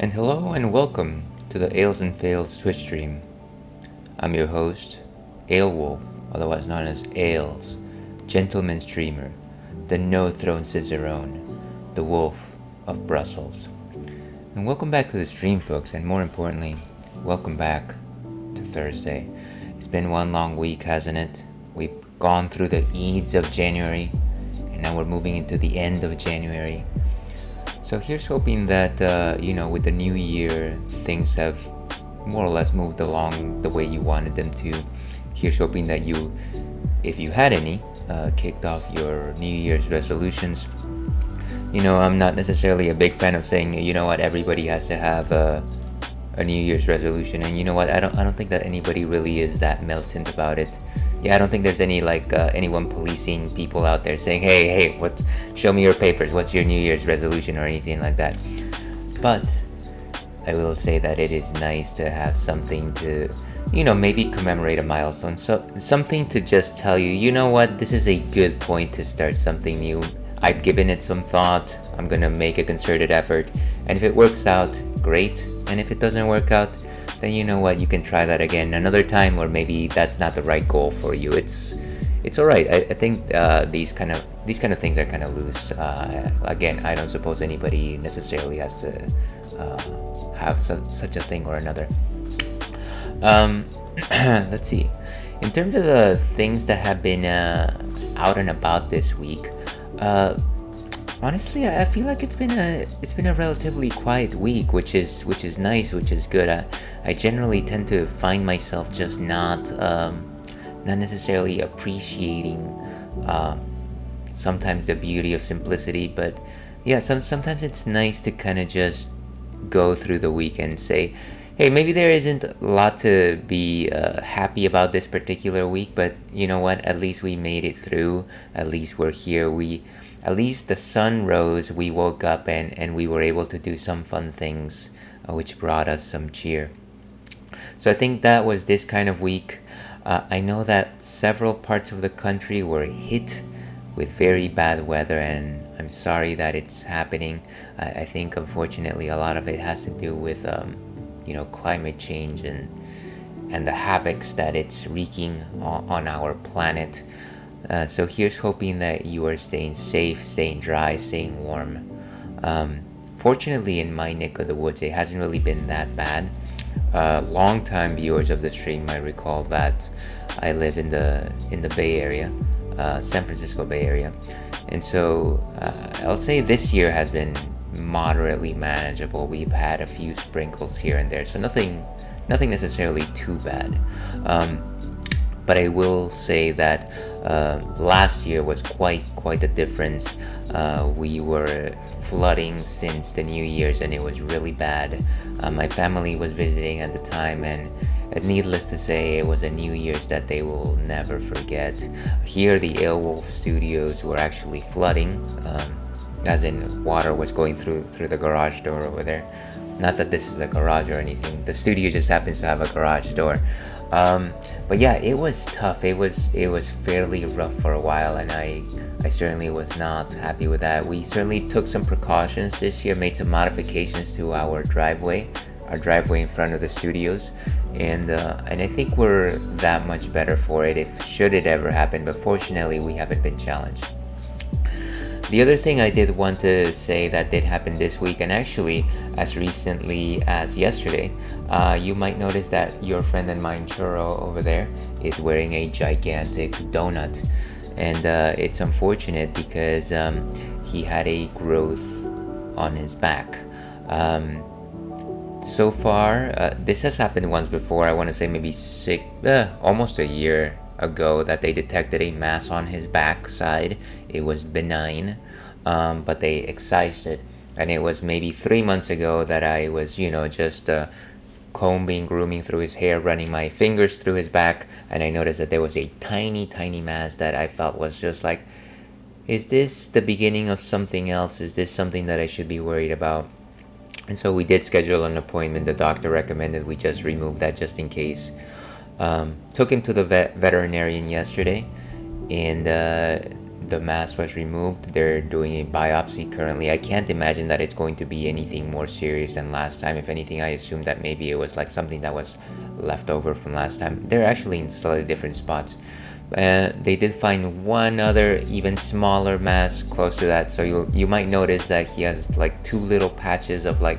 And hello and welcome to the Ales and Fails Twitch stream. I'm your host, Alewolf, otherwise known as Ales, gentleman streamer, the no-throne cicerone, the Wolf of Brussels. And welcome back to the stream, folks, and more importantly, welcome back to Thursday. It's been one long week, hasn't it? We've gone through the Eves of January, and now we're moving into the end of January. So here's hoping that, with the new year, things have more or less moved along the way you wanted them to. Here's hoping that you, if you had any, kicked off your New Year's resolutions. I'm not necessarily a big fan of saying, everybody has to have a New Year's resolution. And you know what, I don't think that anybody really is that militant about it. Yeah, I don't think there's anyone policing people out there saying, hey, show me your papers, what's your New Year's resolution or anything like that. But I will say that it is nice to have something to, maybe commemorate a milestone. So something to just tell you, you know what, this is a good point to start something new. I've given it some thought. I'm gonna make a concerted effort. And if it works out, great. And if it doesn't work out, then you know what, you can try that again another time, or maybe that's not the right goal for you. It's all right. I think these kind of things are kind of loose. Again, I don't suppose anybody necessarily has to have such a thing or another. Let's see. In terms of the things that have been out and about this week, honestly, I feel like it's been a relatively quiet week, which is nice, which is good. I generally tend to find myself just not necessarily appreciating sometimes the beauty of simplicity, but yeah, sometimes it's nice to kind of just go through the week and say, hey, maybe there isn't a lot to be happy about this particular week, but you know what, at least we made it through. At least we're here. At least the sun rose, we woke up, and we were able to do some fun things, which brought us some cheer. So I think that was this kind of week. I know that several parts of the country were hit with very bad weather, and I'm sorry that it's happening. I think, unfortunately, a lot of it has to do with, climate change and the havocs that it's wreaking on our planet. So here's hoping that you are staying safe, staying dry, staying warm. Fortunately, in my neck of the woods, it hasn't really been that bad. Long-time viewers of the stream might recall that I live in the Bay Area, San Francisco Bay Area, and so I'll say this year has been moderately manageable. We've had a few sprinkles here and there, so nothing necessarily too bad. But I will say that last year was quite the difference. We were flooding since the New Year's, and it was really bad. My family was visiting at the time, and needless to say, it was a New Year's that they will never forget. Here, the Alewolf studios were actually flooding, as in water was going through the garage door over there. Not that this is a garage or anything. The studio just happens to have a garage door. But yeah, it was tough. It was fairly rough for a while, and I certainly was not happy with that. We certainly took some precautions this year, made some modifications to our driveway in front of the studios, and I think we're that much better for it if should it ever happen. But fortunately, we haven't been challenged. The other thing I did want to say that did happen this week, and actually as recently as yesterday, you might notice that your friend and mine, Churro, over there, is wearing a gigantic donut. And it's unfortunate because he had a growth on his back. So far, this has happened once before. I want to say maybe almost a year ago, that they detected a mass on his backside. It was benign, but they excised it, and it was maybe 3 months ago that I was just grooming through his hair, running my fingers through his back, and I noticed that there was a tiny mass that I felt was just like, is this the beginning of something else? Is this something that I should be worried about? And so we did schedule an appointment. The doctor recommended we just remove that just in case. Took him to the veterinarian yesterday, and the mass was removed. They're doing a biopsy currently. I can't imagine that it's going to be anything more serious than last time. If anything, I assume that maybe it was like something that was left over from last time. They're actually in slightly different spots. They did find one other even smaller mass close to that, so you might notice that he has like two little patches of like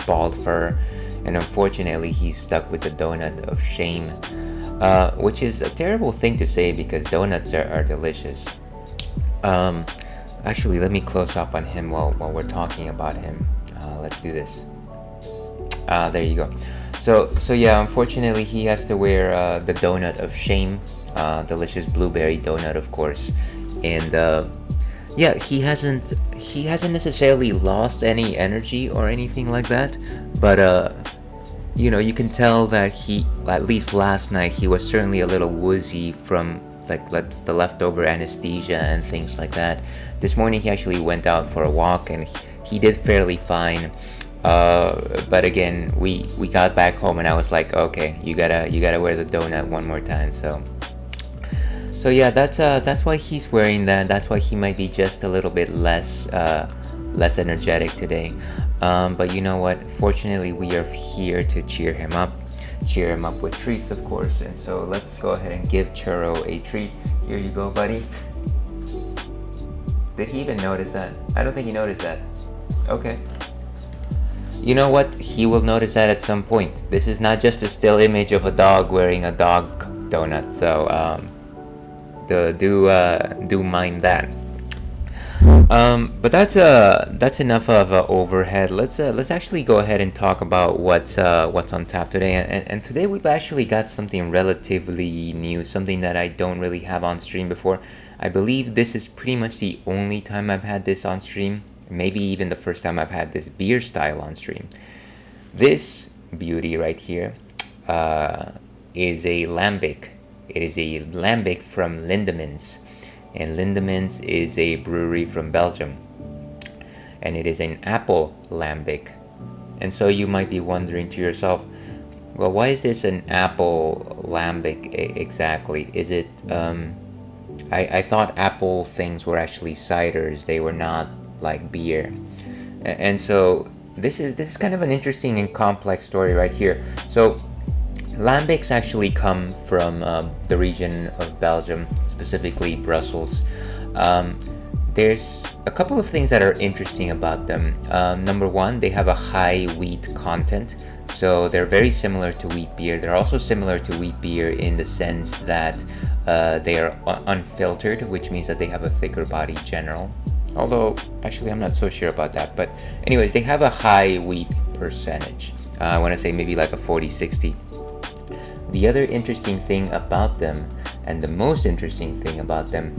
bald fur, and unfortunately he's stuck with the donut of shame, which is a terrible thing to say because donuts are delicious. Actually, let me close up on him while we're talking about him. Let's do this. There you go. So yeah, unfortunately he has to wear the donut of shame, delicious blueberry donut, of course. And yeah, he hasn't necessarily lost any energy or anything like that, but you know, you can tell that he, at least last night, he was certainly a little woozy from like the leftover anesthesia and things like that. This morning he actually went out for a walk and he did fairly fine. But again, we got back home and I was like, okay, you gotta wear the donut one more time. So yeah, that's why he's wearing that. That's why he might be just a little bit less energetic today. But you know what? Fortunately, we are here to cheer him up with treats, of course. And so let's go ahead and give Churro a treat. Here you go, buddy. Did he even notice that? I don't think he noticed that. Okay. You know what? He will notice that at some point. This is not just a still image of a dog wearing a dog donut. So do mind that. But that's enough of overhead. Let's actually go ahead and talk about what's on tap today. And today we've actually got something relatively new, something that I don't really have on stream before. I believe this is pretty much the only time I've had this on stream. Maybe even the first time I've had this beer style on stream. This beauty right here is a lambic. It is a lambic from Lindemans. And Lindemans is a brewery from Belgium. And it is an apple lambic. And so you might be wondering to yourself, well, why is this an apple lambic exactly? Is it, I thought apple things were actually ciders. They were not like beer. And so this is kind of an interesting and complex story right here. So lambics actually come from the region of Belgium, specifically Brussels. There's a couple of things that are interesting about them. Number one, they have a high wheat content, so they're very similar to wheat beer. They're also similar to wheat beer in the sense that they are unfiltered, which means that they have a thicker body general. Although, actually, I'm not so sure about that. But anyways, they have a high wheat percentage. I want to say maybe like a 40-60. The other interesting thing about them, and the most interesting thing about them,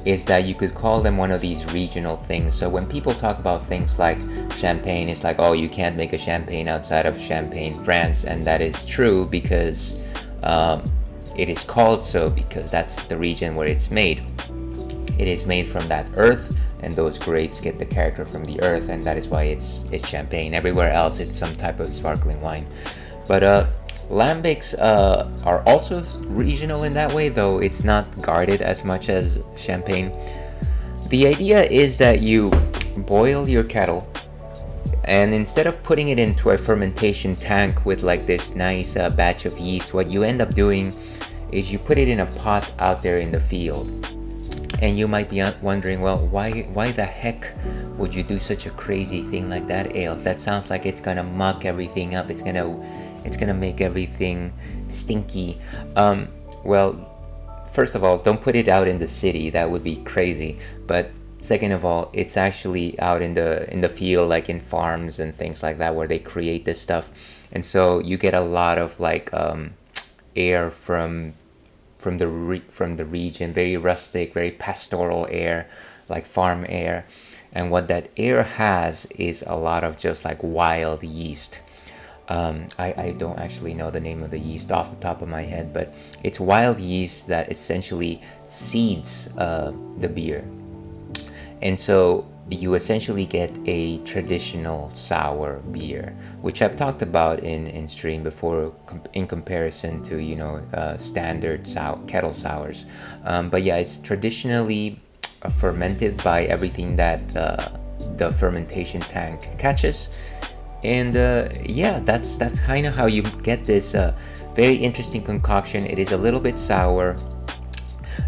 is that you could call them one of these regional things. So when people talk about things like champagne, it's like, oh, you can't make a champagne outside of Champagne, France. And that is true because it is called so because that's the region where it's made. It is made from that earth, and those grapes get the character from the earth, and that is why it's champagne. Everywhere else, it's some type of sparkling wine. But lambics are also regional in that way, though it's not guarded as much as champagne. The idea is that you boil your kettle, and instead of putting it into a fermentation tank with like this nice batch of yeast, what you end up doing is you put it in a pot out there in the field. And you might be wondering, well, why the heck would you do such a crazy thing like that, Ales? That sounds like it's gonna muck everything up. It's gonna make everything stinky. Well, first of all, don't put it out in the city. That would be crazy. But second of all, it's actually out in the field, like in farms and things like that, where they create this stuff. And so you get a lot of like air from the region, very rustic, very pastoral air, like farm air. And what that air has is a lot of just like wild yeast. I don't actually know the name of the yeast off the top of my head, but it's wild yeast that essentially seeds the beer. And so you essentially get a traditional sour beer, which I've talked about in stream before in comparison to, standard kettle sours. But yeah, it's traditionally fermented by everything that the fermentation tank catches. And yeah, that's kind of how you get this very interesting concoction. It is a little bit sour.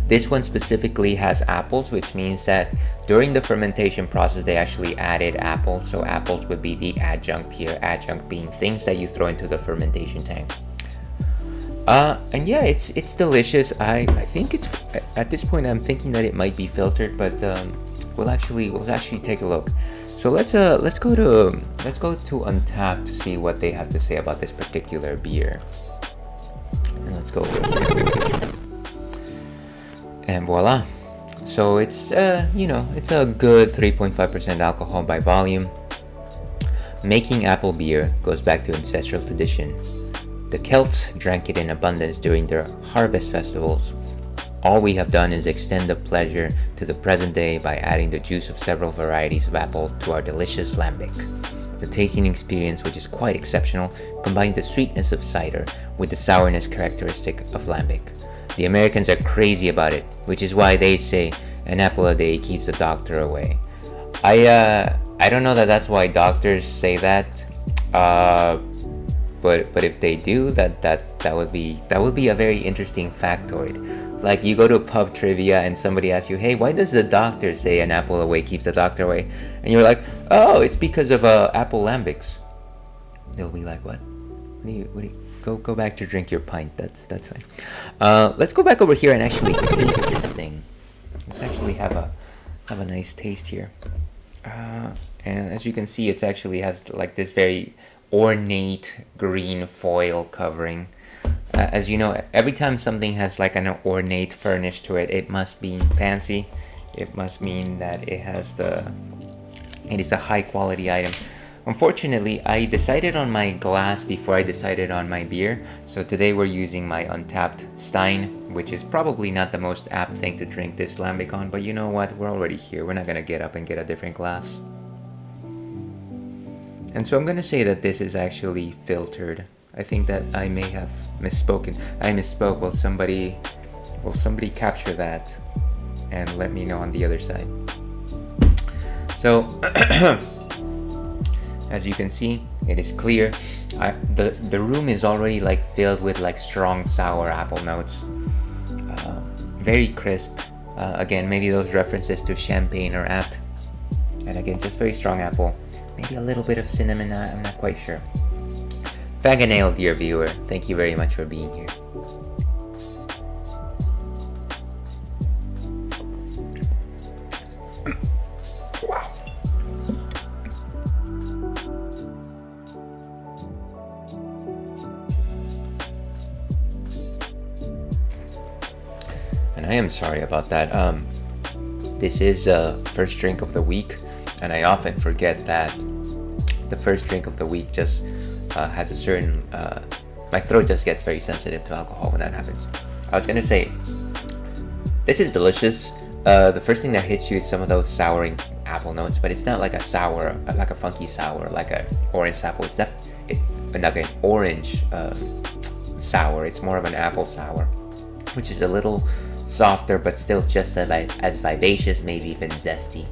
This one specifically has apples, which means that during the fermentation process they actually added apples, so apples would be the adjunct here, adjunct being things that you throw into the fermentation tank. And yeah, it's delicious. I think it's, at this point I'm thinking that it might be filtered, but we'll actually take a look. So let's go to Untappd to see what they have to say about this particular beer. And let's go. And voila. So it's it's a good 3.5% alcohol by volume. Making apple beer goes back to ancestral tradition. The Celts drank it in abundance during their harvest festivals. All we have done is extend the pleasure to the present day by adding the juice of several varieties of apple to our delicious lambic. The tasting experience, which is quite exceptional, combines the sweetness of cider with the sourness characteristic of lambic. The Americans are crazy about it, which is why they say an apple a day keeps the doctor away. I don't know that that's why doctors say that, but if they do, that would be a very interesting factoid. Like, you go to pub trivia and somebody asks you, hey, why does the doctor say an apple away keeps the doctor away? And you're like, oh, it's because of apple lambics. They'll be like, what? What do you go back to drink your pint. That's fine. Let's go back over here and actually taste this thing. Let's actually have a nice taste here. And as you can see, it actually has like this very ornate green foil covering. As you know, every time something has like an ornate furnish to it, it must mean fancy. It must mean that it is a high quality item. Unfortunately, I decided on my glass before I decided on my beer. So today we're using my Untappd Stein, which is probably not the most apt thing to drink this lambic on, but you know what? We're already here. We're not gonna get up and get a different glass. And so I'm gonna say that this is actually filtered. I think that I may have misspoken. I misspoke. Will somebody capture that and let me know on the other side? So as you can see, it is clear. The room is already like filled with like strong sour apple notes. Very crisp. Again, maybe those references to champagne are apt. And again, just very strong apple. Maybe a little bit of cinnamon, I'm not quite sure. Faganale, dear viewer, thank you very much for being here. Wow. And I am sorry about that. This is first drink of the week, and I often forget that the first drink of the week just has a certain my throat just gets very sensitive to alcohol when that happens. I was gonna say, this is delicious. The first thing that hits you is some of those souring apple notes, but it's not like a sour, like a funky sour, like an orange apple. It's not like an orange sour. It's more of an apple sour, which is a little softer, but still just as vivacious, maybe even zesty.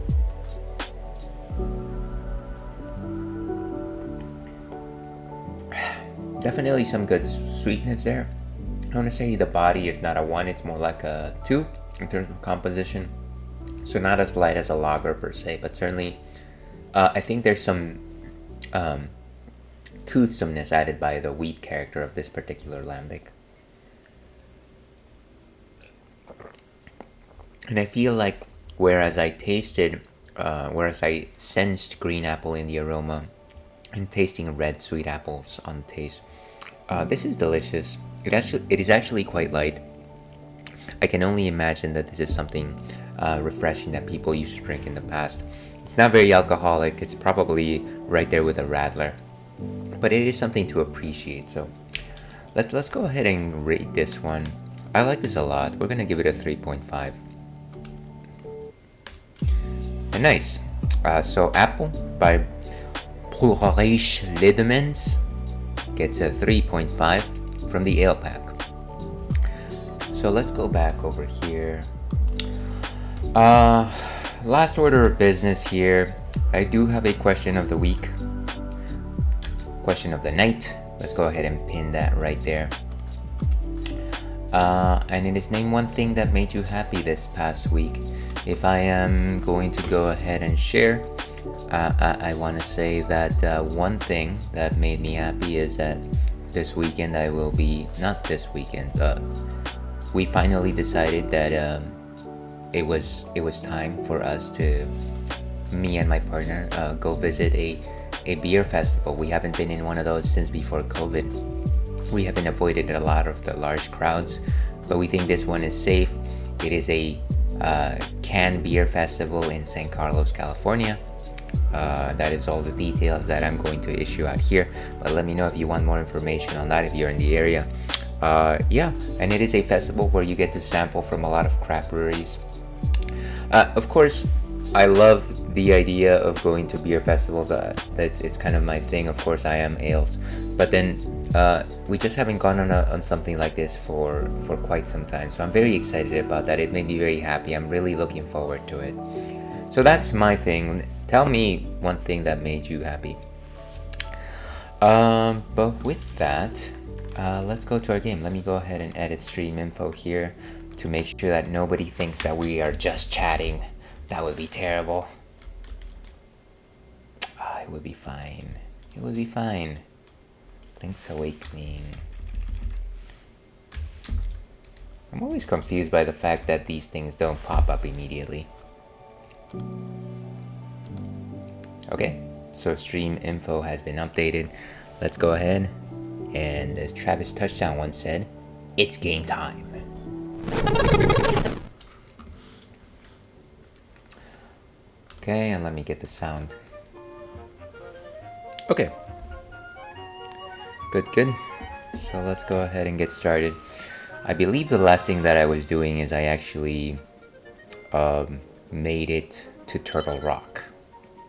Definitely some good sweetness there. I want to say the body is not a 1, it's more like a 2 in terms of composition. So not as light as a lager per se, but certainly I think there's some toothsomeness added by the wheat character of this particular lambic. And I feel like whereas I sensed green apple in the aroma and tasting red sweet apples on taste, this is delicious. It is actually quite light. I can only imagine that this is something refreshing that people used to drink in the past. It's not very alcoholic. It's probably right there with a Radler, but it is something to appreciate. So let's go ahead and rate this one. I like this a lot. We're gonna give it a 3.5. And nice. So Apple by Brauerij Lidemans gets a 3.5 from the ale pack. So let's go back over here. Uh, Last order of business here. I do have a question of the week. Question of the night. Let's go ahead and pin that right there. And it is name one thing that made you happy this past week. If I am going to go ahead and share, I want to say that one thing that made me happy is that this weekend I will be, not this weekend, but we finally decided that it was time for us to, me and my partner, go visit a beer festival. We haven't been in one of those since before COVID. We have been avoided a lot of the large crowds, but we think this one is safe. It is a canned beer festival in San Carlos, California. That is all the details that I'm going to issue out here, but let me know if you want more information on that if you're in the area. Yeah, and it is a festival where you get to sample from a lot of craft breweries. Of course, I love the idea of going to beer festivals. It's kind of my thing. Of course, I am ales, but then we just haven't gone on something like this for quite some time. So I'm very excited about that. It made me very happy. I'm really looking forward to it. So that's my thing. Tell me one thing that made you happy. But with that, let's go to our game. Let me go ahead and edit stream info here to make sure that nobody thinks that we are just chatting. That would be terrible. It would be fine. It would be fine. Link's Awakening. I'm always confused by the fact that these things don't pop up immediately. Okay, so stream info has been updated. Let's go ahead, and as Travis Touchdown once said, it's game time. Okay, and let me get the sound. Okay. Good. So let's go ahead and get started. I believe the last thing that I was doing is I actually made it to Turtle Rock.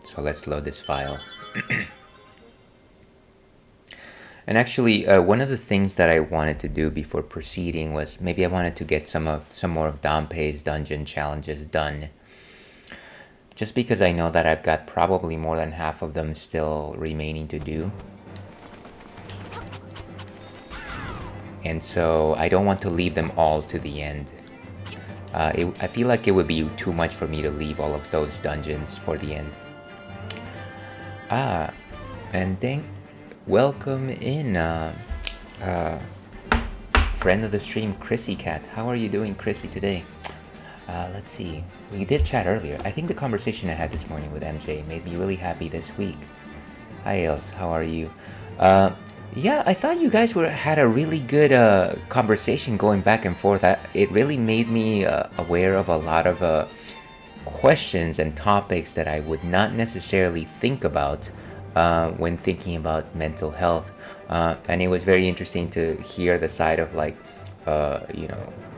So let's load this file. And actually, one of the things that I wanted to do before proceeding was maybe I wanted to get some more of Danpe's dungeon challenges done. Just because I know that I've got probably more than half of them still remaining to do. And so I don't want to leave them all to the end. I feel like it would be too much for me to leave all of those dungeons for the end. And then welcome in friend of the stream, Chrissy Cat. How are you doing, Chrissy, today? Let's see. We did chat earlier. I think the conversation I had this morning with MJ made me really happy this week. Hi, Els. How are you? Yeah, I thought you guys had a really good conversation going back and forth. It really made me aware of a lot of questions and topics that I would not necessarily think about when thinking about mental health. And it was very interesting to hear the side of like,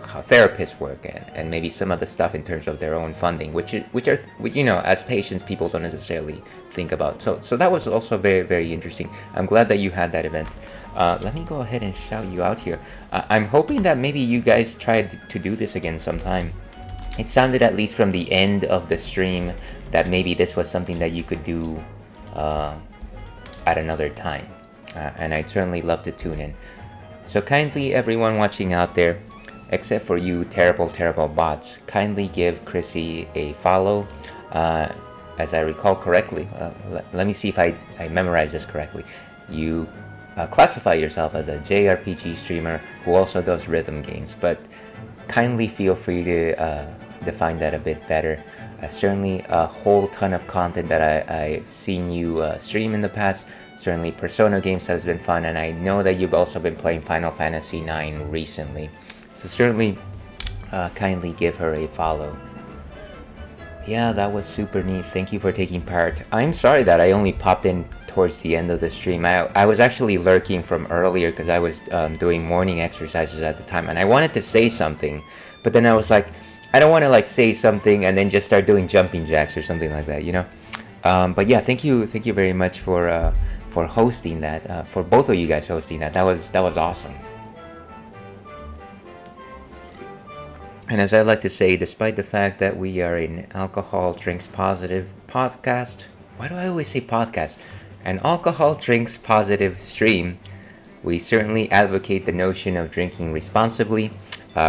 how therapists work and maybe some of the stuff in terms of their own funding, which are as patients people don't necessarily think about. So that was also very, very interesting. I'm glad that you had that event. Let me go ahead and shout you out here. I'm hoping that maybe you guys tried to do this again sometime. It sounded, at least from the end of the stream, that maybe this was something that you could do at another time, and I'd certainly love to tune in. So kindly, everyone watching out there, except for you terrible bots, kindly give Chrissy a follow. As I recall correctly, let me see if I memorize this correctly. You classify yourself as a JRPG streamer who also does rhythm games, but kindly feel free to define that a bit better. Certainly a whole ton of content that I've seen you stream in the past. Certainly Persona games has been fun, and I know that you've also been playing Final Fantasy IX recently. So certainly kindly give her a follow. Yeah, that was super neat. Thank you for taking part. I'm sorry that I only popped in towards the end of the stream. I was actually lurking from earlier because I was doing morning exercises at the time, and I wanted to say something, but then I was like, I don't want to like say something and then just start doing jumping jacks or something like that, But yeah, thank you very much for hosting that, for both of you guys hosting that. That was awesome. And as I like to say, despite the fact that we are an alcohol drinks positive podcast, why do I always say podcast? An alcohol drinks positive stream, we certainly advocate the notion of drinking responsibly.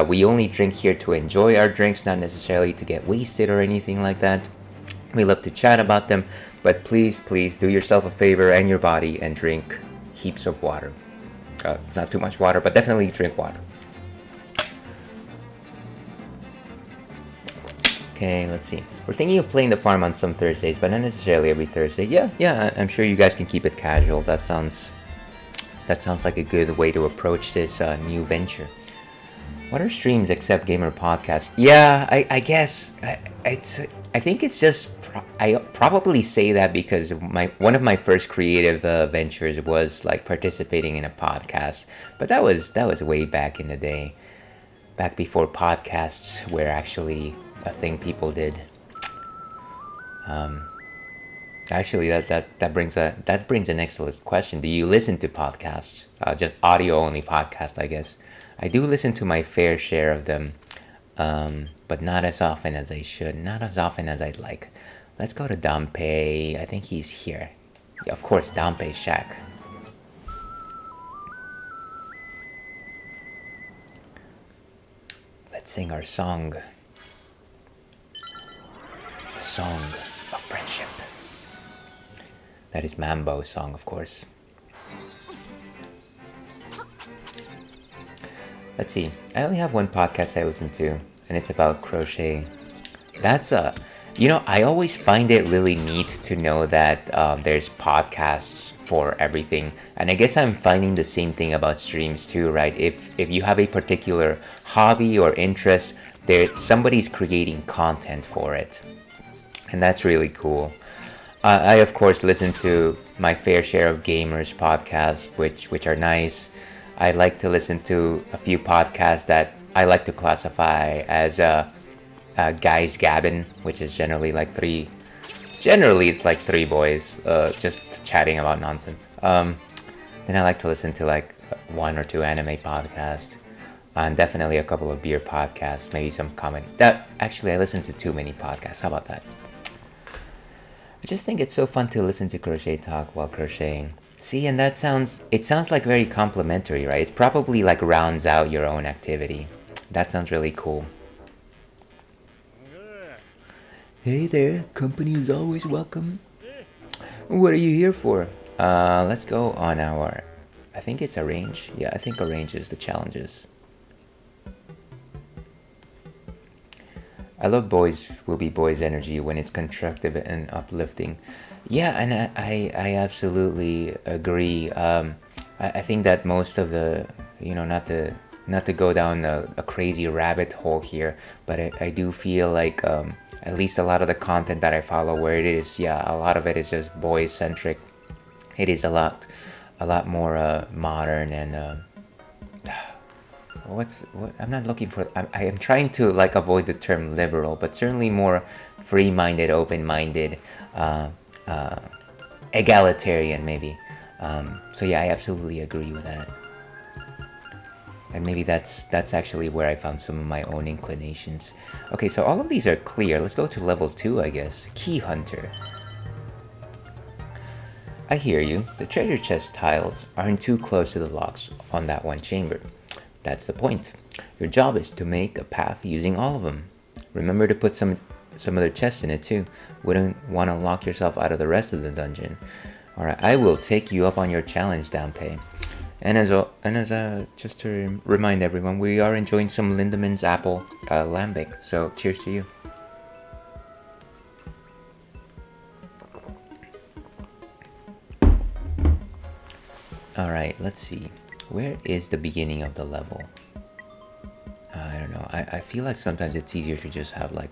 We only drink here to enjoy our drinks, not necessarily to get wasted or anything like that. We love to chat about them, but please, please do yourself a favor and your body and drink heaps of water. Not too much water, but definitely drink water. Okay, let's see. We're thinking of playing the farm on some Thursdays, but not necessarily every Thursday. Yeah, I'm sure you guys can keep it casual. That sounds like a good way to approach this new venture. What are streams except gamer podcasts? Yeah, I guess I think it's just I probably say that because one of my first creative ventures was like participating in a podcast, but that was way back in the day, back before podcasts were actually a thing people did. Actually, that brings an excellent question. Do you listen to podcasts? Just audio only podcasts, I guess. I do listen to my fair share of them, but not as often as I should. Not as often as I'd like. Let's go to Dampe. I think he's here. Yeah, of course, Dampe Shack. Let's sing our song. The song of friendship. That is Mambo's song, of course. Let's see. I only have one podcast I listen to, and it's about crochet. That's I always find it really neat to know that there's podcasts for everything, and I guess I'm finding the same thing about streams too, right? If you have a particular hobby or interest, somebody's creating content for it, and that's really cool. I of course listen to my fair share of gamers podcasts, which are nice. I like to listen to a few podcasts that I like to classify as guys gabbing, which is generally it's like three boys just chatting about nonsense. Then I like to listen to like one or two anime podcasts, and definitely a couple of beer podcasts, maybe some comedy. I listen to too many podcasts. How about that? I just think it's so fun to listen to crochet talk while crocheting. See, and it sounds like very complimentary, right? It's probably like rounds out your own activity. That sounds really cool. Hey there, company is always welcome. What are you here for? Let's go on I think it's arrange. Yeah, I think arrange is the challenges. I love Boys Will Be Boys energy when it's constructive and uplifting. Yeah, and I absolutely agree. I think that most of the, not to go down a crazy rabbit hole here, but I do feel like at least a lot of the content that I follow, where it is, a lot of it is just boys centric. It is a lot more modern and what I'm not looking for. I am trying to like avoid the term liberal, but certainly more free-minded, open-minded, egalitarian maybe. So yeah, I absolutely agree with that. And maybe that's actually where I found some of my own inclinations. Okay, so all of these are clear. Let's go to level 2, I guess. Key Hunter. I hear you. The treasure chest tiles aren't too close to the locks on that one chamber. That's the point. Your job is to make a path using all of them. Remember to put some other chests in it too. Wouldn't want to lock yourself out of the rest of the dungeon. Alright, I will take you up on your challenge, Dampe. And just to remind everyone, we are enjoying some Lindemann's apple lambic. So cheers to you. Alright, let's see. Where is the beginning of the level? I don't know. I feel like sometimes it's easier to just have like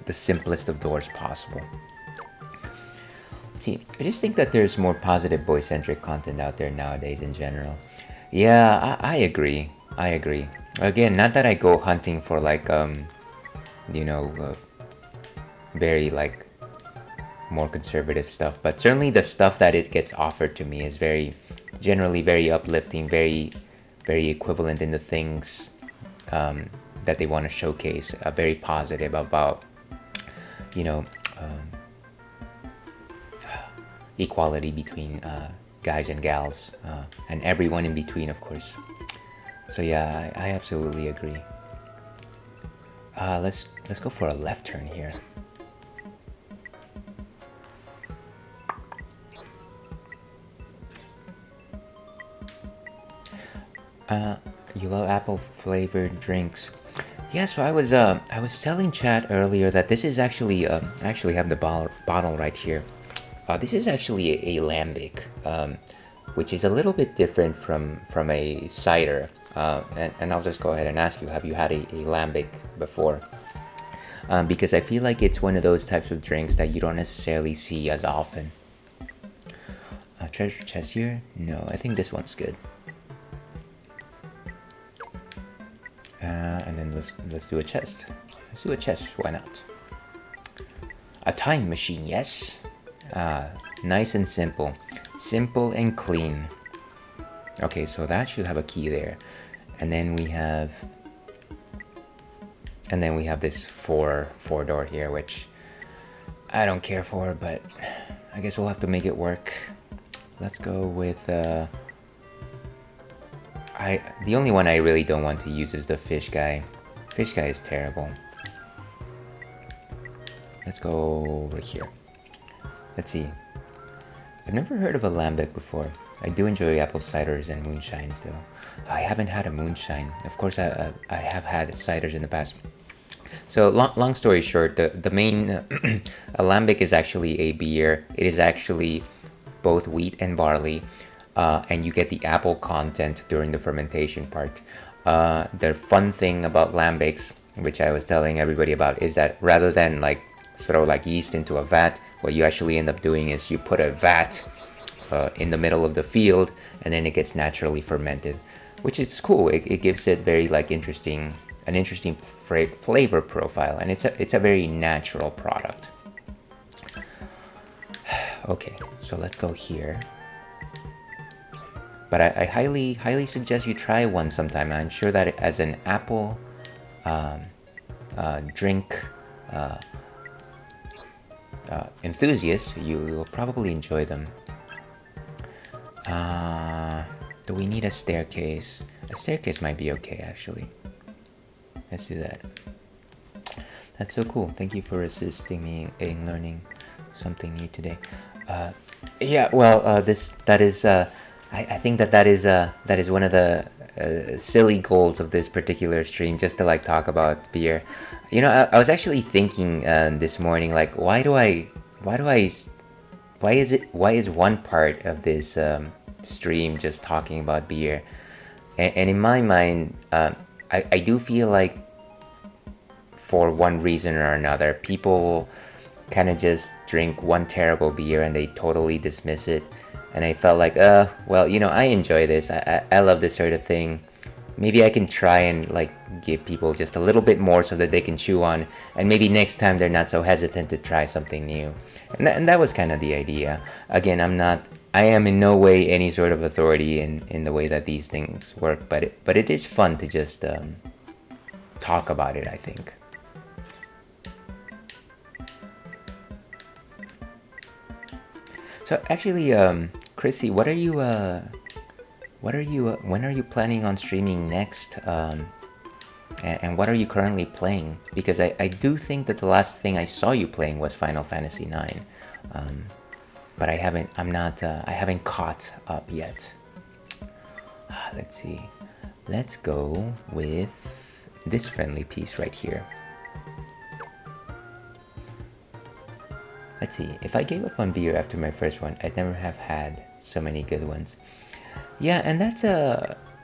the simplest of doors possible. See, I just think that there's more positive boy-centric content out there nowadays in general. Yeah, I agree. Again, not that I go hunting for like very like more conservative stuff, but certainly the stuff that it gets offered to me is generally very uplifting, very equivalent in the things that they want to showcase, very positive about, you know, equality between guys and gals, and everyone in between, of course. So yeah, I absolutely agree. Let's go for a left turn here. You love apple flavored drinks. Yeah, so I was telling Chad earlier that this is actually I actually have the bottle right here. This is actually a lambic, which is a little bit different from a cider. And I'll just go ahead and ask you: have you had a lambic before? Because I feel like it's one of those types of drinks that you don't necessarily see as often. Treasure chest here? No, I think this one's good. And then let's do a chest. Let's do a chest. Why not? A time machine, yes. Nice and simple, simple and clean. Okay, so that should have a key there, and then we have this four door here, which I don't care for, but I guess we'll have to make it work. Let's go with the only one I really don't want to use is the fish guy. Fish guy is terrible. Let's go over here. Let's see. I've never heard of a lambic before. I do enjoy apple ciders and moonshines though. I haven't had a moonshine. Of course, I have had ciders in the past. So long story short, the main alambic is actually a beer. It is actually both wheat and barley, and you get the apple content during the fermentation part. The fun thing about lambics, which I was telling everybody about, is that rather than like throw like yeast into a vat, what you actually end up doing is you put a vat in the middle of the field, and then it gets naturally fermented, which is cool. It gives it very like an interesting flavor profile, and it's a very natural product. Okay, so let's go here. But I highly suggest you try one sometime. I'm sure that as an apple drink enthusiast, you will probably enjoy them. Do we need a staircase? A staircase might be okay, actually. Let's do that. That's so cool. Thank you for assisting me in learning something new today. Yeah, well, that is I think that is one of the silly goals of this particular stream, just to like talk about beer. You know, I was actually thinking this morning, like, why is one part of this stream just talking about beer? And in my mind, I do feel like for one reason or another, people kind of just drink one terrible beer and they totally dismiss it. And I felt like, well, you know, I enjoy this. I love this sort of thing. Maybe I can try and like give people just a little bit more so that they can chew on, and maybe next time they're not so hesitant to try something new. And that was kind of the idea. Again, I am in no way any sort of authority in the way that these things work, but it is fun to just talk about it, I think. So actually, Chrissy, when are you planning on streaming next? And what are you currently playing? Because I do think that the last thing I saw you playing was Final Fantasy IX, but I haven't caught up yet. Let's see. Let's go with this friendly piece right here. Let's see. If I gave up on beer after my first one, I'd never have had so many good ones. Yeah, and that's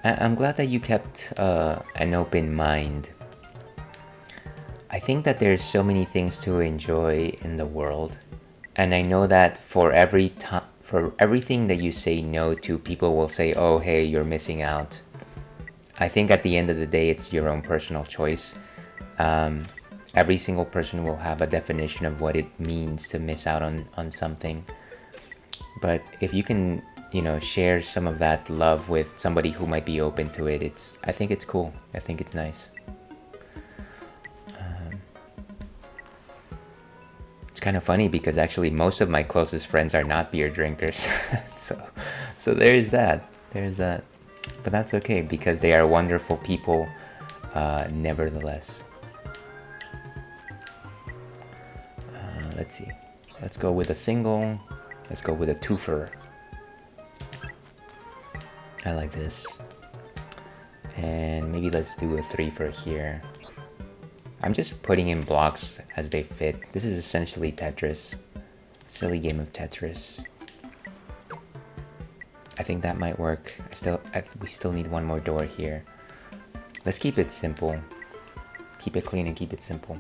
I'm glad that you kept an open mind. I think that there's so many things to enjoy in the world, and I know that for everything that you say no to, people will say, "Oh, hey, you're missing out." I think at the end of the day, it's your own personal choice. Every single person will have a definition of what it means to miss out on something. But if you can, you know, share some of that love with somebody who might be open to it, I think it's cool. I think it's nice. kind of funny because actually most of my closest friends are not beer drinkers. So there's that. There's that. But that's okay because they are wonderful people, nevertheless. Let's see. Let's go with a single. Let's go with a twofer. I like this. And maybe let's do a threefer here. I'm just putting in blocks as they fit. This is essentially Tetris. Silly game of Tetris. I think that might work. We still need one more door here. Let's keep it simple. Keep it clean and keep it simple.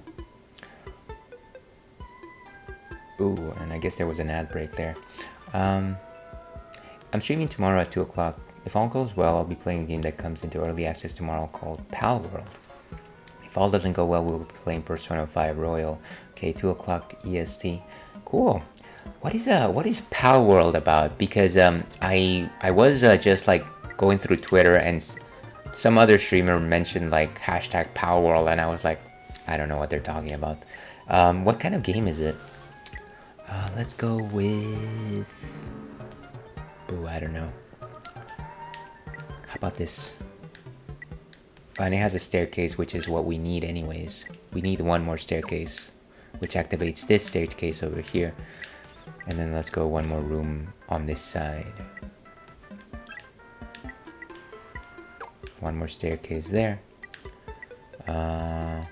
Ooh, and I guess there was an ad break there. I'm streaming tomorrow at 2 o'clock. If all goes well, I'll be playing a game that comes into early access tomorrow called Pal World. If all doesn't go well, we'll be playing Persona 5 Royal. Okay, 2 o'clock EST. Cool. What is Pal World about? Because I was just like going through Twitter and some other streamer mentioned like hashtag Pal World, and I was like, I don't know what they're talking about. What kind of game is it? Let's go with... Ooh, I don't know. How about this? And it has a staircase, which is what we need anyways. We need one more staircase, which activates this staircase over here. And then let's go one more room on this side. One more staircase there. One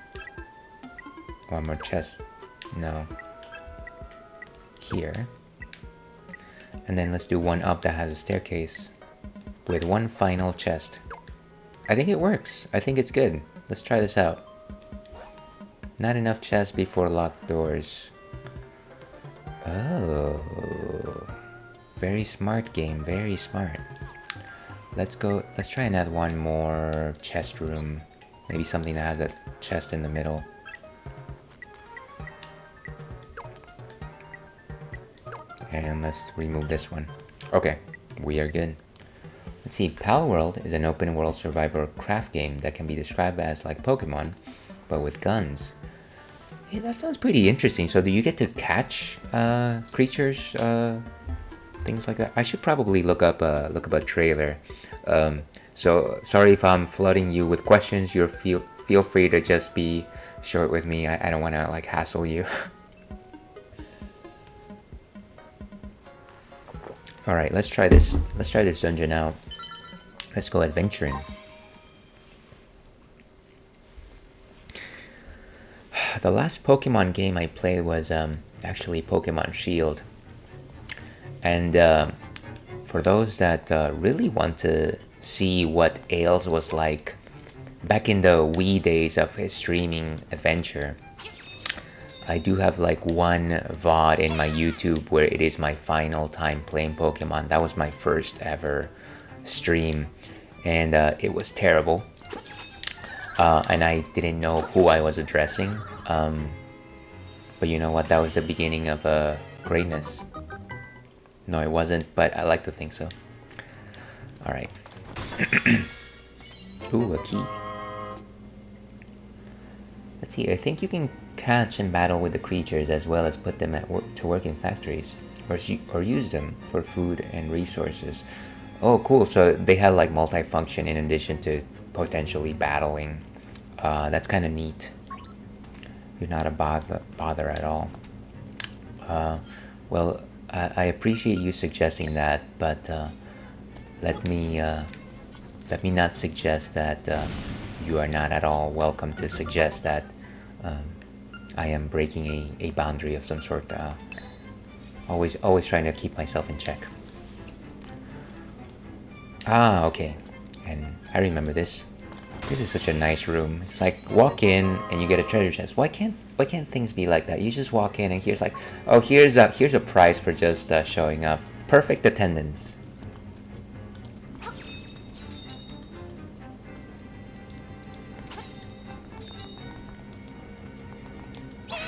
more chest. No. Here. And then let's do one up that has a staircase with one final chest. I think it works. I think it's good. Let's try this out. Not enough chests before locked doors. Oh. Very smart game. Very smart. Let's try and add one more chest room. Maybe something that has a chest in the middle. And let's remove this one. Okay, we are good. Let's see, Pal World is an open world survivor craft game that can be described as like Pokemon, but with guns. Hey, that sounds pretty interesting. So do you get to catch creatures, things like that? I should probably look up a trailer. So sorry if I'm flooding you with questions. Feel free to just be short with me. I don't want to like hassle you. All right, let's try this. Let's try this dungeon out. Let's go adventuring. The last Pokemon game I played was actually Pokemon Shield. And for those that really want to see what Ails was like back in the wee days of his streaming adventure, I do have like one VOD in my YouTube where it is my final time playing Pokemon. That was my first ever stream, and it was terrible. And I didn't know who I was addressing. But you know what? That was the beginning of greatness. No, it wasn't, but I like to think so. All right. Ooh, a key. Let's see. I think you can catch and battle with the creatures as well as put them to work in factories, or use them for food and resources. Oh, cool. So they have like multifunction in addition to potentially battling. That's kind of neat. You're not a bother at all. Well, I appreciate you suggesting that, but let me not suggest that you are not at all welcome to suggest that I am breaking a boundary of some sort. Always trying to keep myself in check. Ah, okay. And I remember this. This is such a nice room. It's like walk in and you get a treasure chest. Why can't things be like that? You just walk in and here's like, oh, here's a prize for just showing up. Perfect attendance.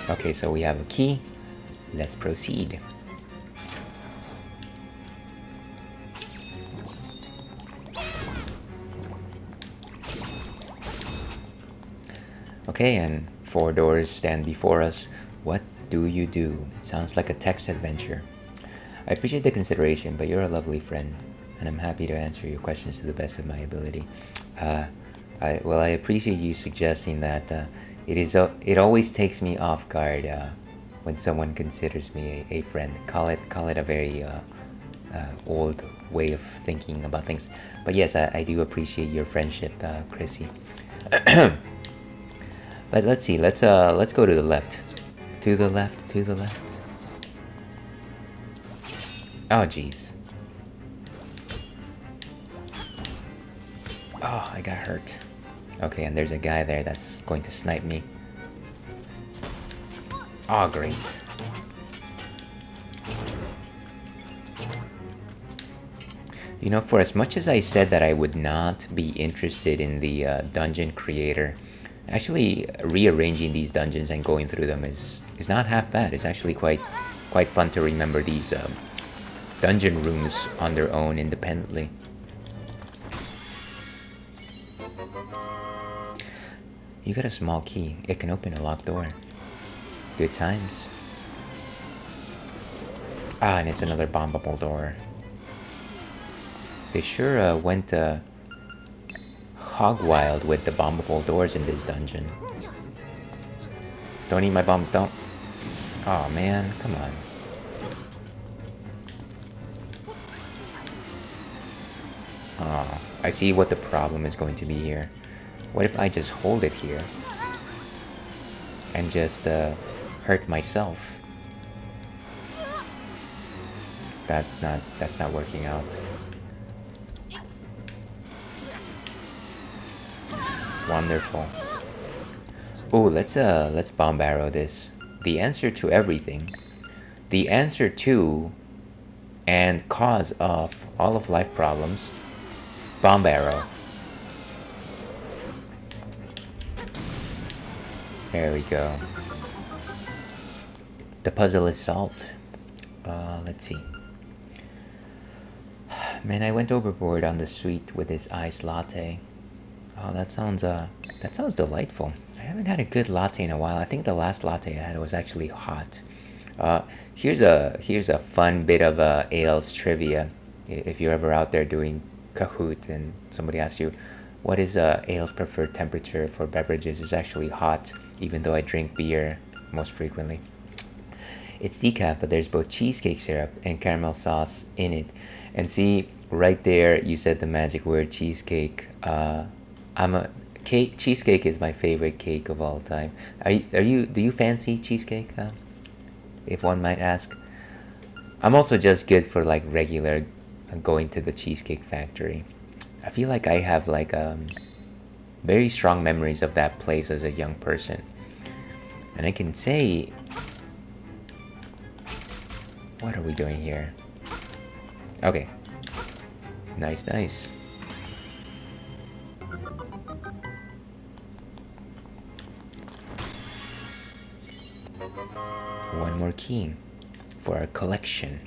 Okay, so we have a key. Let's proceed. Okay, and 4 doors stand before us. What do you do? It sounds like a text adventure. I appreciate the consideration, but you're a lovely friend, and I'm happy to answer your questions to the best of my ability. I appreciate you suggesting that. It always takes me off guard when someone considers me a friend. Call it a very old way of thinking about things. But yes, I do appreciate your friendship, Chrissy. But let's see. Let's go to the left. To the left. To the left. Oh jeez. Oh, I got hurt. Okay, and there's a guy there that's going to snipe me. Oh, great. You know, for as much as I said that I would not be interested in the dungeon creator, actually rearranging these dungeons and going through them is not half bad. It's actually quite fun to remember these dungeon rooms on their own independently. You got a small key. It can open a locked door. Good times. Ah, and it's another bombable door. They sure went hog wild with the bombable doors in this dungeon. Don't eat my bombs, don't. Oh man, come on. Oh, I see what the problem is going to be here. What if I just hold it here and just hurt myself? That's not working out. Wonderful. Oh, let's bomb arrow this. The answer to everything. The answer to and cause of all of life problems. Bomb arrow. There we go. The puzzle is solved. Let's see. Man, I went overboard on the sweet with this iced latte. Oh, that sounds delightful. I haven't had a good latte in a while. I think the last latte I had was actually hot. Here's a fun bit of ales trivia. If you're ever out there doing Kahoot and somebody asks you, what is ale's preferred temperature for beverages? It's actually hot, even though I drink beer most frequently. It's decaf, but there's both cheesecake syrup and caramel sauce in it. And see, right there, you said the magic word, cheesecake. Cheesecake is my favorite cake of all time. Do you fancy cheesecake? If one might ask. I'm also just good for like regular going to the Cheesecake Factory. I feel like I have like very strong memories of that place as a young person. And I can say, what are we doing here? Okay. Nice, nice. One more key for our collection.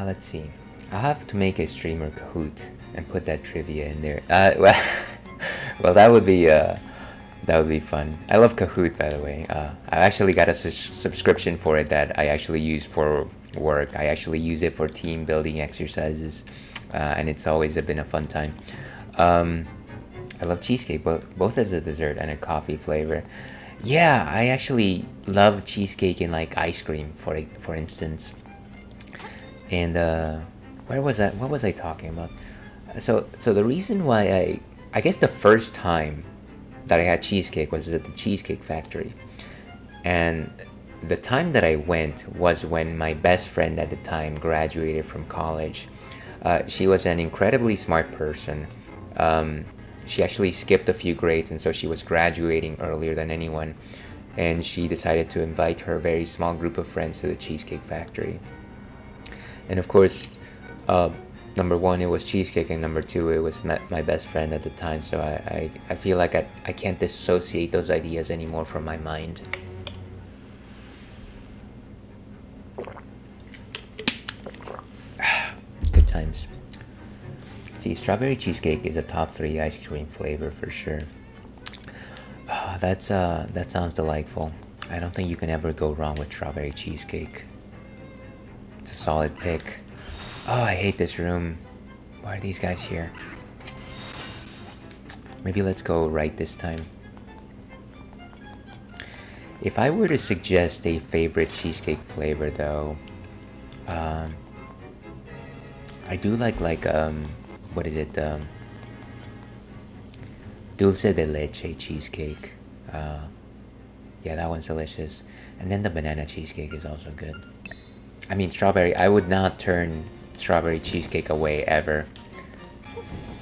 Let's see. I'll have to make a streamer Kahoot and put that trivia in there. Well, that would be fun. I love Kahoot, by the way. I actually got a subscription for it that I actually use for work. I actually use it for team building exercises, and it's always been a fun time. I love cheesecake, both as a dessert and a coffee flavor. Yeah, I actually love cheesecake in like ice cream, for instance. And where was that? What was I talking about? So the reason why I guess the first time that I had cheesecake was at the Cheesecake Factory, and the time that I went was when my best friend at the time graduated from college. She was an incredibly smart person. She actually skipped a few grades, and so she was graduating earlier than anyone, and she decided to invite her very small group of friends to the Cheesecake Factory. And of course, number one, it was cheesecake, and number two, it was my best friend at the time. So I feel like I can't dissociate those ideas anymore from my mind. Good times. See, strawberry cheesecake is a top 3 ice cream flavor for sure. That sounds delightful. I don't think you can ever go wrong with strawberry cheesecake. It's a solid pick. Oh, I hate this room. Why are these guys here? Maybe let's go right this time. If I were to suggest a favorite cheesecake flavor though, I do like what is it? Dulce de leche cheesecake. Yeah, that one's delicious. And then the banana cheesecake is also good. I mean, strawberry. I would not turn strawberry cheesecake away ever.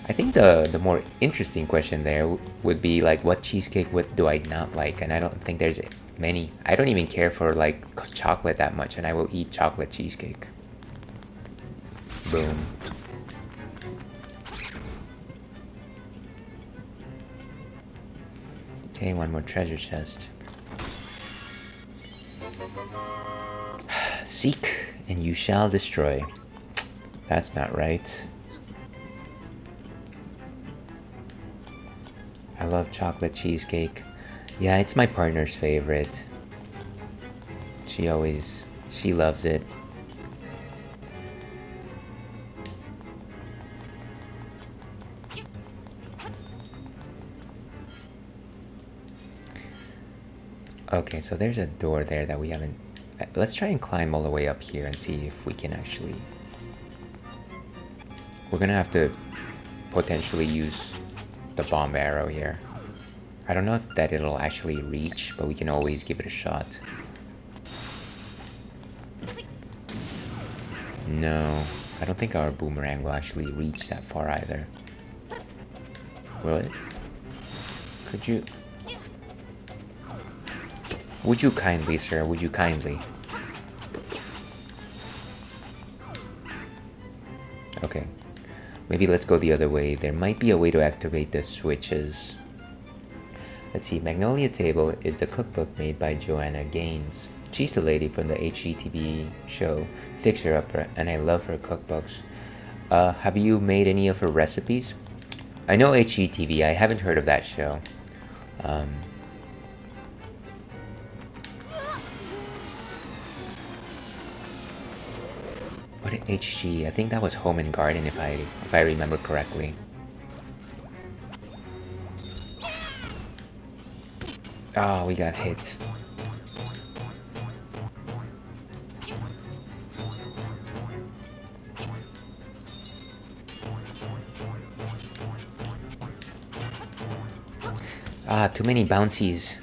I think the more interesting question there would be like, what cheesecake do I not like? And I don't think there's many. I don't even care for like chocolate that much, and I will eat chocolate cheesecake. Boom. Okay, one more treasure chest. Seek and you shall destroy. That's not right. I love chocolate cheesecake. Yeah, it's my partner's favorite. She loves it. Okay, so there's a door there that we haven't... Let's try and climb all the way up here and see if we can actually... We're gonna have to potentially use the bomb arrow here. I don't know if that it'll actually reach, but we can always give it a shot. No, I don't think our boomerang will actually reach that far either. Will it? Could you... Would you kindly, sir? Would you kindly? Okay. Maybe let's go the other way. There might be a way to activate the switches. Let's see. Magnolia Table is the cookbook made by Joanna Gaines. She's the lady from the HGTV show Fixer Upper, and I love her cookbooks. Have you made any of her recipes? I know HGTV. I haven't heard of that show. What did HG? I think that was Home and Garden, if I remember correctly. Oh, we got hit. Ah, too many bouncies.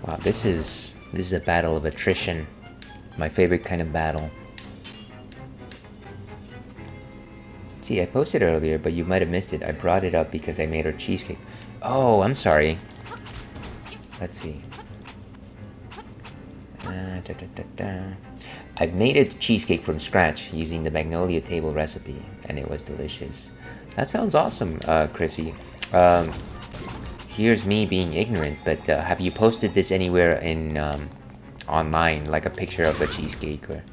Wow, this is a battle of attrition. My favorite kind of battle. See, I posted earlier, but you might have missed it. I brought it up because I made her cheesecake. Oh, I'm sorry. Let's see. I've made a cheesecake from scratch using the Magnolia Table recipe, and it was delicious. That sounds awesome, Chrissy. Here's me being ignorant, but have you posted this anywhere in online, like a picture of the cheesecake? Or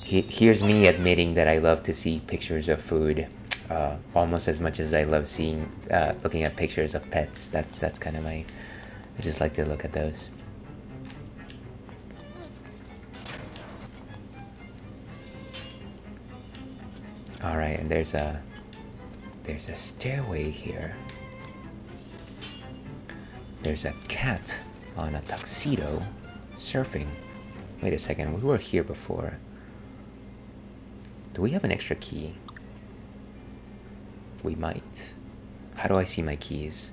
here's me admitting that I love to see pictures of food, almost as much as I love seeing, looking at pictures of pets. That's kind of I just like to look at those. All right, and there's a stairway here. There's a cat on a tuxedo surfing. Wait a second, we were here before. Do we have an extra key? We might. How do I see my keys?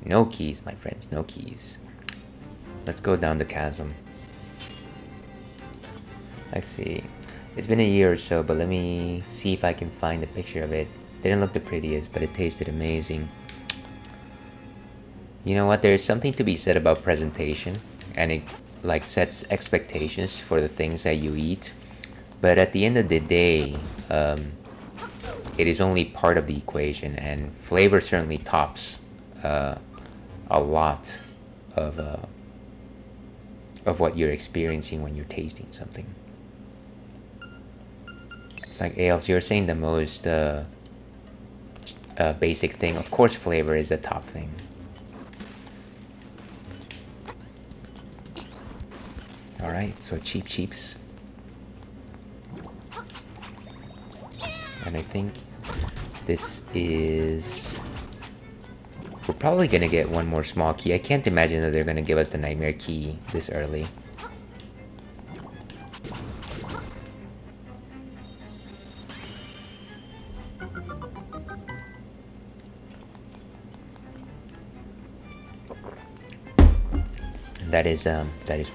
No keys, my friends, no keys. Let's go down the chasm. Let's see. It's been a year or so, but let me see if I can find a picture of it. Didn't look the prettiest, but it tasted amazing. You know what? There's something to be said about presentation, and it like sets expectations for the things that you eat. But at the end of the day, it is only part of the equation, and flavor certainly tops a lot of what you're experiencing when you're tasting something. It's like ales, you're saying the most basic thing. Of course, flavor is the top thing. Alright, so cheap cheeps. And I think this is... We're probably gonna get one more small key. I can't imagine that they're gonna give us the nightmare key this early. And that is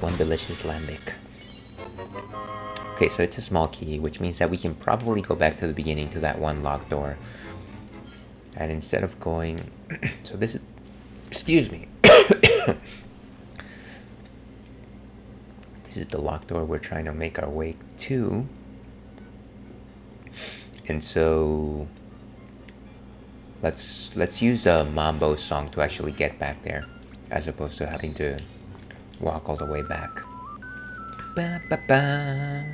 one delicious lambic. Okay, so it's a small key, which means that we can probably go back to the beginning to that one locked door. And instead of going... so this is... Excuse me. This is the locked door we're trying to make our way to. And so... Let's use a Mambo song to actually get back there, as opposed to having to walk all the way back. Ba, ba, ba.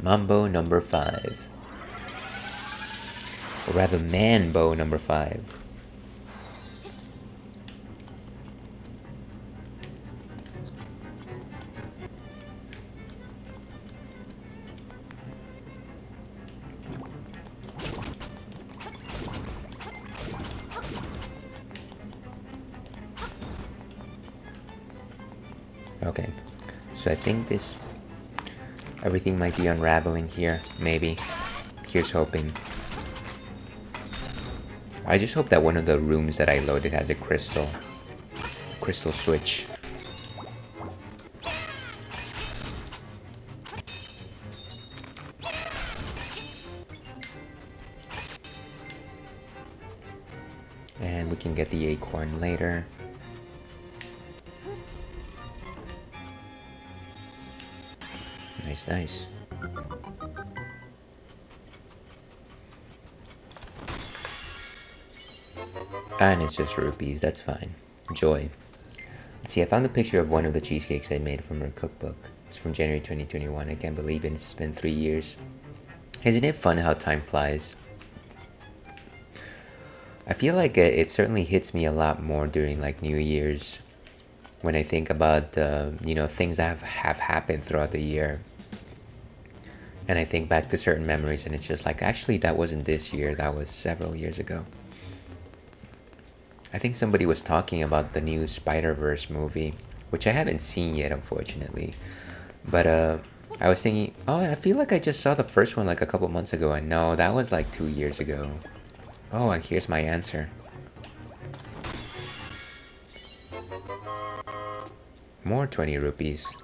Mambo number 5. Or rather, Manbo number 5. Okay, so I think this... everything might be unraveling here, maybe. Here's hoping. I just hope that one of the rooms that I loaded has a crystal switch. And we can get the acorn later. Nice, nice. And it's just rupees, that's fine. Joy. Let's see, I found a picture of one of the cheesecakes I made from her cookbook. It's from January 2021. I can't believe it's been 3 years. Isn't it fun how time flies? I feel like it certainly hits me a lot more during like New Year's, when I think about you know, things that have happened throughout the year. And I think back to certain memories and it's just like, actually that wasn't this year, that was several years ago. I think somebody was talking about the new Spider-Verse movie, which I haven't seen yet, unfortunately. But I was thinking, oh, I feel like I just saw the first one like a couple months ago, and no, that was like 2 years ago. Oh, here's my answer. More 20 rupees.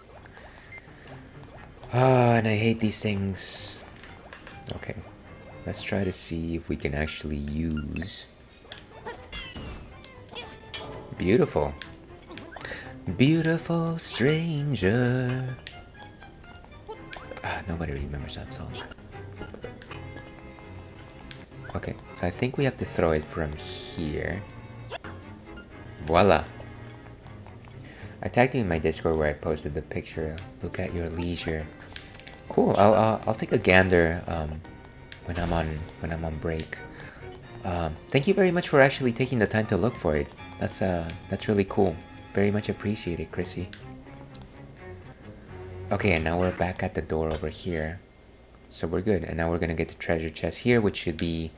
Ah, and I hate these things. Okay, let's try to see if we can actually use... Beautiful. Beautiful stranger. Ah, nobody remembers that song. Okay, so I think we have to throw it from here. Voila. I tagged you in my Discord where I posted the picture. Look at your leisure. Cool. I'll take a gander when I'm on break. Thank you very much for actually taking the time to look for it. That's really cool. Very much appreciated, Chrissy. Okay, and now we're back at the door over here. So we're good. And now we're gonna get the treasure chest here, which should be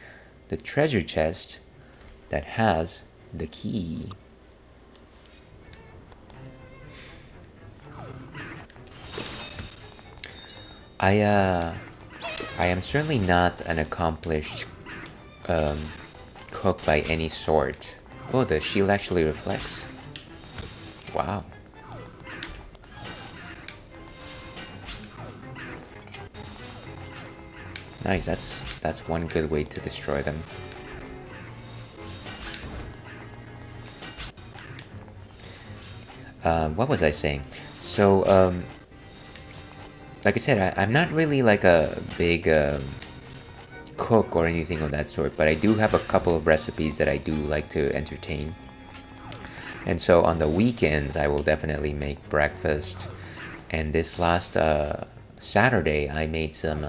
the treasure chest that has the key. I am certainly not an accomplished cook by any sort. Oh, the shield actually reflects. Wow. Nice, that's one good way to destroy them. What was I saying? So, like I said, I'm not really like a big cook or anything of that sort, but I do have a couple of recipes that I do like to entertain. And so on the weekends, I will definitely make breakfast. And this last Saturday I made some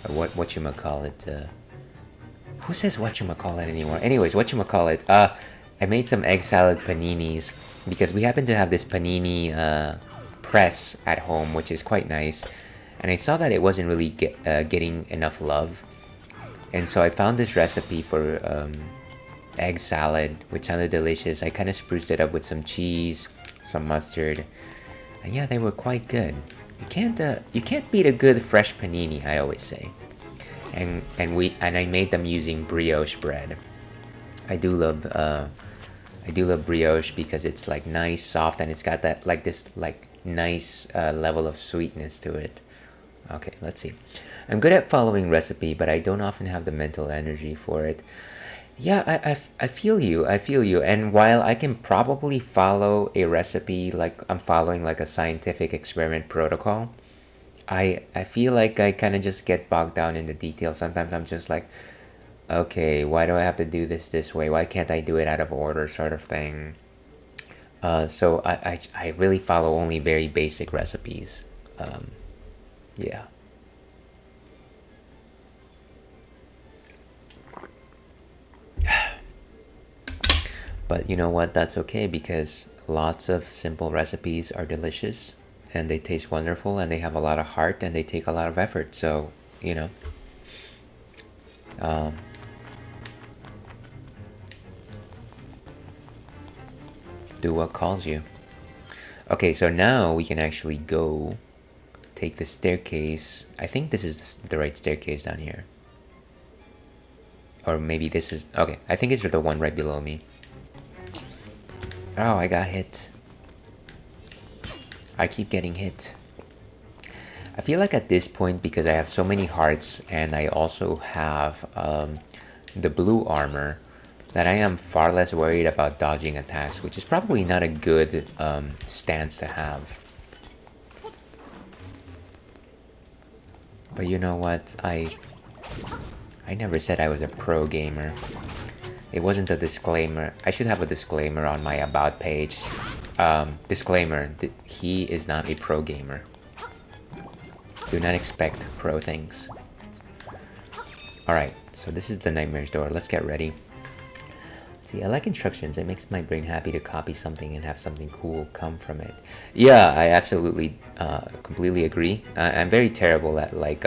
whatchamacallit, who says whatchamacallit anymore? Anyways, whatchamacallit, I made some egg salad paninis because we happen to have this panini press at home, which is quite nice, and I saw that it wasn't really getting enough love, and so I found this recipe for egg salad, which sounded delicious. I kind of spruced it up with some cheese, some mustard, and yeah, they were quite good. You can't beat a good fresh panini, I always say. And I made them using brioche bread. I do love brioche because it's like nice, soft, and it's got that this nice level of sweetness to it. Okay, let's see. I'm good at following recipe, but I don't often have the mental energy for it. Yeah, I feel you. I feel you. And while I can probably follow a recipe like I'm following like a scientific experiment protocol, I feel like I kind of just get bogged down in the details. Sometimes I'm just like, okay, why do I have to do this way? Why can't I do it out of order, sort of thing? So I really follow only very basic recipes. Yeah. But you know what? That's okay because lots of simple recipes are delicious and they taste wonderful and they have a lot of heart and they take a lot of effort. So, you know, um, do what calls you. Okay, so now we can actually go take the staircase. I think this is the right staircase down here. Or maybe this is... Okay, I think it's the one right below me. Oh, I got hit. I keep getting hit. I feel like at this point, because I have so many hearts and I also have the blue armor, that I am far less worried about dodging attacks, which is probably not a good stance to have. But you know what? I never said I was a pro gamer. It wasn't a disclaimer. I should have a disclaimer on my about page. Disclaimer, he is not a pro gamer. Do not expect pro things. Alright, so this is the Nightmare's door. Let's get ready. See, I like instructions. It makes my brain happy to copy something and have something cool come from it. Yeah, I absolutely, completely agree. I'm very terrible at, like,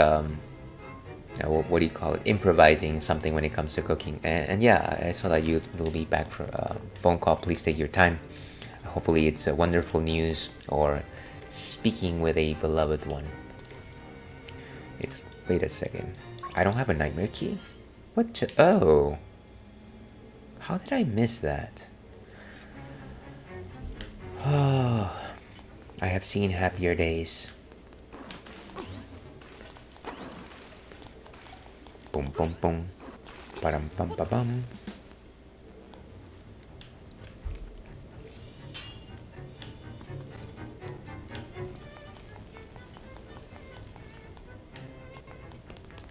what do you call it? Improvising something when it comes to cooking. And yeah, I saw that you will be back for a phone call. Please take your time. Hopefully it's a wonderful news or speaking with a beloved one. Wait a second. I don't have a nightmare key? Oh. How did I miss that? Oh. I have seen happier days. Boom, boom, boom. Ba-dum, bum, ba-bum.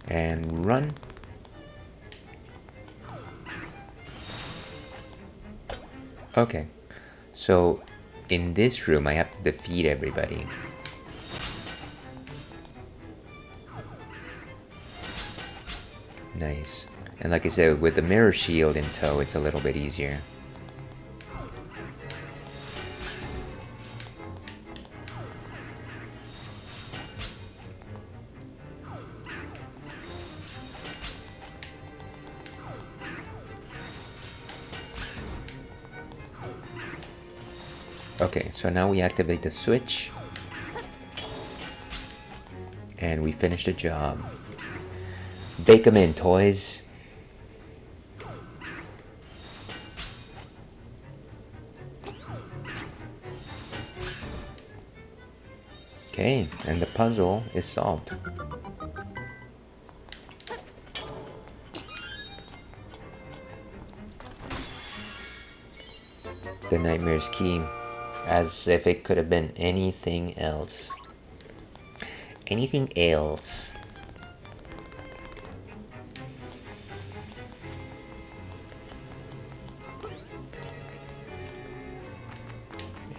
And run. Okay, so in this room I have to defeat everybody. Nice. And like I said, with the mirror shield in tow, it's a little bit easier. Okay, so now we activate the switch. And we finish the job. Bake them in, toys. Okay, and the puzzle is solved. The Nightmare's key. As if it could have been anything else. Anything else.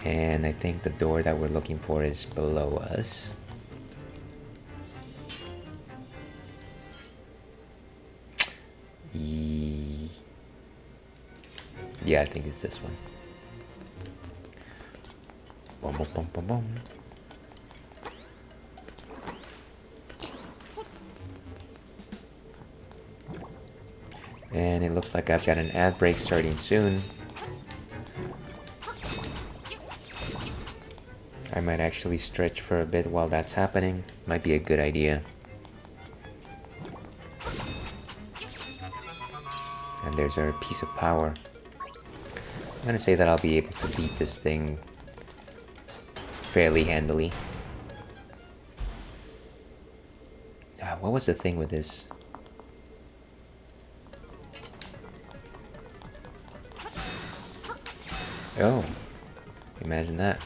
And I think the door that we're looking for is below us. Yeah, I think it's this one. Boom, boom, boom, boom, boom. And it looks like I've got an ad break starting soon. I might actually stretch for a bit while that's happening. Might be a good idea. And there's our piece of power. I'm gonna say that I'll be able to beat this thing fairly handily. What was the thing with this? Oh, imagine that.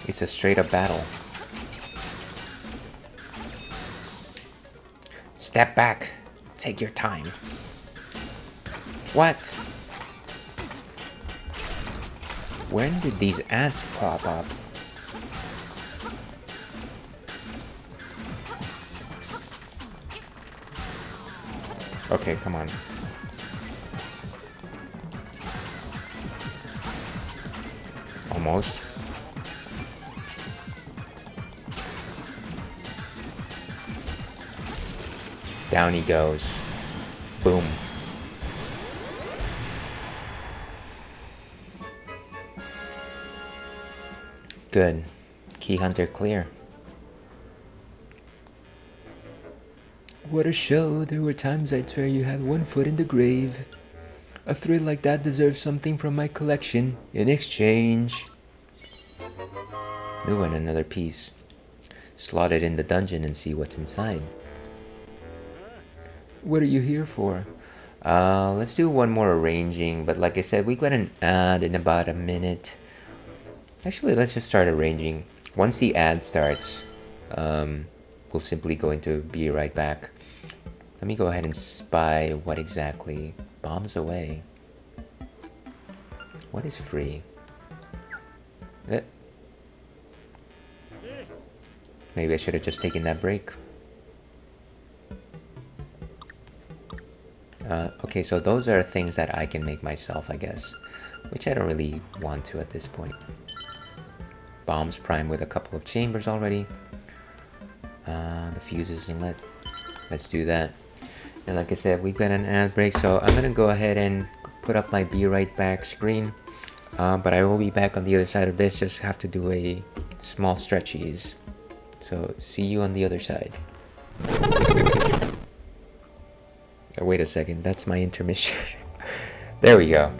It's a straight up battle. Step back. Take your time. What? When did these ads pop up? Okay, come on. Almost. Down he goes. Boom. Good. Key hunter clear. What a show. There were times I'd swear you had one foot in the grave. A thrill like that deserves something from my collection in exchange. Ooh, and another piece. Slot it in the dungeon and see what's inside. What are you here for? Let's do one more arranging, but like I said, we got an ad in about a minute. Actually, let's just start arranging. Once the ad starts, we'll simply go into be right back. Let me go ahead and spy what exactly. Bombs away. What is free? Maybe I should have just taken that break. Okay, so those are things that I can make myself, I guess. Which I don't really want to at this point. Bombs prime with a couple of chambers already. The fuse isn't lit. Let's do that. And like I said, we've got an ad break, so I'm gonna go ahead and put up my be right back screen. But I will be back on the other side of this, just have to do a small stretchies. So see you on the other side. Oh, wait a second, that's my intermission. There we go.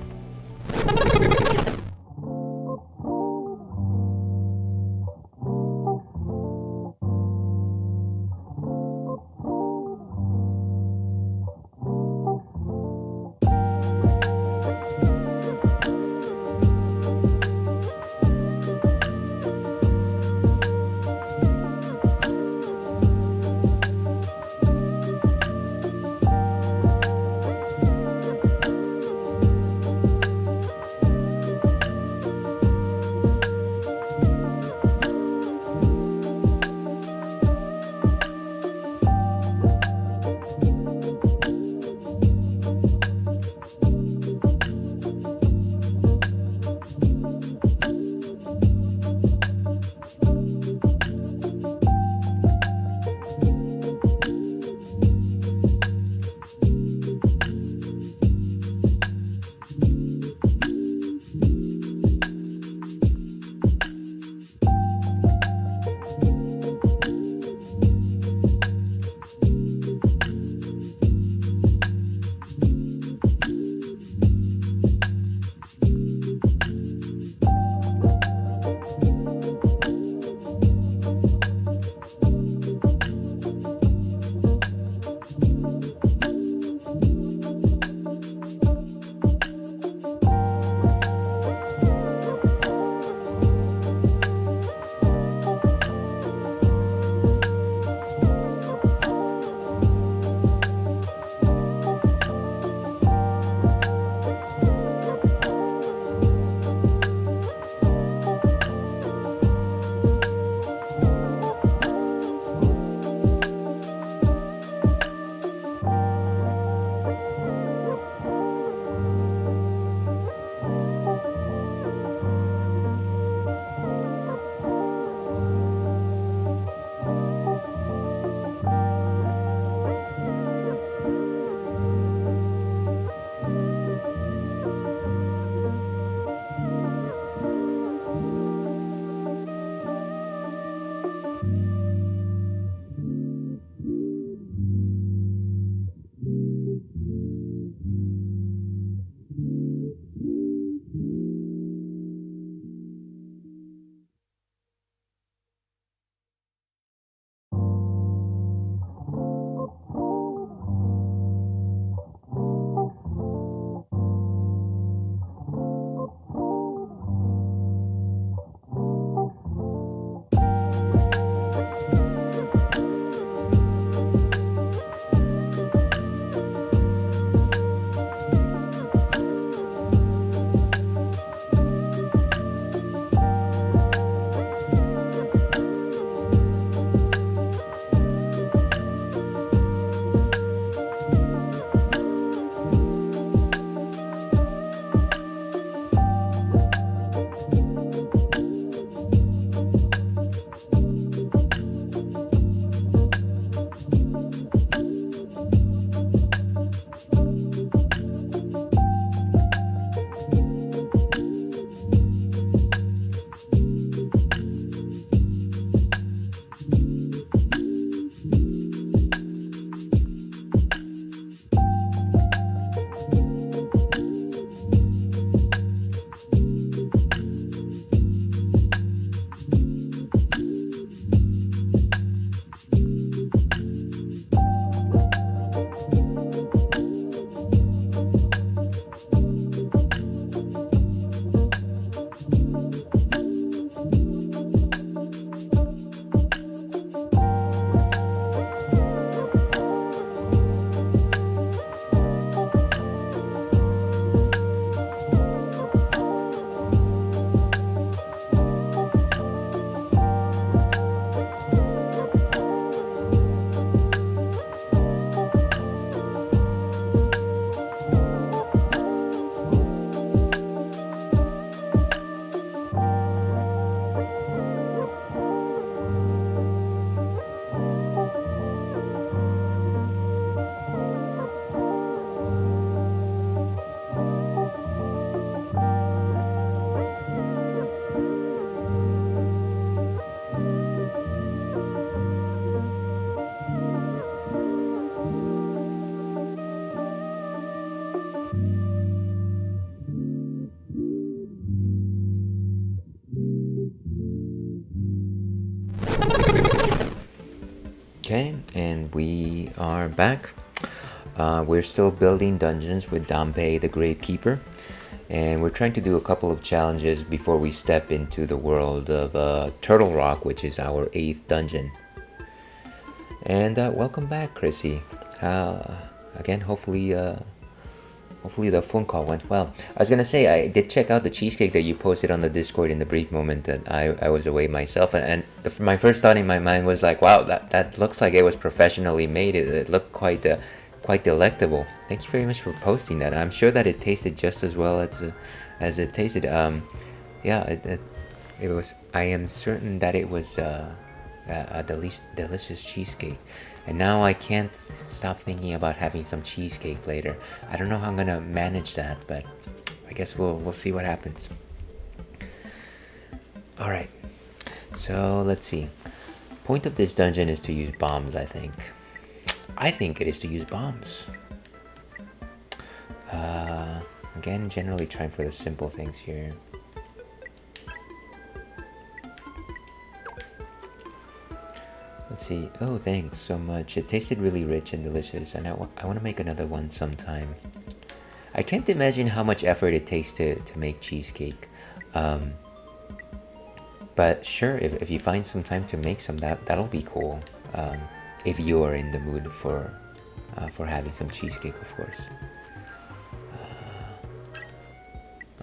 And we are back. We're still building dungeons with Dampe, the Gravekeeper, and we're trying to do a couple of challenges before we step into the world of Turtle Rock, which is our 8th dungeon. And welcome back, Chrissy. Again, hopefully the phone call went well. I was gonna say, I did check out the cheesecake that you posted on the Discord in the brief moment that I was away myself, and my first thought in my mind was like, wow, that looks like it was professionally made. It looked quite delectable. Thank you very much for posting that. I'm sure that it tasted just as well as it tasted. Yeah, it was. I am certain that it was a delicious cheesecake. And now I can't stop thinking about having some cheesecake later. I don't know how I'm gonna manage that, but I guess we'll see what happens. All right. So let's see. Point of this dungeon is to use bombs. I think it is to use bombs. Again, generally trying for the simple things here. Let's see. Oh, thanks so much. It tasted really rich and delicious, and I want to make another one sometime. I can't imagine how much effort it takes to make cheesecake. But sure, if you find some time to make some, that'll be cool. If you are in the mood for having some cheesecake, of course.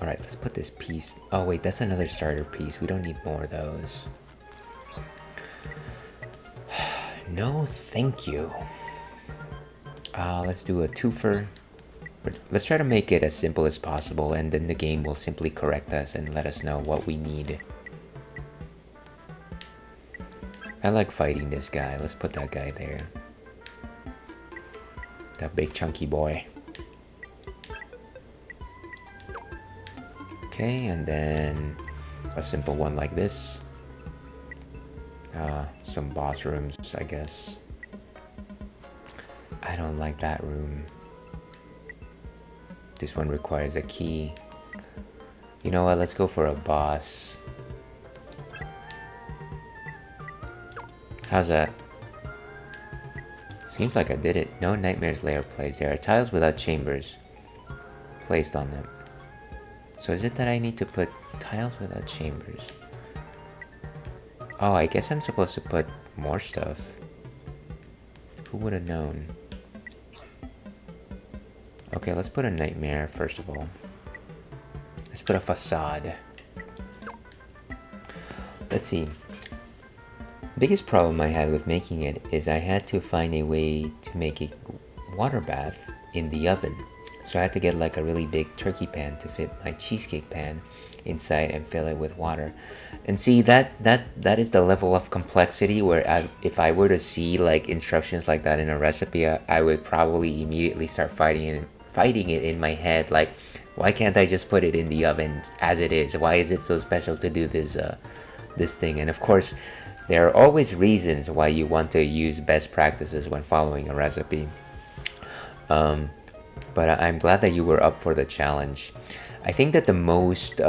All right, let's put this piece. Oh wait, that's another starter piece. We don't need more of those. No, thank you. Let's do a twofer. Let's try to make it as simple as possible, and then the game will simply correct us and let us know what we need. I like fighting this guy. Let's put that guy there. That big chunky boy. Okay, and then a simple one like this. Some boss rooms, I guess. I don't like that room. This one requires a key. You know what? Let's go for a boss. How's that? Seems like I did it. No Nightmare's Lair placed. There are tiles without chambers placed on them. So is it that I need to put tiles without chambers? Oh, I guess I'm supposed to put more stuff. Who would have known? Okay, let's put a nightmare first of all. Let's put a facade. Let's see. Biggest problem I had with making it is I had to find a way to make a water bath in the oven. So I had to get like a really big turkey pan to fit my cheesecake pan inside and fill it with water. And see, that is the level of complexity where if I were to see like instructions like that in a recipe, I would probably immediately start fighting it in my head. Like, why can't I just put it in the oven as it is? Why is it so special to do this thing? And of course, there are always reasons why you want to use best practices when following a recipe. But I'm glad that you were up for the challenge. I think that the most,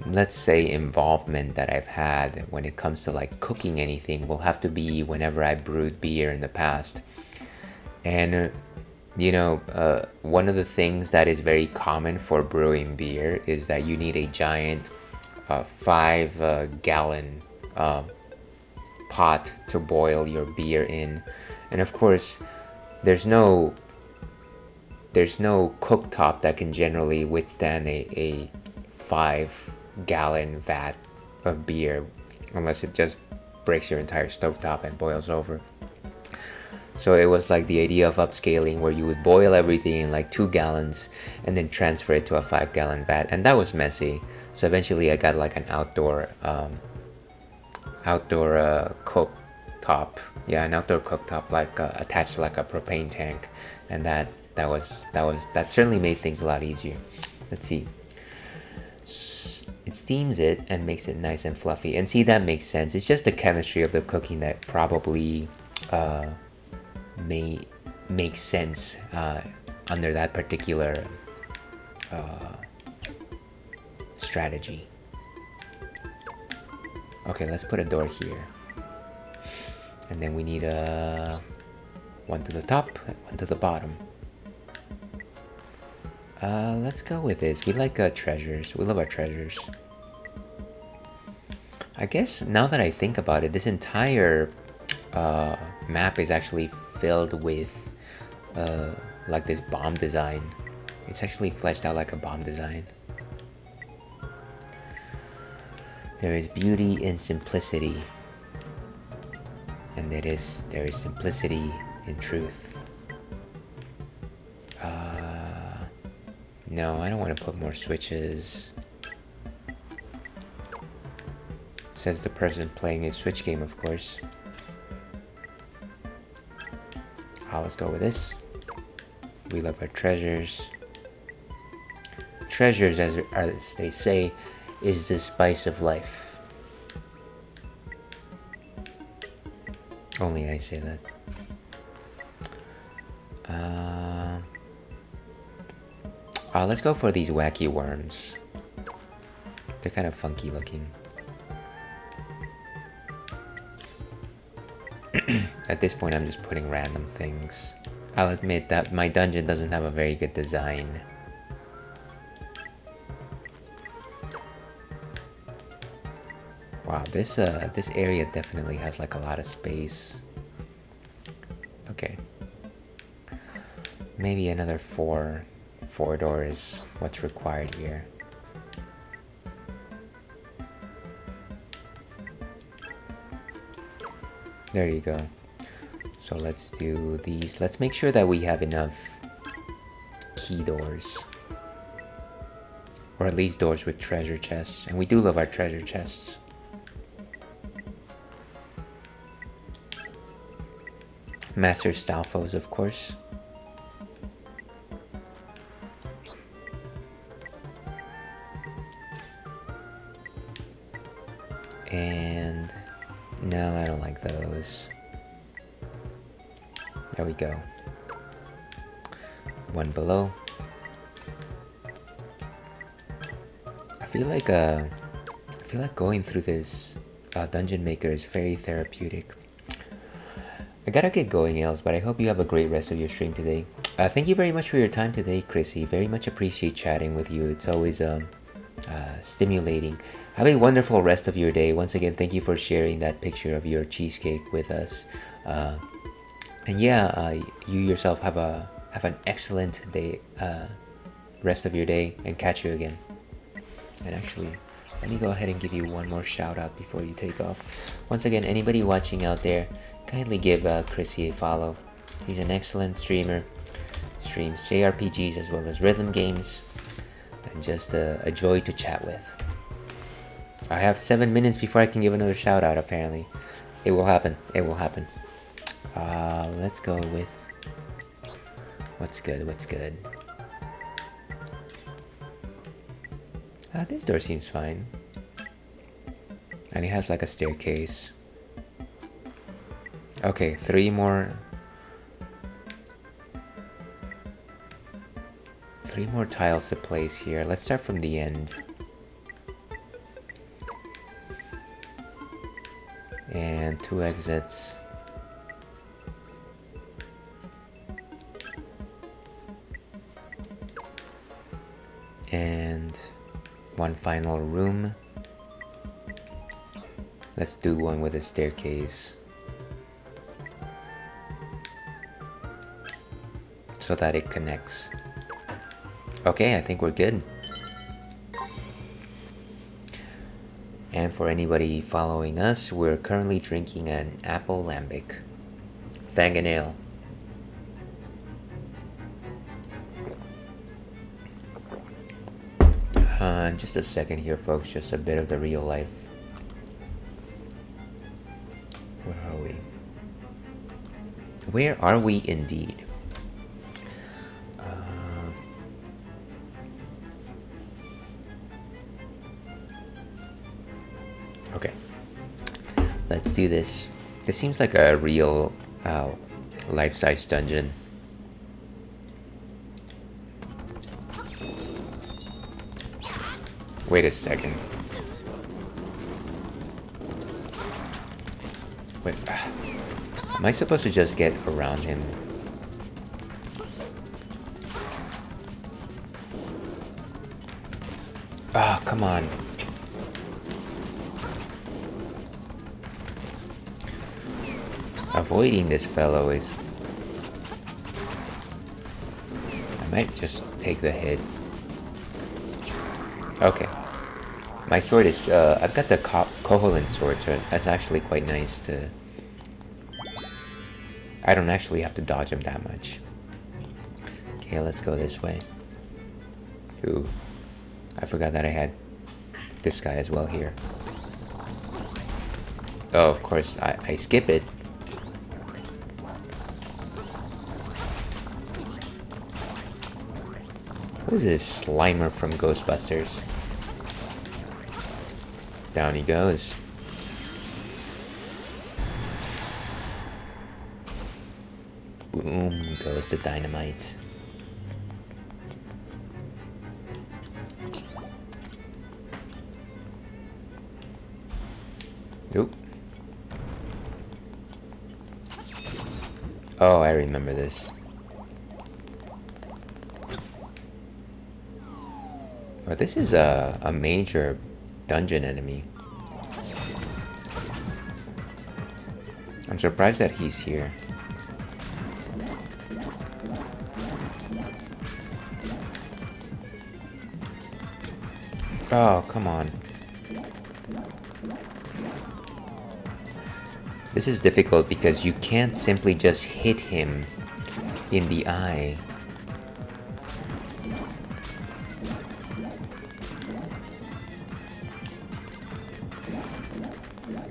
let's say, involvement that I've had when it comes to like cooking anything will have to be whenever I brewed beer in the past. And, you know, one of the things that is very common for brewing beer is that you need a giant 5-gallon pot to boil your beer in. And of course, there's no cooktop that can generally withstand a 5-gallon vat of beer unless it just breaks your entire stovetop and boils over. So it was like the idea of upscaling where you would boil everything in like 2 gallons and then transfer it to a 5-gallon vat, and that was messy. So eventually I got like an outdoor cooktop. Yeah, an outdoor cooktop, like attached to like a propane tank, and that certainly made things a lot easier. Let's see. It steams it and makes it nice and fluffy. And see, that makes sense. It's just the chemistry of the cooking that probably may make sense under that particular strategy. Okay, let's put a door here. And then we need one to the top, one to the bottom. Let's go with this. We like treasures. We love our treasures. I guess now that I think about it, this entire map is actually filled with like this bomb design. It's actually fleshed out like a bomb design. There is beauty in simplicity. And there is simplicity in truth. No, I don't want to put more switches. Says the person playing a Switch game, of course. Let's go with this. We love our treasures. Treasures, as they say, is the spice of life. Only I say that. Let's go for these wacky worms. They're kind of funky looking. At this point, I'm just putting random things. I'll admit that my dungeon doesn't have a very good design. Wow, this area definitely has like a lot of space. Okay. Maybe another four doors is what's required here. There you go. So let's do these. Let's make sure that we have enough key doors. Or at least doors with treasure chests. And we do love our treasure chests. Master Stalfos, of course. And no, I don't like those. There we go. One below. I feel like going through this dungeon maker is very therapeutic. I gotta get going, Els, but I hope you have a great rest of your stream today. Thank you very much for your time today, Chrissy. Very much appreciate chatting with you. It's always stimulating. Have a wonderful rest of your day. Once again, thank you for sharing that picture of your cheesecake with us. And yeah, you yourself have an excellent day, rest of your day, and catch you again. And actually, let me go ahead and give you one more shout out before you take off. Once again, anybody watching out there, kindly give Chrissy a follow. He's an excellent streamer. Streams JRPGs as well as rhythm games. And just a joy to chat with. I have 7 minutes before I can give another shout out, apparently. It will happen. It will happen. Let's go with... What's good? What's good? This door seems fine. And it has like a staircase. Okay, 3 more tiles to place here. Let's start from the end. And 2 exits. And 1 final room. Let's do one with a staircase. So that it connects. Okay, I think we're good. And for anybody following us, we're currently drinking an apple lambic. Fang ale. Just a second here, folks. Just a bit of the real life. Where are we? Where are we indeed? Okay. Let's do this. This seems like a real life-size dungeon. Wait a second. Wait. Am I supposed to just get around him? Ah, oh, come on. Avoiding this fellow is... I might just take the hit. Okay. My sword is... I've got the Koholint sword, so that's actually quite nice to... I don't actually have to dodge him that much. Okay, let's go this way. Ooh. I forgot that I had this guy as well here. Oh, of course, I skip it. Who's this Slimer from Ghostbusters? Down he goes. Boom goes the dynamite. Nope. Oh, I remember this. Oh, this is a major dungeon enemy. I'm surprised that he's here. Oh, come on. This is difficult because you can't simply just hit him in the eye.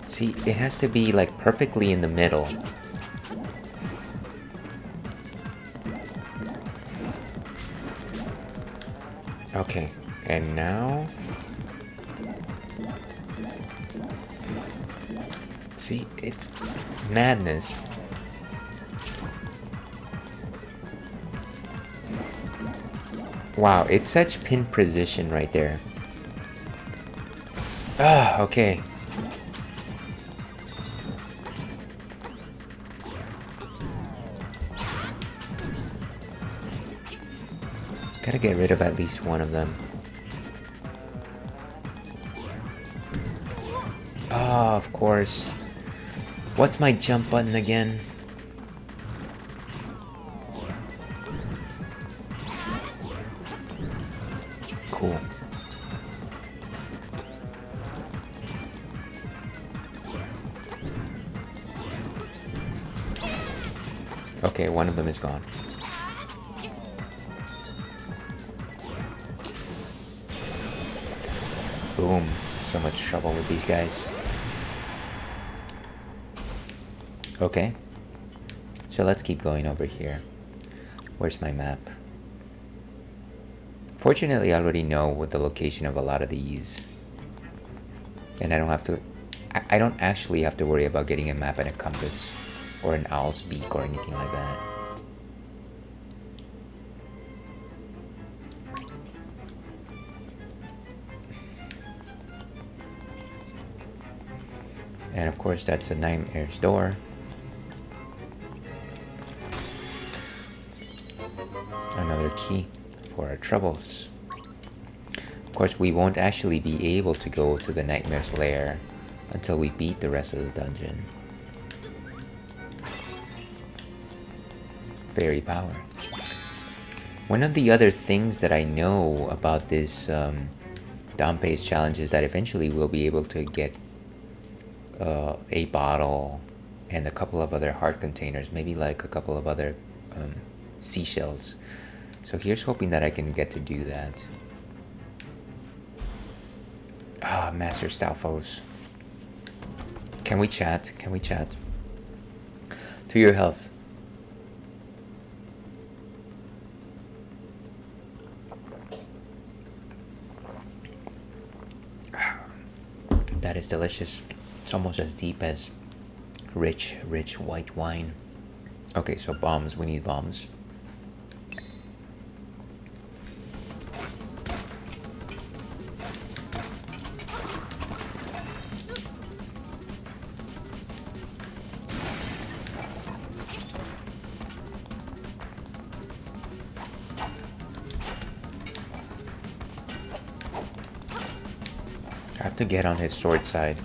See, it has to be like perfectly in the middle. Okay, and now... See, it's madness. Wow, it's such pin precision right there. Ah, okay. Gotta get rid of at least one of them. Oh, of course. What's my jump button again? Cool. Okay, one of them is gone. Boom. So much trouble with these guys. Okay. So let's keep going over here. Where's my map? Fortunately, I already know what the location of a lot of these. And I don't have to... I don't actually have to worry about getting a map and a compass. Or an owl's beak or anything like that. And of course, that's a Nightmare's door. Another key for our troubles. Of course, we won't actually be able to go to the Nightmare's lair until we beat the rest of the dungeon. Fairy power. One of the other things that I know about this Dante's challenge is that eventually we'll be able to get a bottle and a couple of other heart containers, maybe like a couple of other seashells. So here's hoping that I can get to do that. Ah, Master Stalfos. Can we chat? Can we chat? To your health. That is delicious. It's almost as deep as rich white wine. Okay, so bombs. We need bombs. I have to get on his sword side.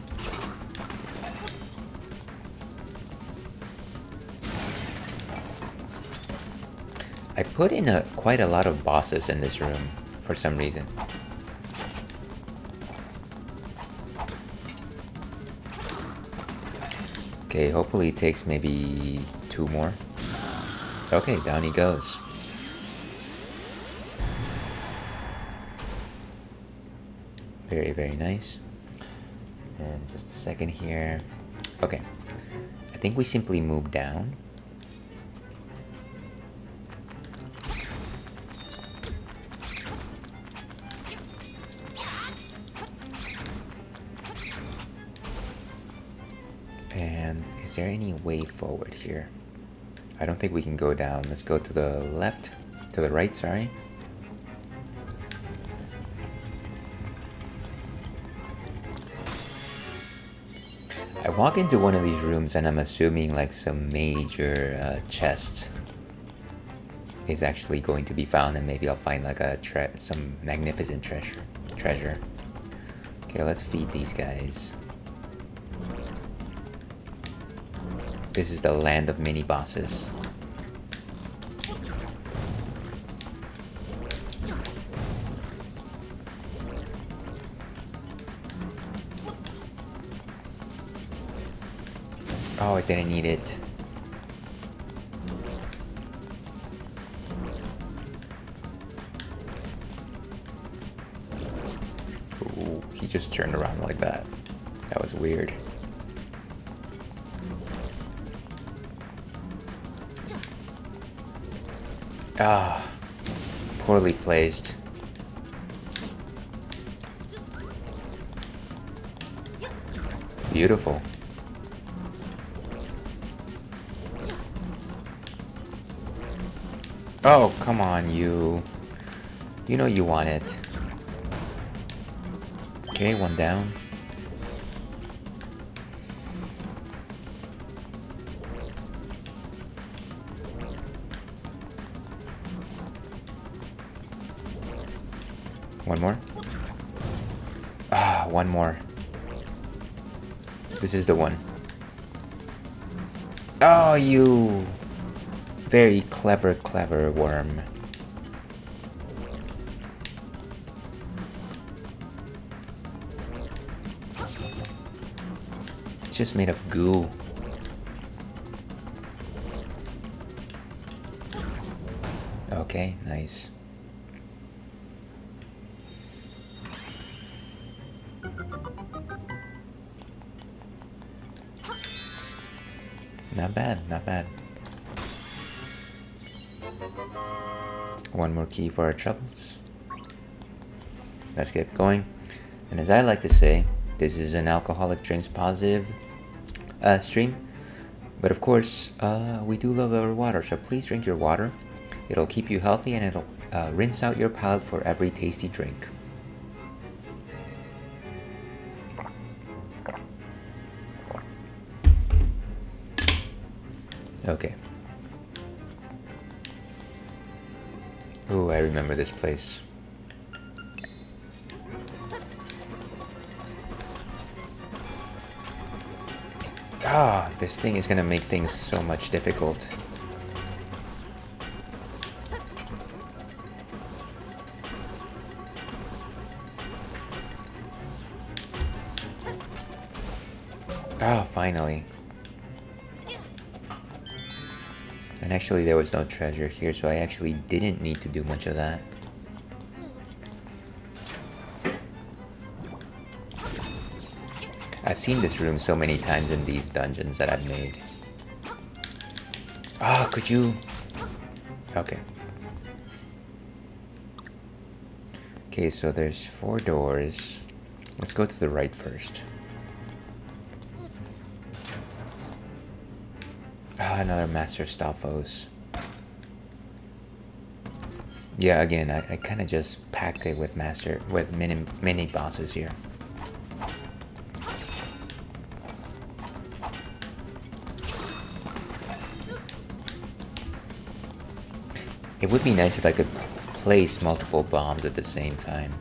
I put in quite a lot of bosses in this room for some reason. Okay, hopefully it takes maybe 2 more. Okay, down he goes. Very, very nice. And just a second here. Okay, I think we simply move down. And is there any way forward here? I don't think we can go down. Let's go to the left, to the right, sorry. I walk into one of these rooms and I'm assuming like some major chest is actually going to be found, and maybe I'll find like some magnificent treasure. Okay, let's feed these guys. This is the land of mini bosses. Oh, I didn't need it. Ooh, he just turned around like that. That was weird. Ah, poorly placed. Beautiful. Oh, come on, you. You know you want it. Okay, one down. One more. Ah, one more. This is the one. Oh, you very clever worm. It's just made of goo. Okay, nice. Not bad, not bad. One more key for our troubles. Let's get going. And as I like to say, this is an alcoholic drinks positive stream. But of course, we do love our water, so please drink your water. It'll keep you healthy and it'll rinse out your palate for every tasty drink. Okay. Ooh, I remember this place. Ah, this thing is gonna make things so much difficult. Ah, finally. And actually there was no treasure here, so I actually didn't need to do much of that. I've seen this room so many times in these dungeons that I've made. Ah, could you? Okay. Okay, so there's 4 doors. Let's go to the right first. Ah, another Master Stalfos. Yeah, again, I kind of just packed it with mini bosses here. It would be nice if I could place multiple bombs at the same time.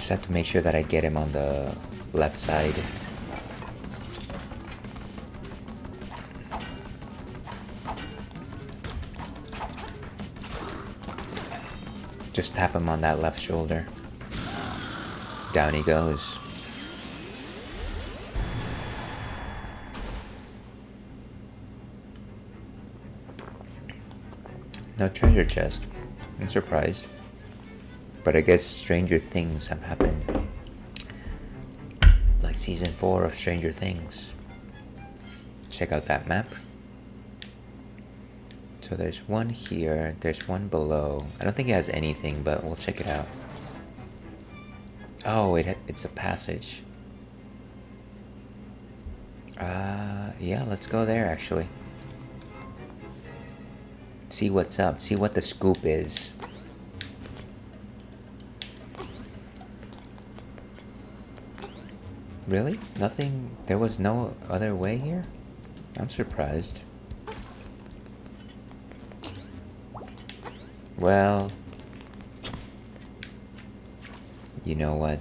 Just have to make sure that I get him on the left side. Just tap him on that left shoulder. Down he goes. No treasure chest. I'm surprised. But I guess stranger things have happened. Like season 4 of Stranger Things. Check out that map. So there's one here, there's one below. I don't think it has anything, but we'll check it out. Oh, it's a passage. Yeah, let's go there actually. See what's up, see what the scoop is. Really? Nothing? There was no other way here? I'm surprised. Well, you know what,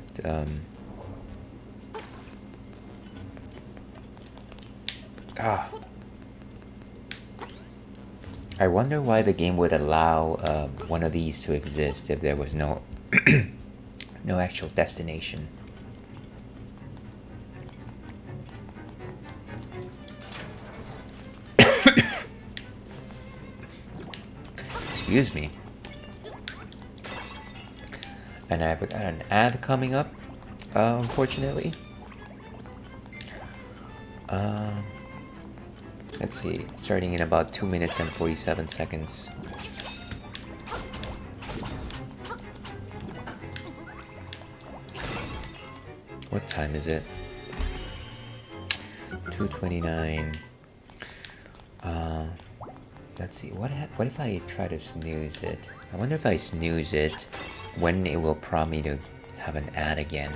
I wonder why the game would allow one of these to exist if there was no no actual destination. Excuse me. And I've got an ad coming up, unfortunately. Let's see, it's starting in about 2 minutes and 47 seconds. What time is it? 2:29. Let's see, what if I try to snooze it? I wonder if I snooze it, when it will prompt me to have an ad again.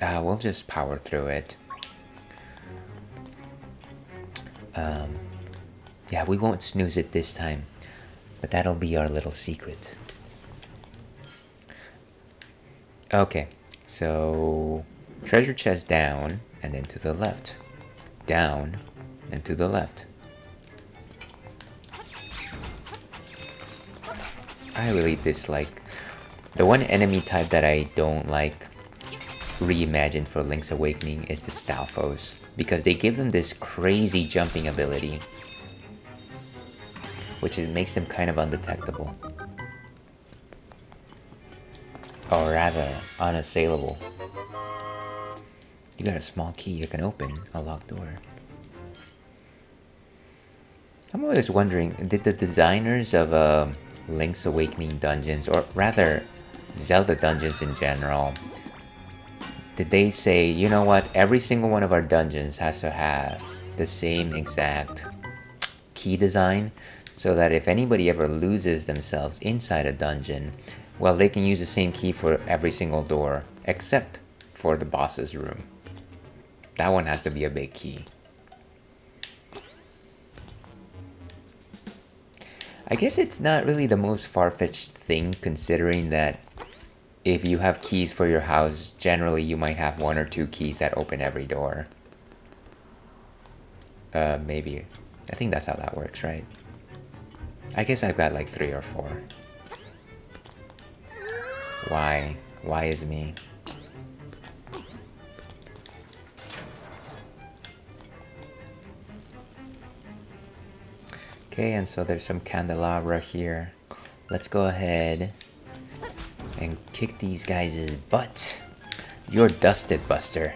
We'll just power through it. Yeah, we won't snooze it this time, but that'll be our little secret. Okay, so treasure chest down, and then to the left. Down, and to the left. I really dislike... The one enemy type that I don't like reimagined for Link's Awakening is the Stalfos, because they give them this crazy jumping ability, which makes them kind of undetectable. Or rather, unassailable. You got a small key, you can open a locked door. I'm always wondering, did the designers of Link's Awakening dungeons, or rather Zelda dungeons in general, did they say, you know what, every single one of our dungeons has to have the same exact key design, so that if anybody ever loses themselves inside a dungeon, well, they can use the same key for every single door, except for the boss's room. That one has to be a big key. I guess it's not really the most far-fetched thing, considering that if you have keys for your house, generally you might have 1 or 2 keys that open every door. Maybe. I think that's how that works, right? I guess I've got like 3 or 4. Why? Why is me? Okay, and so there's some candelabra here. Let's go ahead and kick these guys' butt. You're dusted, Buster.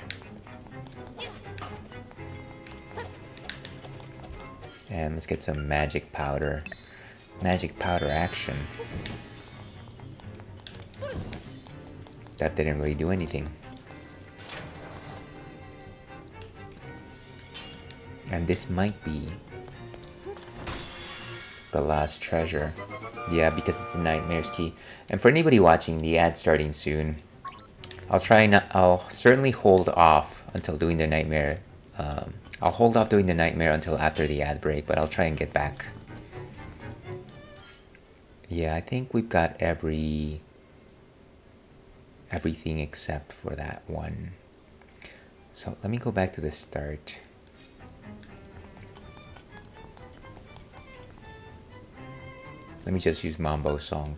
And let's get some magic powder. Magic powder action. That didn't really do anything. And this might be the last treasure. Yeah, because it's a Nightmare's key. And for anybody watching, the ad's starting soon. I'll certainly hold off until doing the Nightmare. I'll hold off doing the Nightmare until after the ad break, but I'll try and get back. Yeah, I think we've got everything except for that one. So let me go back to the start. Let me just use Mambo song.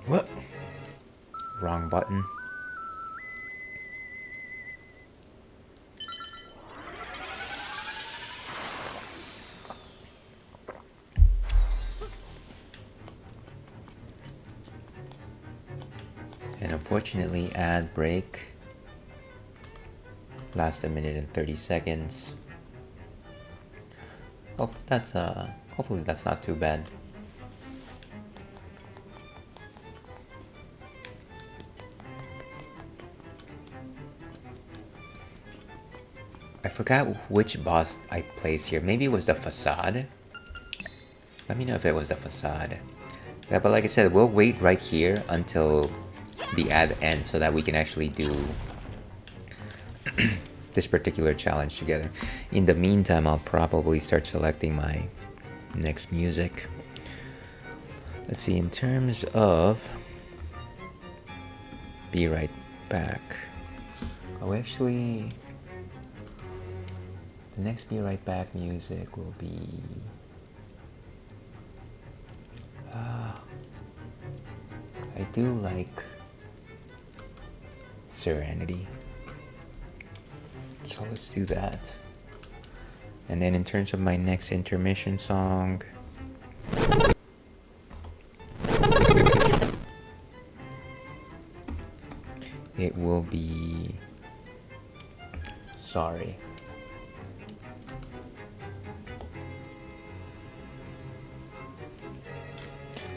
What? Wrong button. And unfortunately, ad break. Last a minute and 30 seconds. Oh, hopefully that's not too bad. I forgot which boss I placed here. Maybe it was the facade. Let me know if it was the facade. Yeah, but like I said, we'll wait right here until the ad ends so that we can actually do this particular challenge together. In the meantime, I'll probably start selecting my next music. Let's see, in terms of Be Right Back. Oh, actually, the next Be Right Back music will be... I do like Serenity. So let's do that. And then in terms of my next intermission song, it will be Sorry.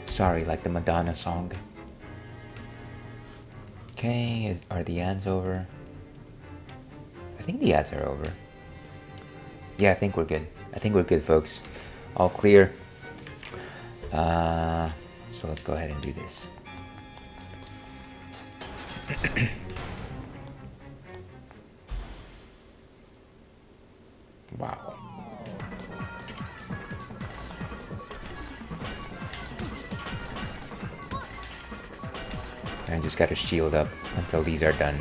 Sorry, like the Madonna song. Okay, are the ads over? I think the ads are over. Yeah, I think we're good. I think we're good, folks. All clear. So let's go ahead and do this. Wow. I just gotta shield up until these are done.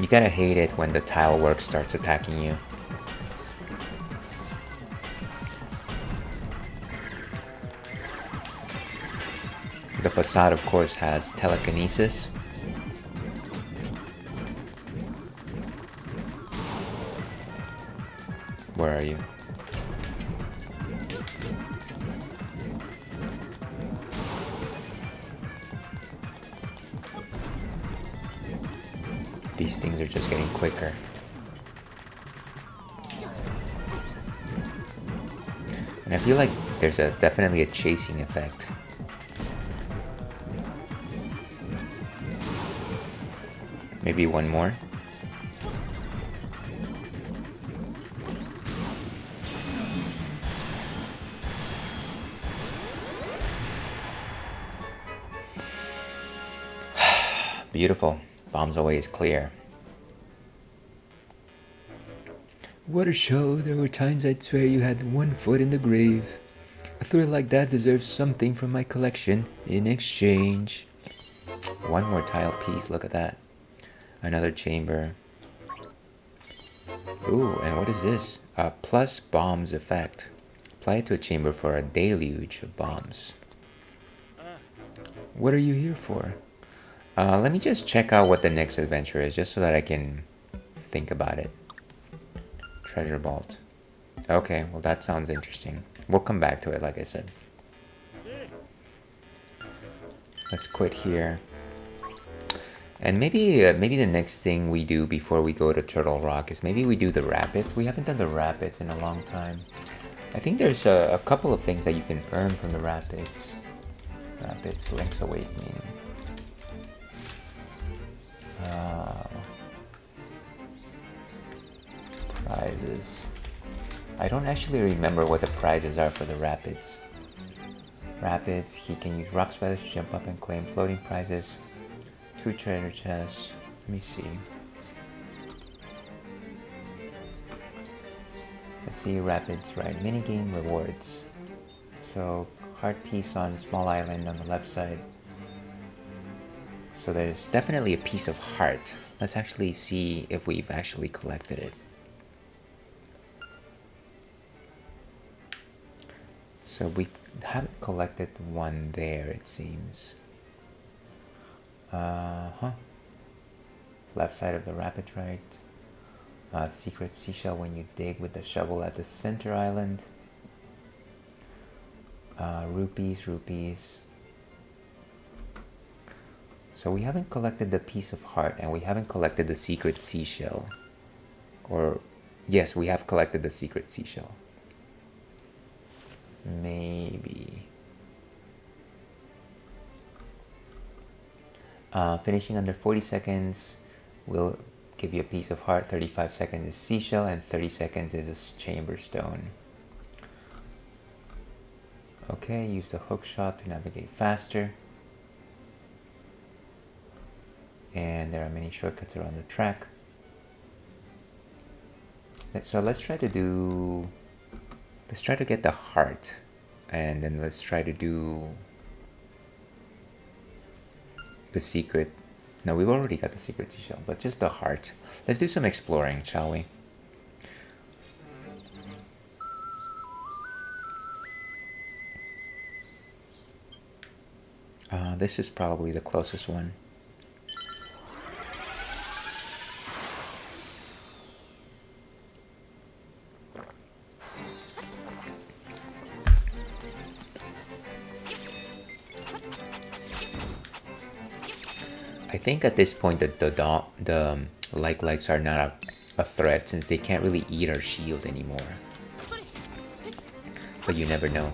You gotta hate it when the tile work starts attacking you. The facade, of course, has telekinesis. Where are you? These things are just getting quicker. And I feel like there's definitely a chasing effect. Maybe one more. Beautiful. Bombs away is clear. What a show. There were times I'd swear you had one foot in the grave. A thrill like that deserves something from my collection in exchange. One more tile piece. Look at that. Another chamber. Ooh, and what is this? A plus bombs effect. Apply it to a chamber for a deluge of bombs. What are you here for? Let me just check out what the next adventure is, just so that I can think about it. Treasure vault. Okay, well that sounds interesting. We'll come back to it, like I said. Let's quit here. And maybe the next thing we do before we go to Turtle Rock is maybe we do the rapids. We haven't done the rapids in a long time. I think there's a couple of things that you can earn from the rapids. Rapids, Link's Awakening. Prizes. I don't actually remember what the prizes are for the rapids. Rapids, he can use rock spiders to jump up and claim floating prizes. 2 treasure chests. Let me see. Let's see, Rapids, right. Minigame rewards. So, heart piece on small island on the left side. So there's definitely a piece of heart. Let's actually see if we've actually collected it. So we haven't collected one there, it seems. Left side of the rapid, right? Secret seashell when you dig with the shovel at the center island. Rupees. So we haven't collected the piece of heart, and we haven't collected the secret seashell. Or, yes, we have collected the secret seashell. Maybe. Finishing under 40 seconds will give you a piece of heart. 35 seconds is seashell, and 30 seconds is a chamber stone. Okay, use the hook shot to navigate faster. And there are many shortcuts around the track. So let's try to get the heart, and then let's try to do the secret. No, we've already got the secret seashell, but just the heart. Let's do some exploring, shall we? This is probably the closest one. I think at this point that the lights are not a threat, since they can't really eat our shield anymore. But you never know.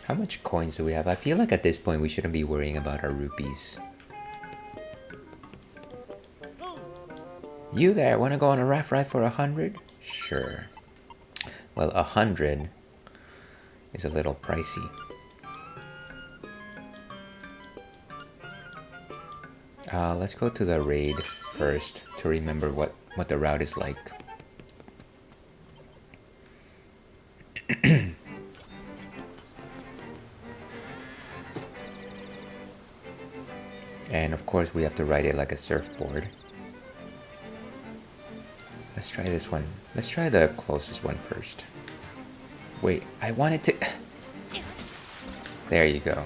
How much coins do we have? I feel like at this point we shouldn't be worrying about our rupees. You there, wanna go on a raft ride for 100? Sure. Well, 100 is a little pricey. Let's go to the raid first to remember what the route is like. And of course we have to ride it like a surfboard. Let's try this one. Let's try the closest one first. Wait, I wanted to... There you go.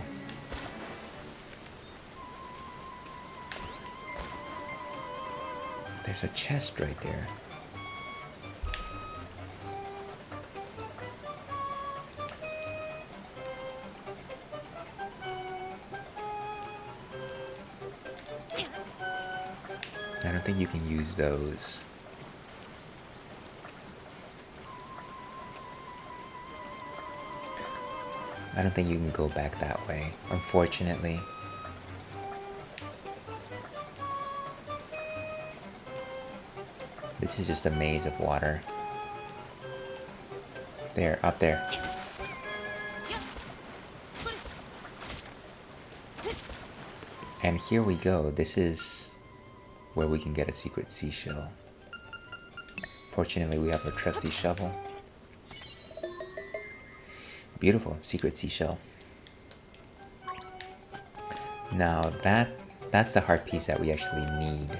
There's a chest right there. I don't think you can use those. I don't think you can go back that way, unfortunately. This is just a maze of water. There, up there. And here we go. This is where we can get a secret seashell. Fortunately, we have our trusty shovel. Beautiful secret seashell. Now that's the heart piece that we actually need.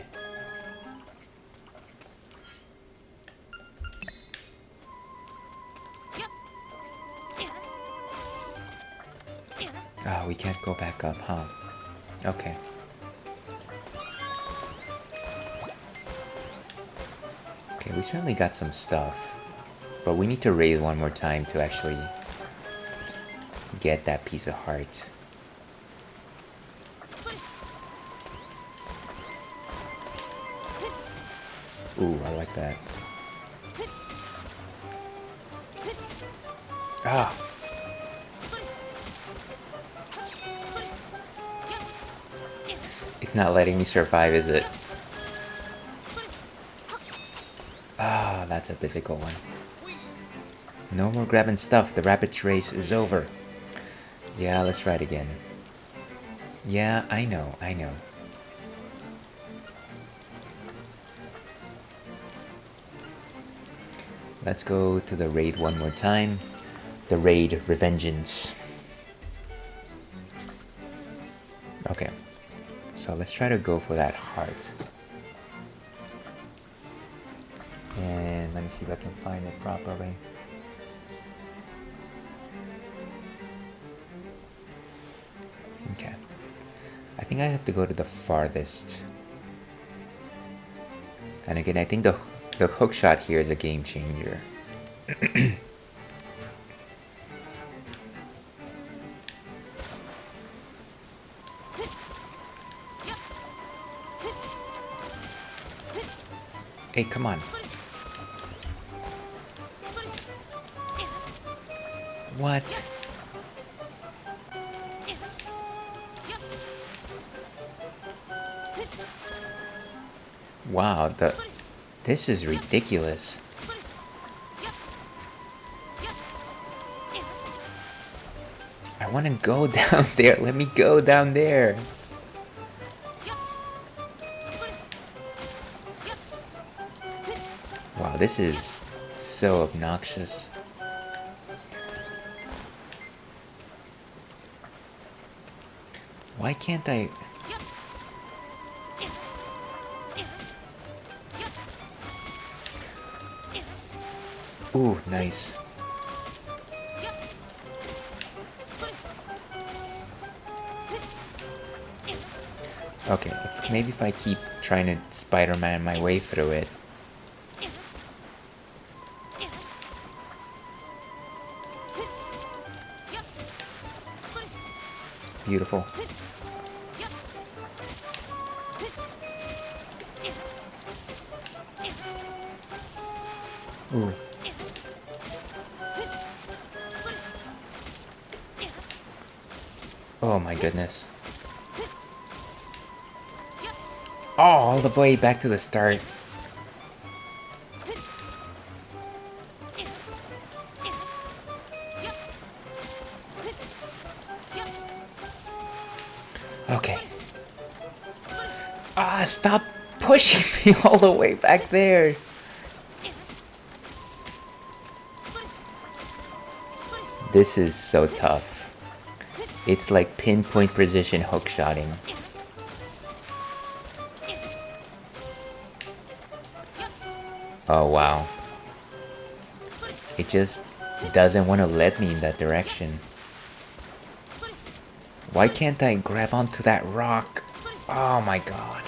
Ah, we can't go back up, huh? Okay. Okay, we certainly got some stuff, but we need to raid one more time to actually get that piece of heart. Ooh, I like that. Ah! It's not letting me survive, is it? that's a difficult one. No more grabbing stuff. The rabbit race is over. Yeah, let's try it again. Yeah, I know. Let's go to the raid one more time. The raid Revengeance. Okay. So let's try to go for that heart. And let me see if I can find it properly. Okay. I think I have to go to the farthest. And again, I think the hook shot here is a game changer. Hey, come on. What? Wow, this is ridiculous. I want to go down there. Let me go down there. Wow, this is so obnoxious. Why can't I... Ooh, nice. Okay, maybe if I keep trying to Spider-Man my way through it. Beautiful. Ooh. Oh my goodness. Oh, all the way back to the start. Okay. Ah, stop pushing me all the way back there. This is so tough. It's like pinpoint precision hookshotting. Oh wow. It just doesn't want to let me in that direction. Why can't I grab onto that rock? Oh my god.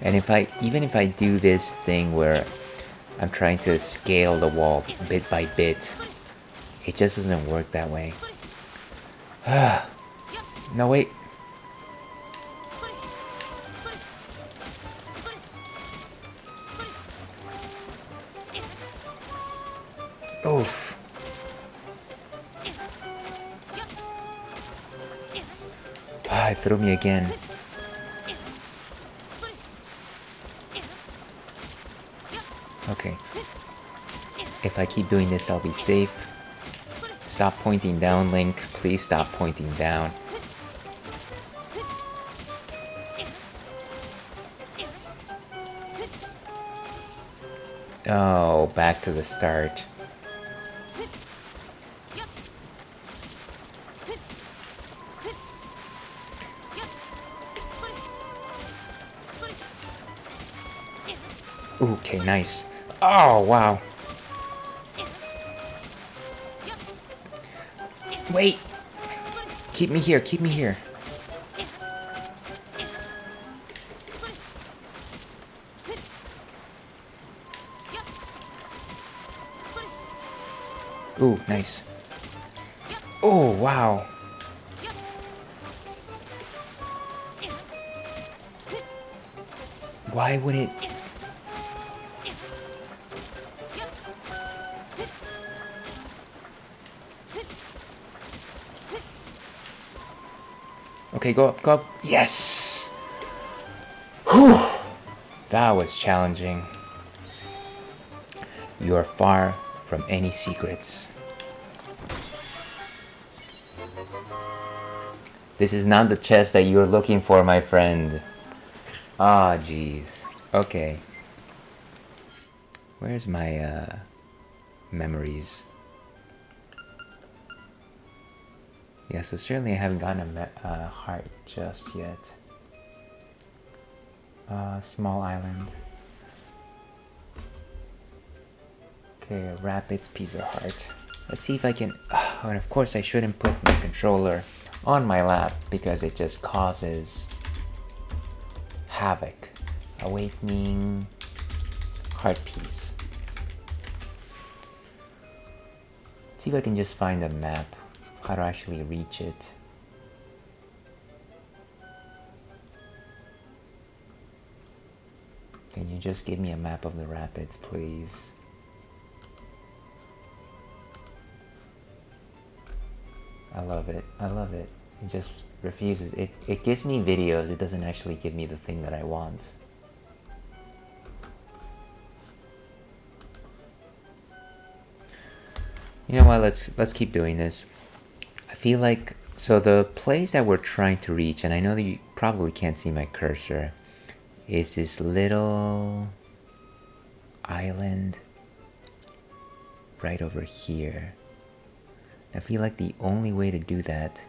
And even if I do this thing where I'm trying to scale the wall bit by bit, it just doesn't work that way. No, wait. Oof. Ah, it threw me again. Okay. If I keep doing this, I'll be safe. Stop pointing down, Link. Please stop pointing down. Oh, back to the start. Okay, nice. Oh, wow. Wait! Keep me here, keep me here. Ooh, nice. Oh, wow. Why would it... Okay, go up, go up. Yes! Whew! That was challenging. You are far from any secrets. This is not the chest that you're looking for, my friend. Ah, jeez. Okay. Where's my memories? Yeah, so certainly I haven't gotten a heart just yet. Small island. Okay, Rapids Pizza Heart. Let's see if I can... Oh, and of course I shouldn't put my controller on my lap because it just causes havoc. Awakening heart piece. Let's see if I can just find a map of how to actually reach it. Can you just give me a map of the rapids, please? I love it. I love it. It just refuses. It gives me videos. It doesn't actually give me the thing that I want. You know what? Let's keep doing this. I feel like so the place that we're trying to reach, and I know that you probably can't see my cursor, is this little island right over here. I feel like the only way to do that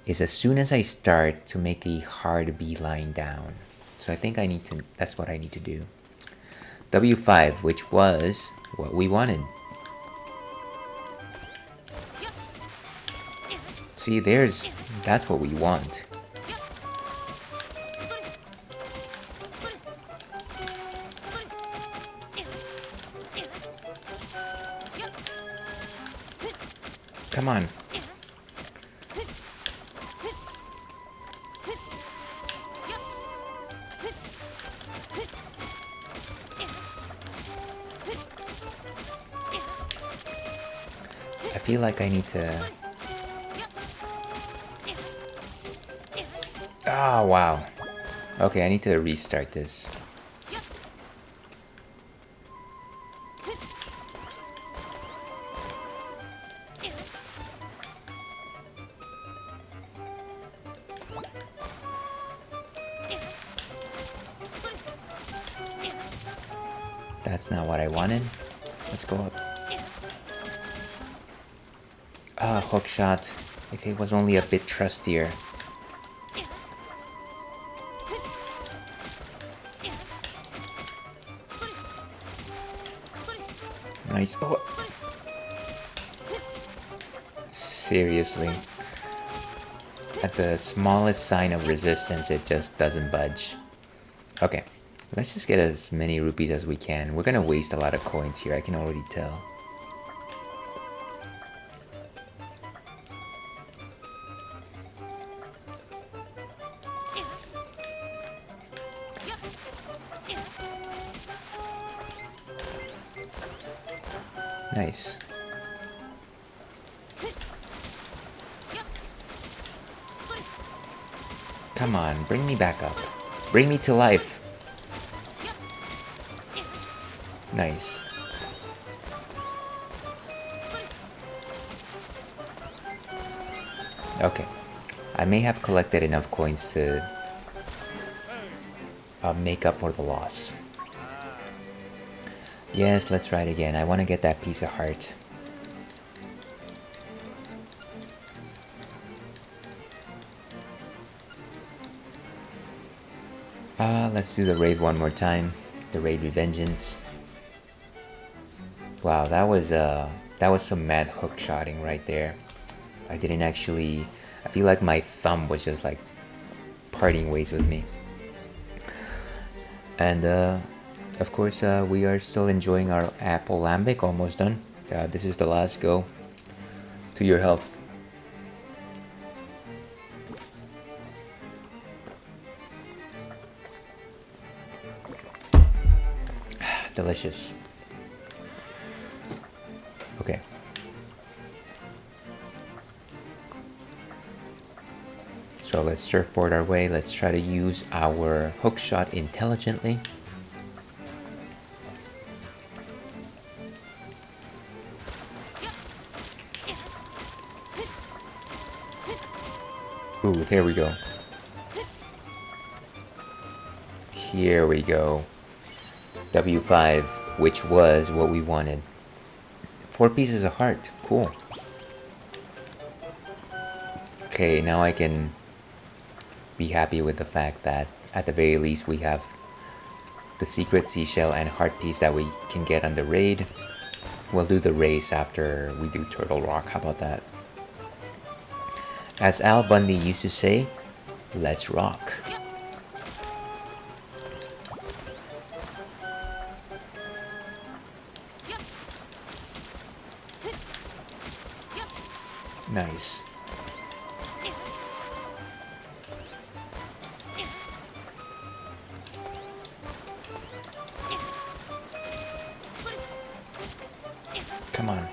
is as soon as I start to make a hard beeline down. So I think I need to, that's what I need to do. W5, which was what we wanted. See, that's what we want. Come on. I feel like I need to... Ah, wow. Okay, I need to restart this. That's not what I wanted. Let's go up. Ah, hook shot. If it was only a bit trustier. Nice. Oh. Seriously. At the smallest sign of resistance, it just doesn't budge. Okay. Let's just get as many rupees as we can. We're gonna waste a lot of coins here, I can already tell. Nice. Come on, bring me back up. Bring me to life. Nice. Okay. I may have collected enough coins to make up for the loss. Yes, let's try it again. I want to get that piece of heart. Let's do the raid one more time. The raid Revengeance. Wow, that was some mad hook shotting right there. I didn't actually... I feel like my thumb was just like parting ways with me. And of course, we are still enjoying our apple lambic, almost done. This is the last go. To your health. Delicious. Okay. So So let's surfboard our way. Let's try to use our hook shot intelligently. Ooh, there we go. Here we go. W5, which was what we wanted. 4 pieces of heart. Cool. Okay, now I can be happy with the fact that at the very least we have the secret seashell and heart piece that we can get on the raid. We'll do the race after we do Turtle Rock. How about that? As Al Bundy used to say, let's rock. Nice. Come on.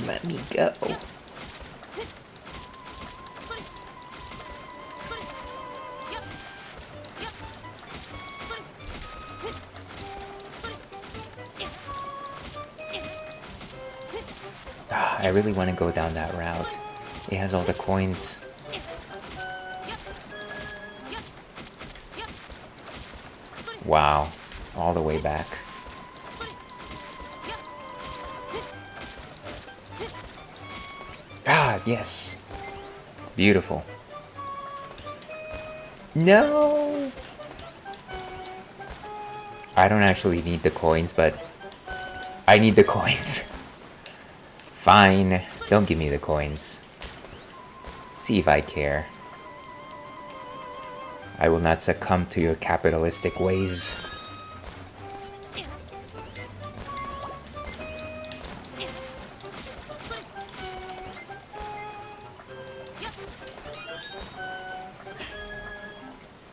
Let me go. I really want to go down that route. It has all the coins. Wow, all the way back. Ah, yes. Beautiful. No! I don't actually need the coins, but I need the coins. Fine, don't give me the coins. See if I care. I will not succumb to your capitalistic ways.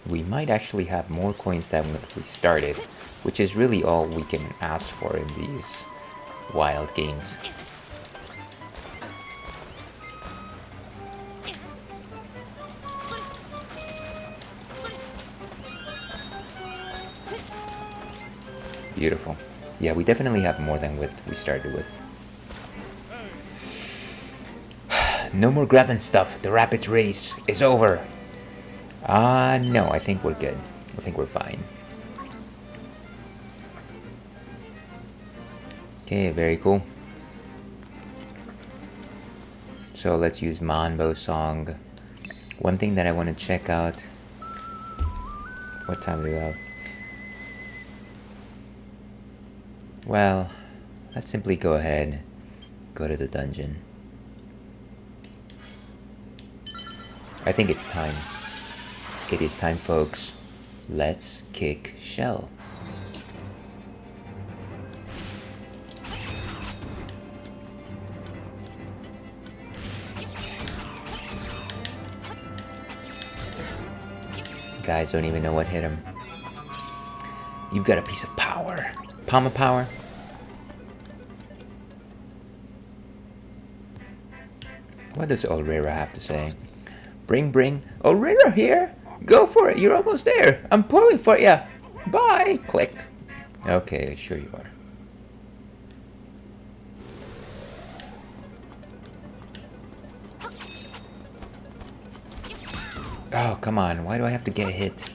We might actually have more coins than when we started, which is really all we can ask for in these wild games. Beautiful. Yeah, we definitely have more than what we started with. No more grabbing stuff. The Rapids race is over. No, I think we're good. I think we're fine. Okay, very cool. So let's use Manbo Song. One thing that I want to check out. What time do we have? Well, let's simply go ahead, go to the dungeon. I think it's time. It is time, folks. Let's kick shell. Guys don't even know what hit him. You've got a piece of power. Palm of power. What does Olrera have to say? Bring. Olrera here? Go for it. You're almost there. I'm pulling for ya. Bye. Click. Okay, sure you are. Oh, come on. Why do I have to get hit?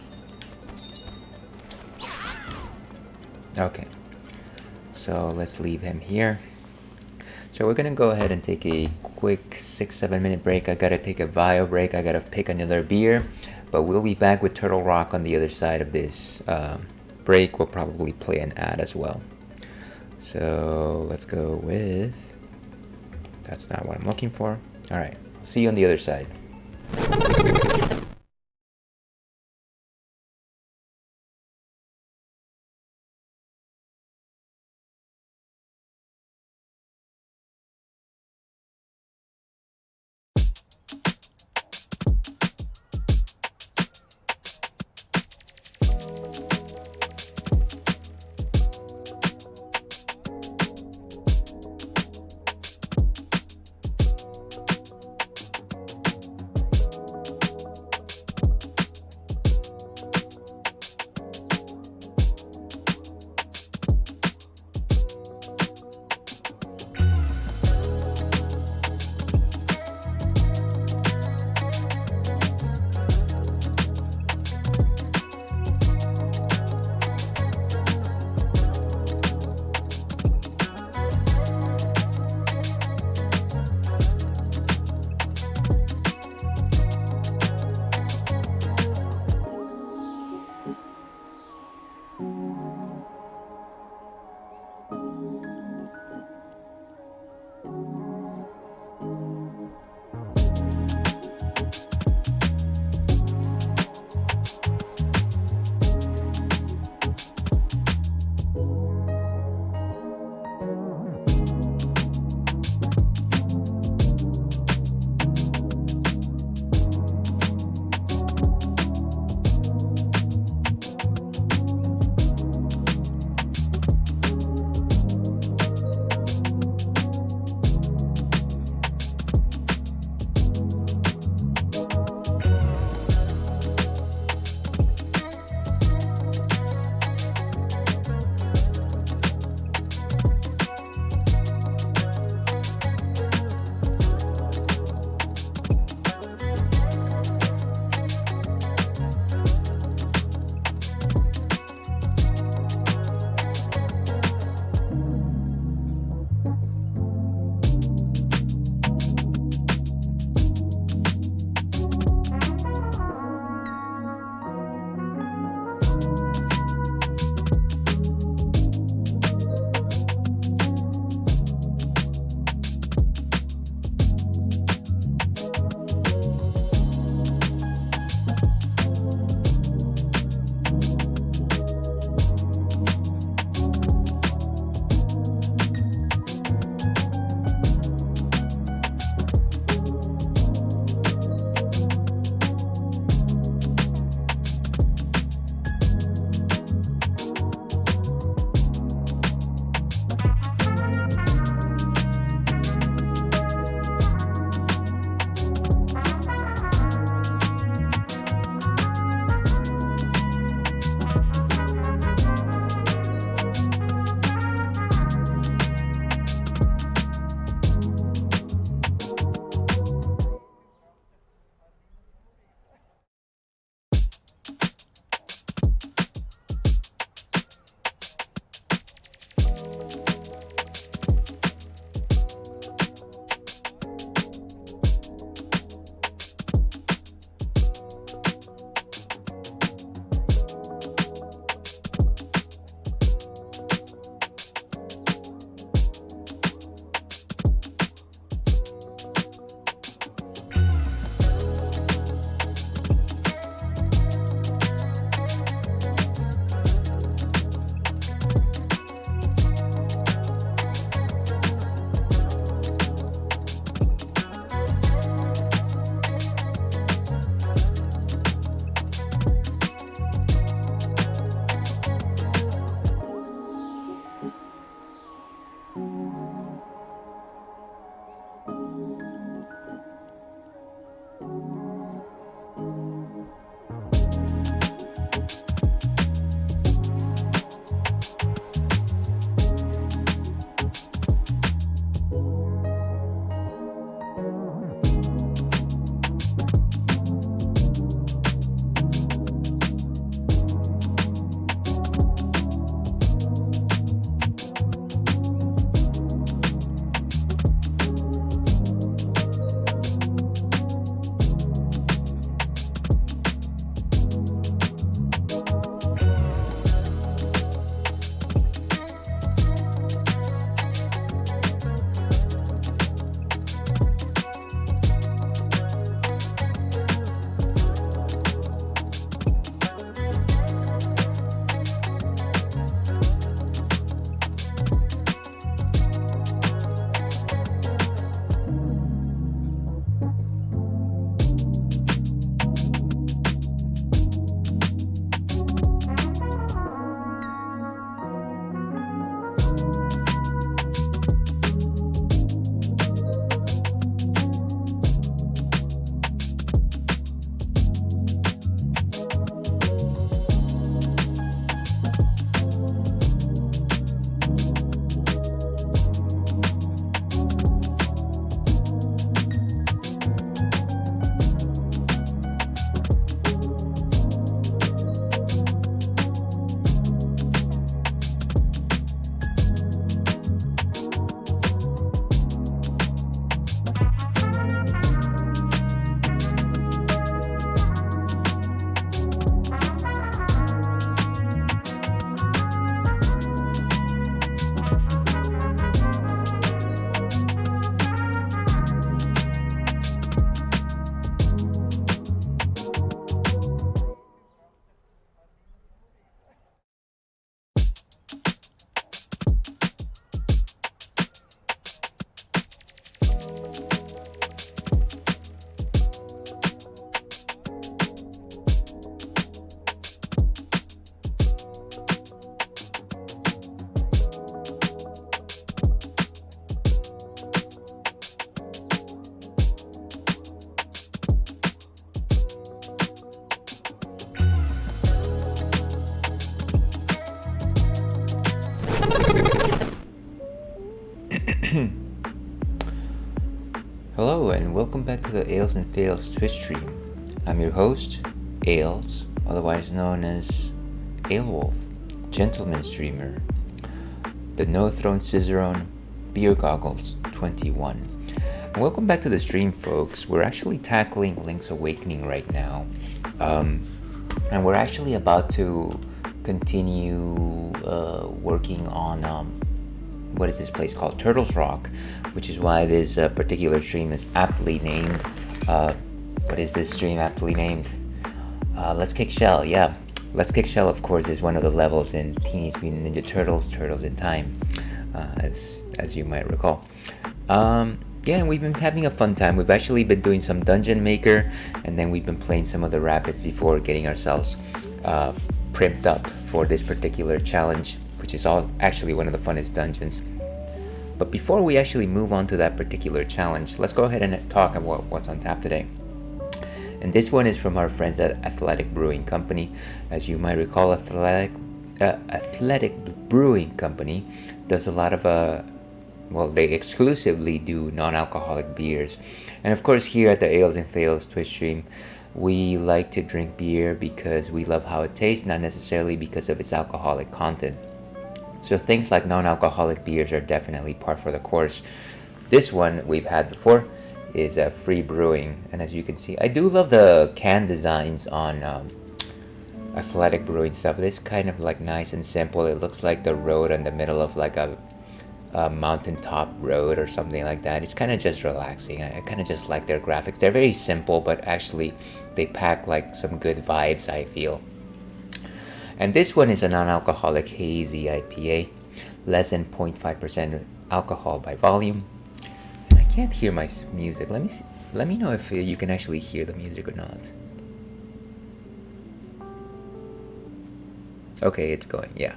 Okay. So let's leave him here. So we're gonna go ahead and take a quick 6-7 minute break. I gotta take a bio break. I gotta pick another beer. But we'll be back with Turtle Rock on the other side of this break. We'll probably play an ad as well. So let's go with... That's not what I'm looking for. Alright, see you on the other side. welcome back to the Ales and Fails Twitch stream. I'm your host, Ales, otherwise known as Alewolf, gentleman streamer, the No Throne Cicerone, Beer Goggles 21. And welcome back to the stream, folks. We're actually tackling Link's Awakening right now, and we're actually about to continue working on what is this place called? Turtles Rock, which is why this particular stream is aptly named. What is this stream aptly named? Let's Kick Shell, yeah. Let's Kick Shell, of course, is one of the levels in Teenage Mutant Ninja Turtles, Turtles in Time, as you might recall. Yeah, and we've been having a fun time. We've actually been doing some Dungeon Maker, and then we've been playing some of the rapids before getting ourselves primed up for this particular challenge, which is actually one of the funnest dungeons. But before we actually move on to that particular challenge, let's go ahead and talk about what's on tap today. And this one is from our friends at Athletic Brewing Company. As you might recall, Athletic Brewing Company does a lot of they exclusively do non-alcoholic beers. And of course, here at the Ales and Fails Twitch stream, we like to drink beer because we love how it tastes, not necessarily because of its alcoholic content. So things like non-alcoholic beers are definitely par for the course. This one we've had before is Free Brewing, and as you can see, I do love the can designs on Athletic Brewing stuff. It's kind of like nice and simple. It looks like the road in the middle of like a mountaintop road or something like that. It's kind of just relaxing. I kind of just like their graphics. They're very simple, but actually they pack like some good vibes, I feel. And this one is a non-alcoholic hazy IPA, less than 0.5% alcohol by volume. And I can't hear my music. Let me know if you can actually hear the music or not. Okay, it's going, yeah.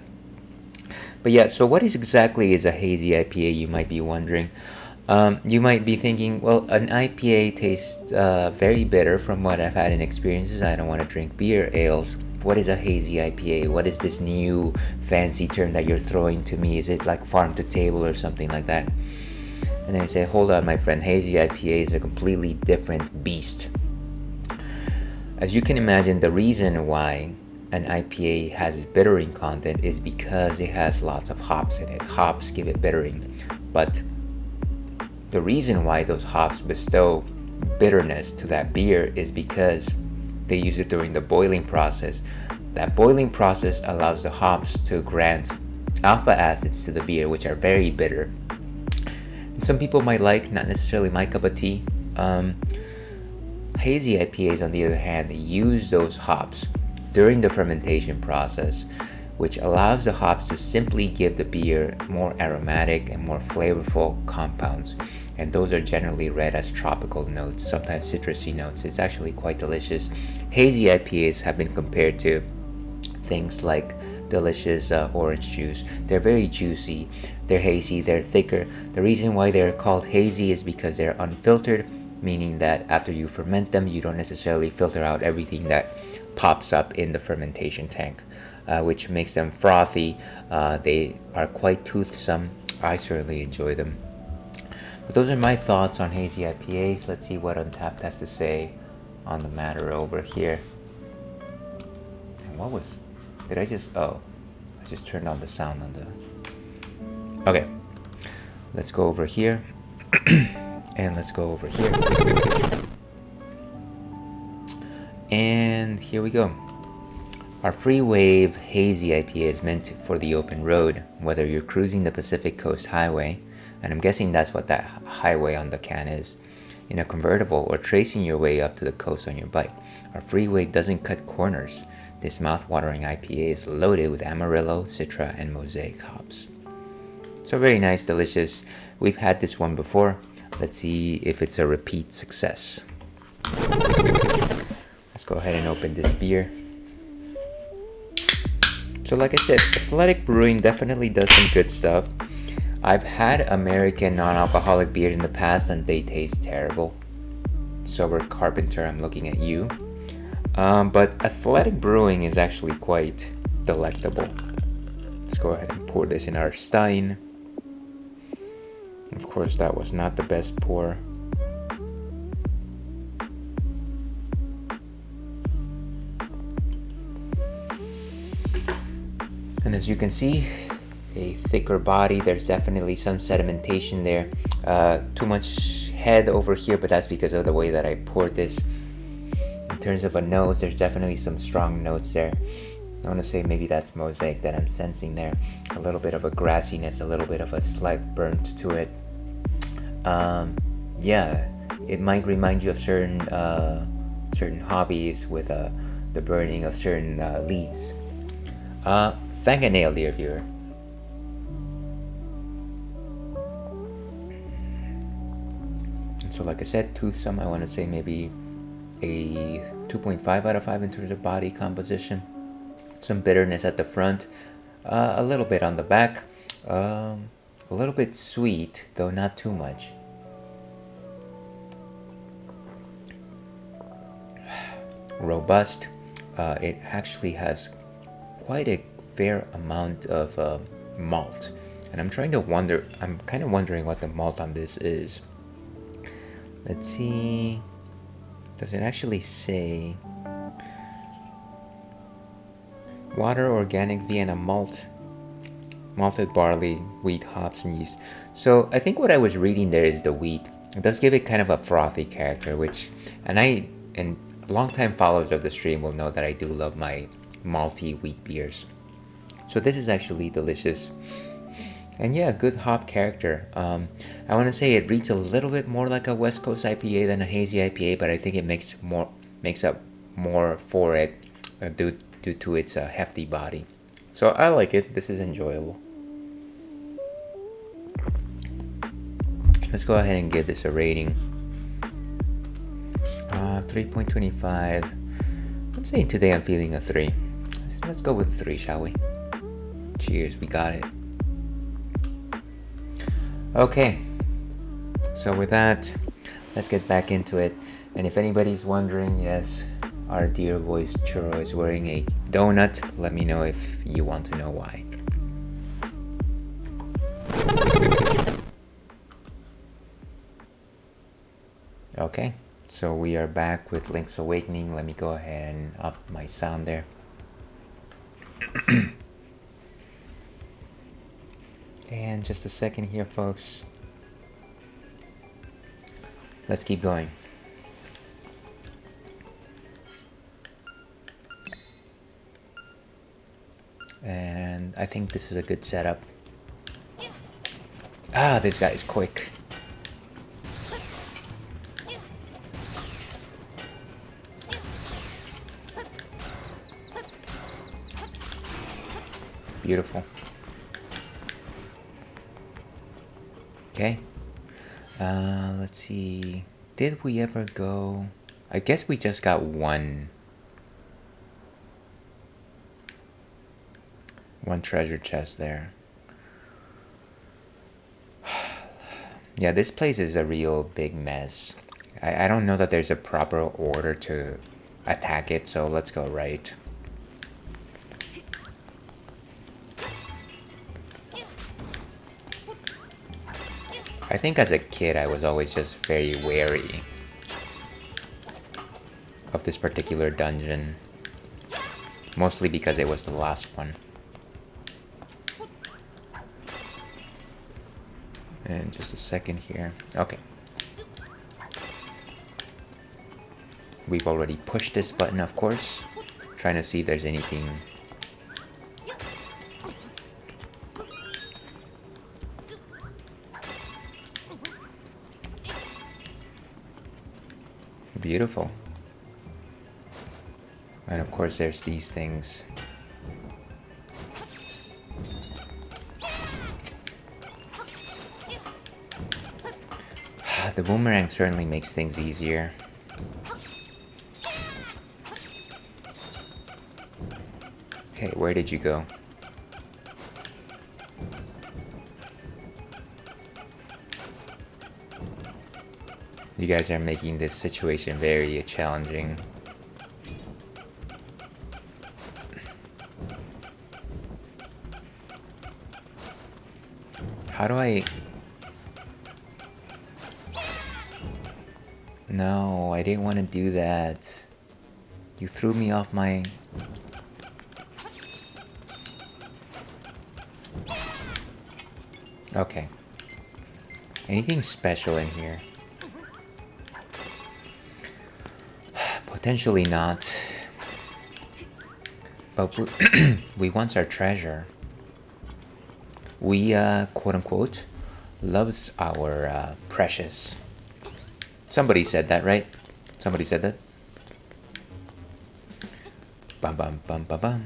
But yeah, so what exactly is a hazy IPA, you might be wondering. You might be thinking, well, an IPA tastes very bitter from what I've had in experiences. I don't want to drink beer, ales. What is a hazy IPA? What is this new fancy term that you're throwing to me? Is it like farm to table or something like that? And then I say, hold on, my friend, hazy IPA is a completely different beast. As you can imagine, the reason why an IPA has bittering content is because it has lots of hops in it. Hops give it bittering, but the reason why those hops bestow bitterness to that beer is because they use it during the boiling process. That boiling process allows the hops to grant alpha acids to the beer, which are very bitter. And some people might like, not necessarily my cup of tea. Hazy IPAs, on the other hand, use those hops during the fermentation process, which allows the hops to simply give the beer more aromatic and more flavorful compounds. And those are generally read as tropical notes, sometimes citrusy notes. It's actually quite delicious. Hazy IPAs have been compared to things like delicious orange juice. They're very juicy, they're hazy, they're thicker. The reason why they're called hazy is because they're unfiltered, meaning that after you ferment them, you don't necessarily filter out everything that pops up in the fermentation tank, which makes them frothy. They are quite toothsome. I certainly enjoy them. But those are my thoughts on hazy IPAs. Let's see what Untapped has to say on the matter over here. And I just turned on the sound on the... Okay, let's go over here. And let's go over here. And here we go. Our Free Wave Hazy IPA is meant for the open road, whether you're cruising the Pacific Coast Highway, and I'm guessing that's what that highway on the can is, in a convertible, or tracing your way up to the coast on your bike. Our Free Wave doesn't cut corners. This mouth-watering IPA is loaded with Amarillo, Citra, and Mosaic hops. So very nice, delicious. We've had this one before. Let's see if it's a repeat success. Let's go ahead and open this beer. So like I said, Athletic Brewing definitely does some good stuff. I've had American non-alcoholic beers in the past and they taste terrible. Sober Carpenter, I'm looking at you. But Athletic Brewing is actually quite delectable. Let's go ahead and pour this in our stein. Of course, that was not the best pour. And as you can see, a thicker body. There's definitely some sedimentation there. Too much head over here, but that's because of the way that I poured this. In terms of a nose, there's definitely some strong notes there. I want to say maybe that's mosaic that I'm sensing there. A little bit of a grassiness, a little bit of a slight burnt to it. Yeah, it might remind you of certain hobbies with the burning of certain leaves. Fingernail, dear viewer. And so like I said, toothsome, I want to say maybe a 2.5 out of 5 in terms of body composition. Some bitterness at the front, a little bit on the back, a little bit sweet, though not too much. Robust. It actually has quite a fair amount of malt, and I'm kind of wondering what the malt on this is. Let's see. Does it actually say water, organic Vienna malt, malted barley, wheat, hops, and yeast? So I think what I was reading there is the wheat. It does give it kind of a frothy character, which, and longtime followers of the stream will know that I do love my malty wheat beers. So this is actually delicious. And yeah, good hop character. I want to say it reads a little bit more like a West Coast IPA than a hazy IPA, but I think it makes up more for it due to its hefty body. So I like it. This is enjoyable. Let's go ahead and give this a rating. 3.25. I'm saying today I'm feeling a 3. Let's go with 3, shall we? Cheers, we got it. Okay, so with that, let's get back into it. And if anybody's wondering, yes, our dear voice Churro is wearing a donut. Let me know if you want to know why. Okay, so we are back with Link's Awakening. Let me go ahead and up my sound there. And just a second here, folks. Let's keep going. And I think this is a good setup. Ah, this guy is quick. Beautiful. Okay. Let's see. Did we ever go? I guess we just got one treasure chest there. Yeah, this place is a real big mess. I don't know that there's a proper order to attack it, so let's go right. I think as a kid I was always just very wary of this particular dungeon. Mostly because it was the last one. And just a second here. Okay. We've already pushed this button, of course. Trying to see if there's anything. Beautiful. And of course there's these things. The boomerang certainly makes things easier. Okay, where did you go? You guys are making this situation very challenging. How do I... No, I didn't want to do that. You threw me off my... Okay. Anything special in here? Potentially not. But we want our treasure. We, quote-unquote, loves our precious. Somebody said that, right? Somebody said that? Bum bum bum bum bum.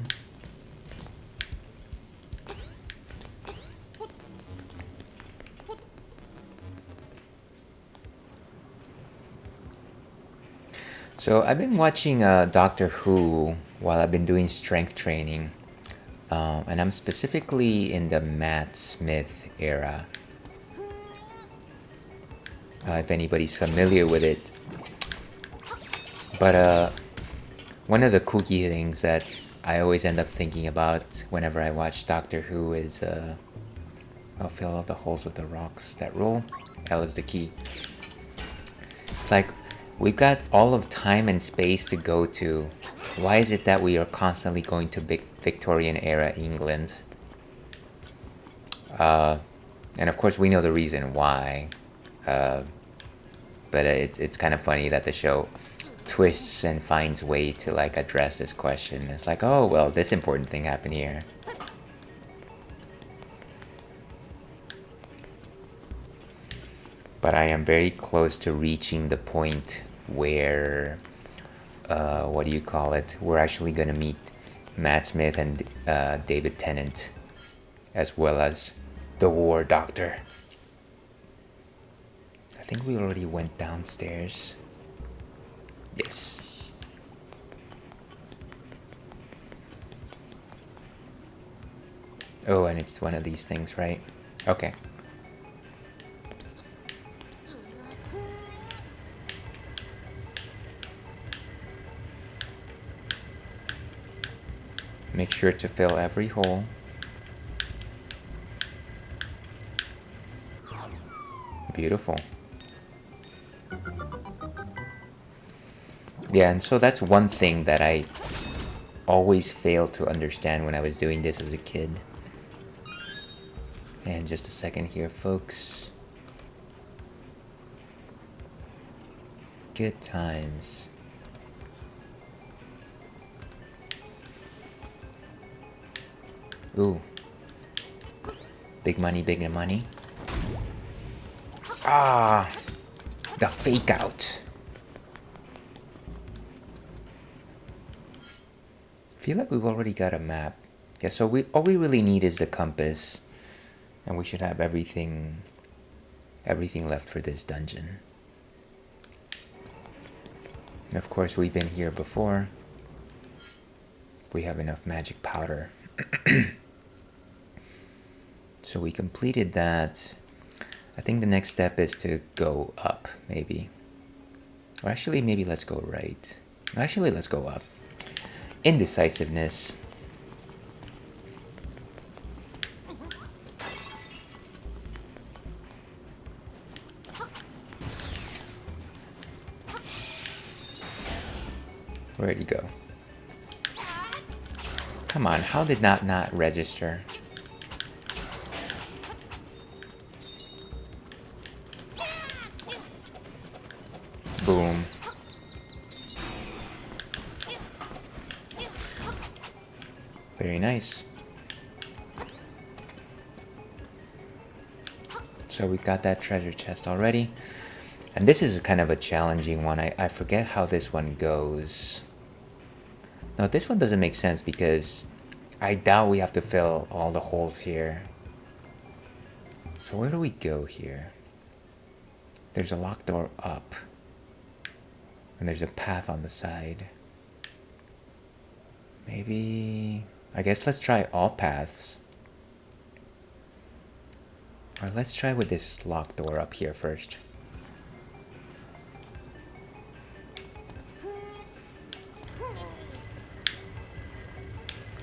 So I've been watching Doctor Who while I've been doing strength training. And I'm specifically in the Matt Smith era. If anybody's familiar with it. But one of the kooky things that I always end up thinking about whenever I watch Doctor Who is I'll fill all the holes with the rocks that roll. L is the key. It's like we've got all of time and space to go to. Why is it that we are constantly going to Victorian era England? And of course we know the reason why. But it's kind of funny that the show twists and finds way to like address this question. It's like, oh well, this important thing happened here. But I am very close to reaching the point where what do you call it? We're actually gonna meet Matt Smith and David Tennant, as well as the War Doctor. I think we already went downstairs. Yes. Oh, and it's one of these things, right? Okay. Make sure to fill every hole. Beautiful. Yeah, and so that's one thing that I always failed to understand when I was doing this as a kid. And just a second here, folks. Good times. Ooh. Big money, big money. Ah! The fake out. Feel like we've already got a map. Yeah, so all we really need is the compass. And we should have everything left for this dungeon. Of course, we've been here before. We have enough magic powder. So we completed that. I think the next step is to go up, maybe. Or actually, maybe let's go right. Actually, let's go up. Indecisiveness. Where'd he go? Come on, how did that not register? Boom. Very nice. So we got that treasure chest already. And this is kind of a challenging one. I forget how this one goes. No, this one doesn't make sense because I doubt we have to fill all the holes here. So where do we go here? There's a locked door up. And there's a path on the side. Maybe... I guess let's try all paths. Or let's try with this locked door up here first.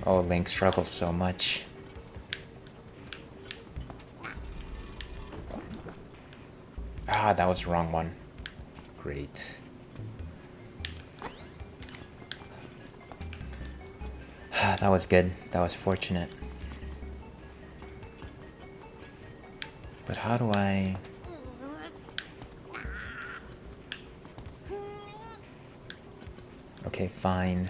Oh, Link struggles so much. Ah, that was the wrong one. Great. That was good. That was fortunate. But how do I... Okay, fine.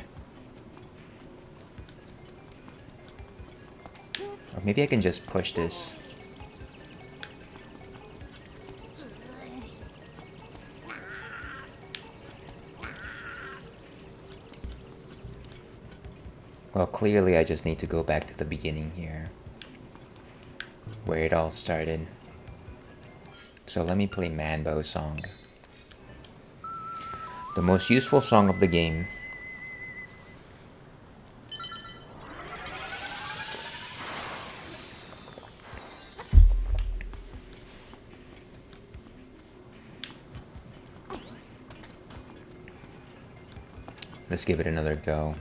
Or maybe I can just push this. Well, clearly I just need to go back to the beginning here, where it all started. So let me play Manbo song. The most useful song of the game. Let's give it another go.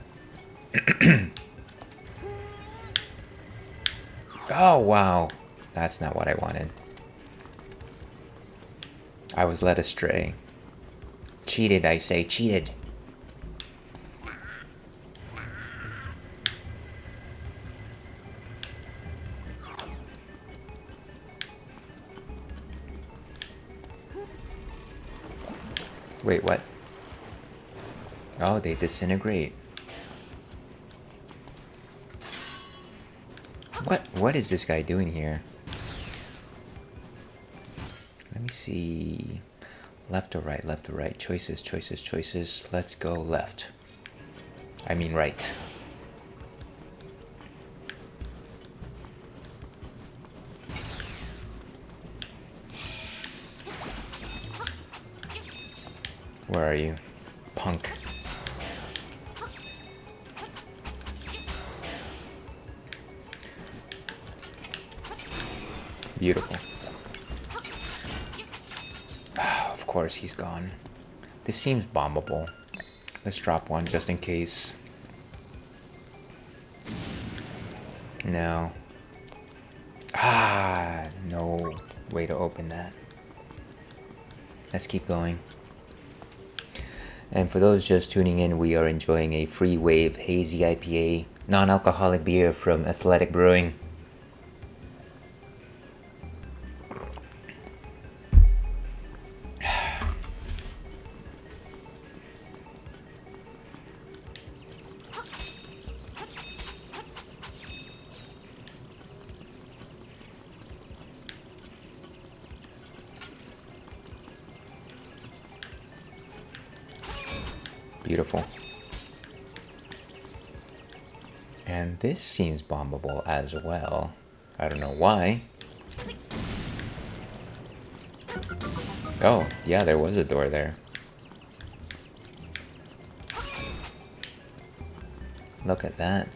Oh, wow. That's not what I wanted. I was led astray. Cheated, I say. Cheated. Wait, what? Oh, they disintegrate. What is this guy doing here? Let me see. Left or right, left or right. Choices, choices, choices. Let's go left. I mean right. Where are you? Punk. Beautiful. Ah, of course he's gone. This seems bombable. Let's drop one just in case. No. Ah, no way to open that. Let's keep going. And for those just tuning in, we are enjoying a Free Wave Hazy IPA, non-alcoholic beer from Athletic Brewing. Beautiful. And this seems bombable as well. I don't know why. Oh, yeah, there was a door there. Look at that.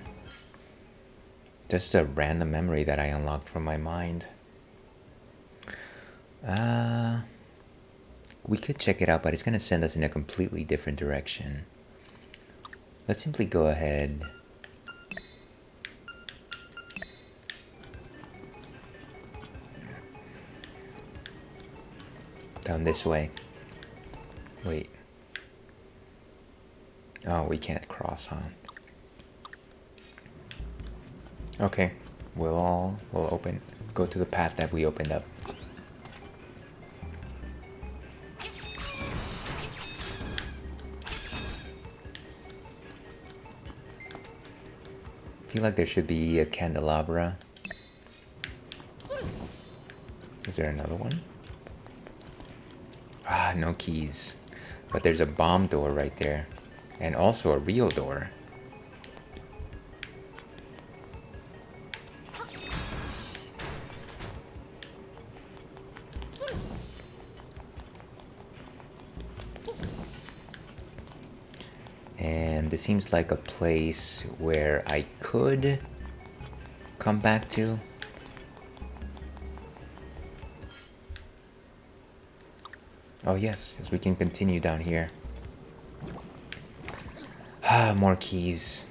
Just a random memory that I unlocked from my mind. We could check it out, but it's going to send us in a completely different direction. Let's simply go ahead. Down this way. Wait. Oh, we can't cross, huh? Okay. We'll go to the path that we opened up. I feel like there should be a candelabra. Is there another one? Ah, no keys. But there's a bomb door right there. And also a real door. And this seems like a place where I could come back to. Oh yes, we can continue down here. Ah, more keys.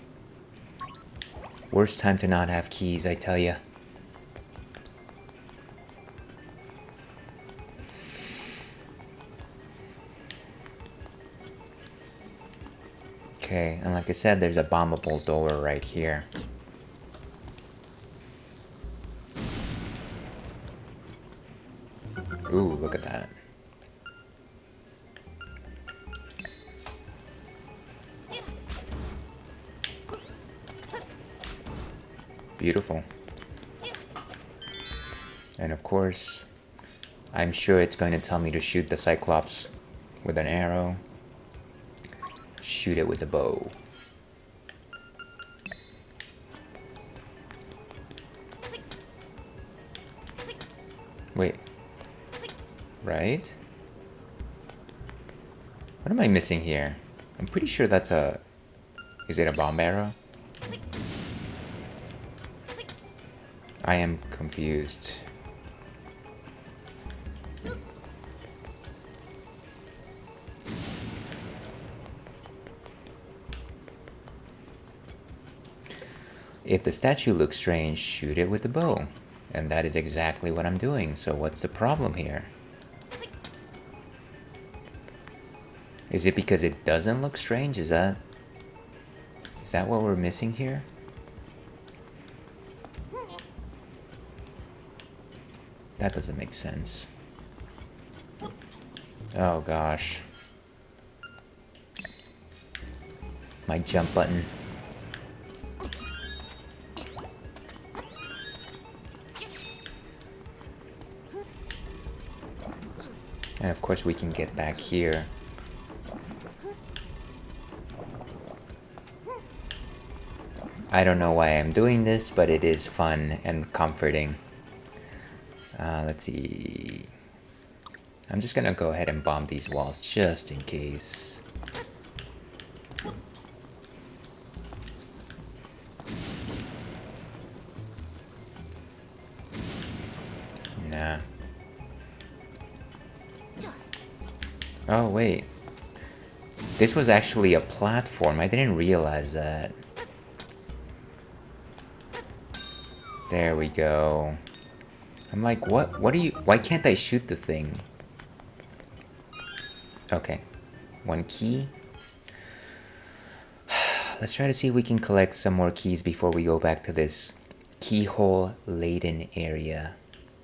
Worst time to not have keys, I tell ya. Okay, and like I said, there's a bombable door right here. Ooh, look at that. Beautiful. And of course, I'm sure it's going to tell me to shoot the Cyclops with an arrow. Shoot it with a bow. Wait. Right? What am I missing here? I'm pretty sure that's a... Is it a bomb arrow? I am confused. If the statue looks strange, shoot it with the bow. And that is exactly what I'm doing, so what's the problem here? Is it because it doesn't look strange? Is that what we're missing here? That doesn't make sense. Oh gosh. My jump button. And of course we can get back here. I don't know why I'm doing this, but it is fun and comforting. Let's see. I'm just gonna go ahead and bomb these walls just in case. Nah. Oh, wait. This was actually a platform. I didn't realize that. There we go. I'm like, what are you... Why can't I shoot the thing? Okay. One key. Let's try to see if we can collect some more keys before we go back to this keyhole-laden area.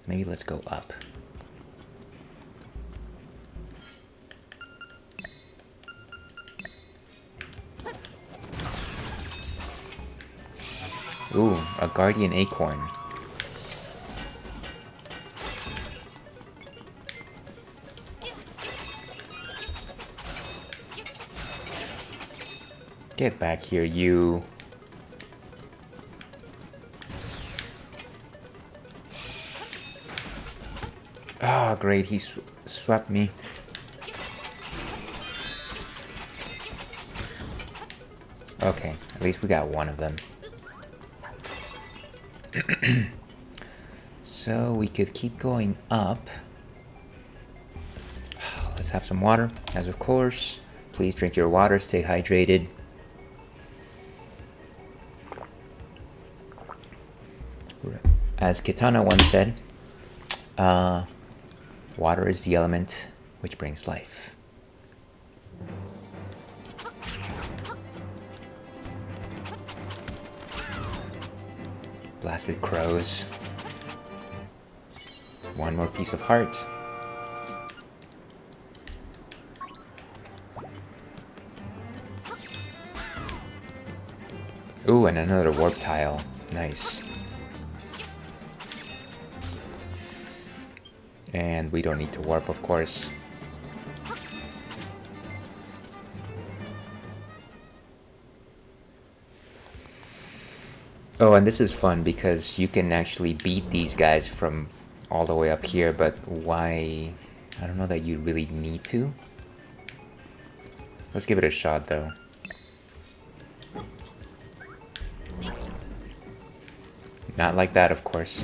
Maybe let's go up. Ooh, a guardian acorn. Get back here, you. Ah, oh, great, he swept me. Okay, at least we got one of them. So we could keep going up. Let's have some water, as of course. Please drink your water, stay hydrated. As Kitana once said, water is the element which brings life. Blasted crows. One more piece of heart. Ooh, and another warp tile. Nice. And we don't need to warp, of course. Oh, and this is fun because you can actually beat these guys from all the way up here, but why? I don't know that you really need to. Let's give it a shot, though. Not like that, of course.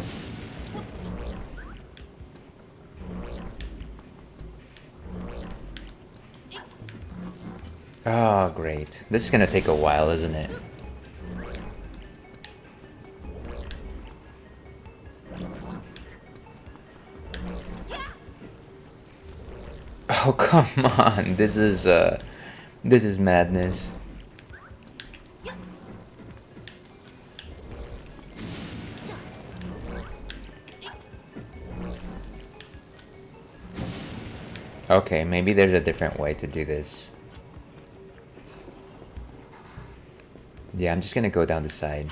Oh, great. This is gonna take a while, isn't it? Oh, come on. This is madness. Okay, maybe there's a different way to do this. Yeah, I'm just gonna go down the side.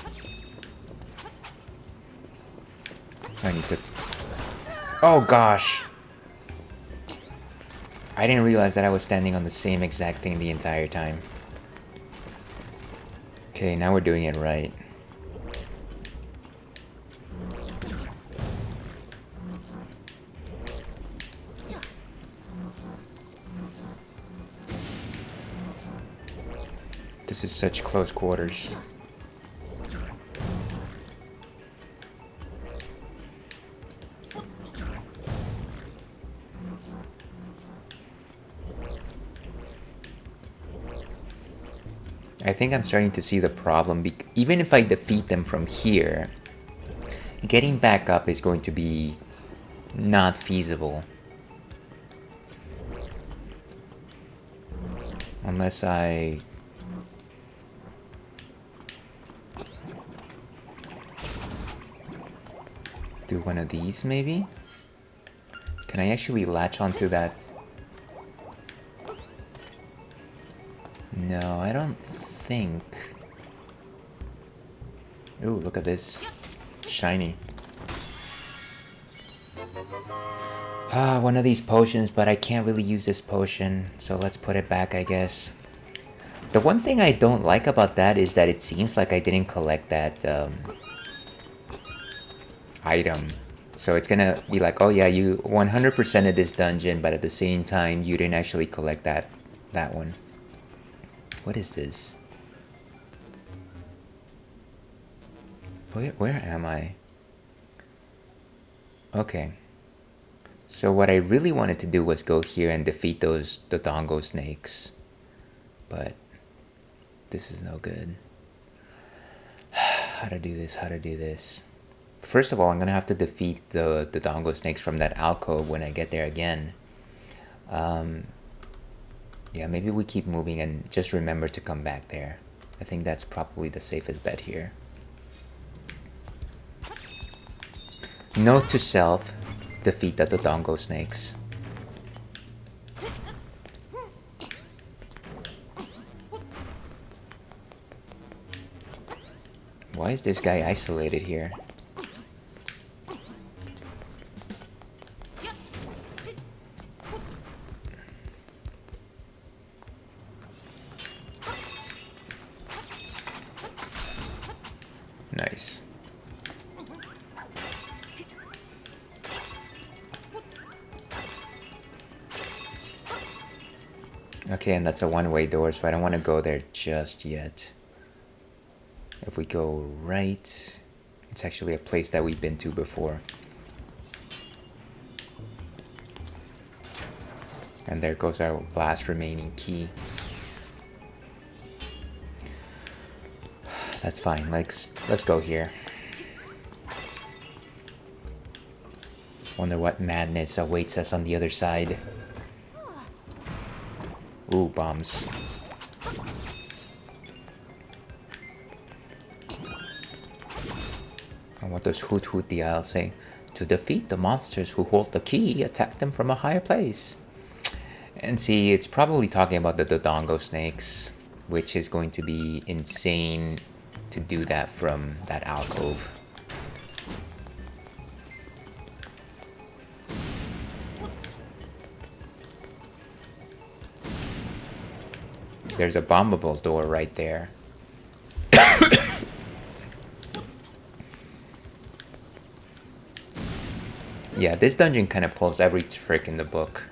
I need to... Oh gosh! I didn't realize that I was standing on the same exact thing the entire time. Okay, now we're doing it right. This is such close quarters. I think I'm starting to see the problem. Even if I defeat them from here, getting back up is going to be not feasible. Unless I... do one of these, maybe? Can I actually latch onto that? No, I don't think. Ooh, look at this. Shiny. One of these potions, but I can't really use this potion, so let's put it back, I guess. The one thing I don't like about that is that it seems like I didn't collect that item. So it's gonna be like, oh yeah, you 100%ed this dungeon, but at the same time, you didn't actually collect that one. What is this? Where am I? Okay. So what I really wanted to do was go here and defeat the Dongo snakes. But this is no good. How to do this? First of all, I'm gonna have to defeat the Dongo snakes from that alcove when I get there again. Yeah, maybe we keep moving and just remember to come back there. I think that's probably the safest bet here. Note to self, defeat the Dodongo snakes. Why is this guy isolated here? Nice. Okay, and that's a one-way door, so I don't want to go there just yet. If we go right, it's actually a place that we've been to before. And there goes our last remaining key. That's fine. Let's go here. Wonder what madness awaits us on the other side. Ooh, bombs. And what does Hoot Hoot the Owl say? To defeat the monsters who hold the key, attack them from a higher place. And see, it's probably talking about the Dodongo snakes, which is going to be insane to do that from that alcove. There's a bombable door right there. Yeah, this dungeon kind of pulls every trick in the book.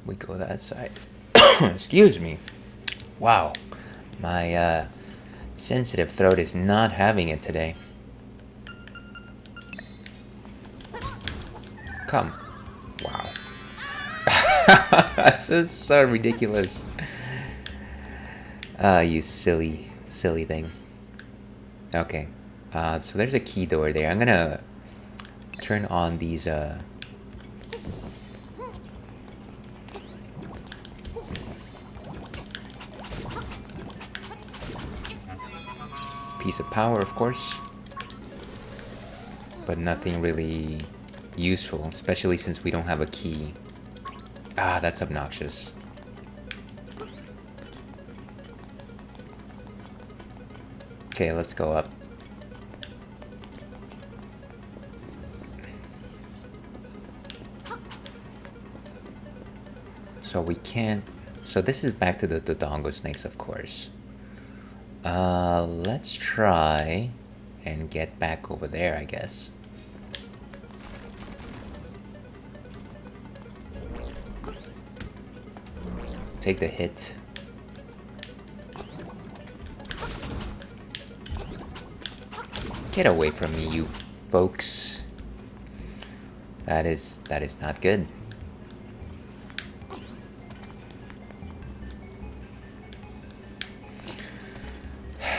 We go that side. Excuse me. Wow. My sensitive throat is not having it today. Come. Wow. That's so ridiculous. You silly thing. Okay. So there's a key door there. I'm gonna turn on these piece of power, of course, but nothing really useful, especially since we don't have a key. Ah, that's obnoxious. Okay, let's go up. So we can't... So this is back to the Dodongo snakes, of course. Let's try and get back over there, I guess. Take the hit. Get away from me, you folks. That is not good.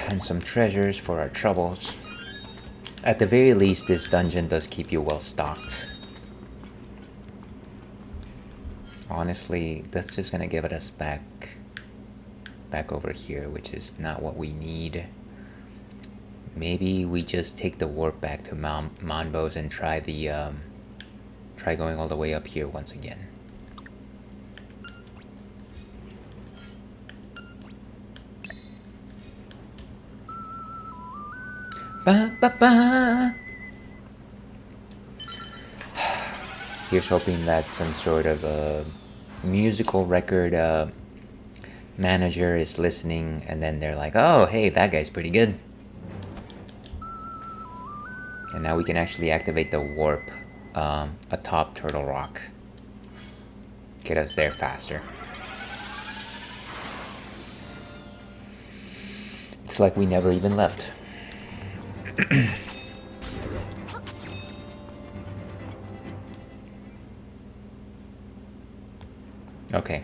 And some treasures for our troubles. At the very least, this dungeon does keep you well stocked. Honestly, that's just gonna give us back over here, which is not what we need. Maybe we just take the warp back to Monbo's and try going all the way up here once again. Ba ba ba. Here's hoping that some sort of musical record manager is listening, and then they're like, "Oh, hey, that guy's pretty good." And now we can actually activate the warp atop Turtle Rock. Get us there faster. It's like we never even left. Okay,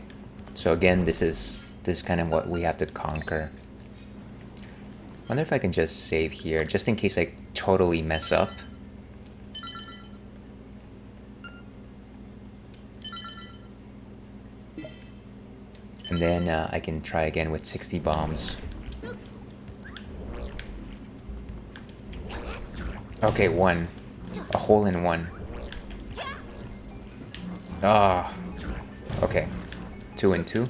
so again, this is kind of what we have to conquer. Wonder if I can just save here, just in case I totally mess up. And then I can try again with 60 bombs. Okay, one. A hole in one. Ah. Okay. 2 and 2.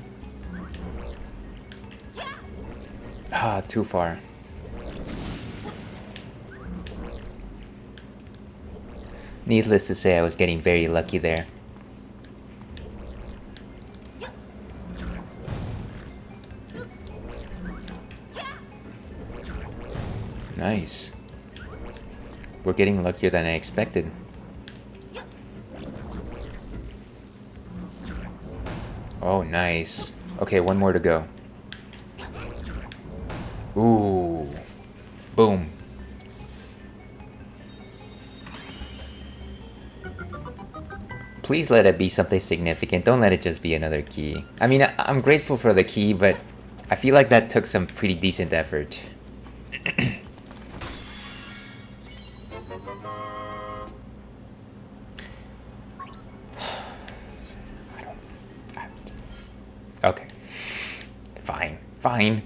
Ah, too far. Needless to say, I was getting very lucky there. Nice. We're getting luckier than I expected. Oh, nice. Okay, one more to go. Ooh. Boom. Please let it be something significant. Don't let it just be another key. I mean, I'm grateful for the key, but I feel like that took some pretty decent effort. Okay. Fine.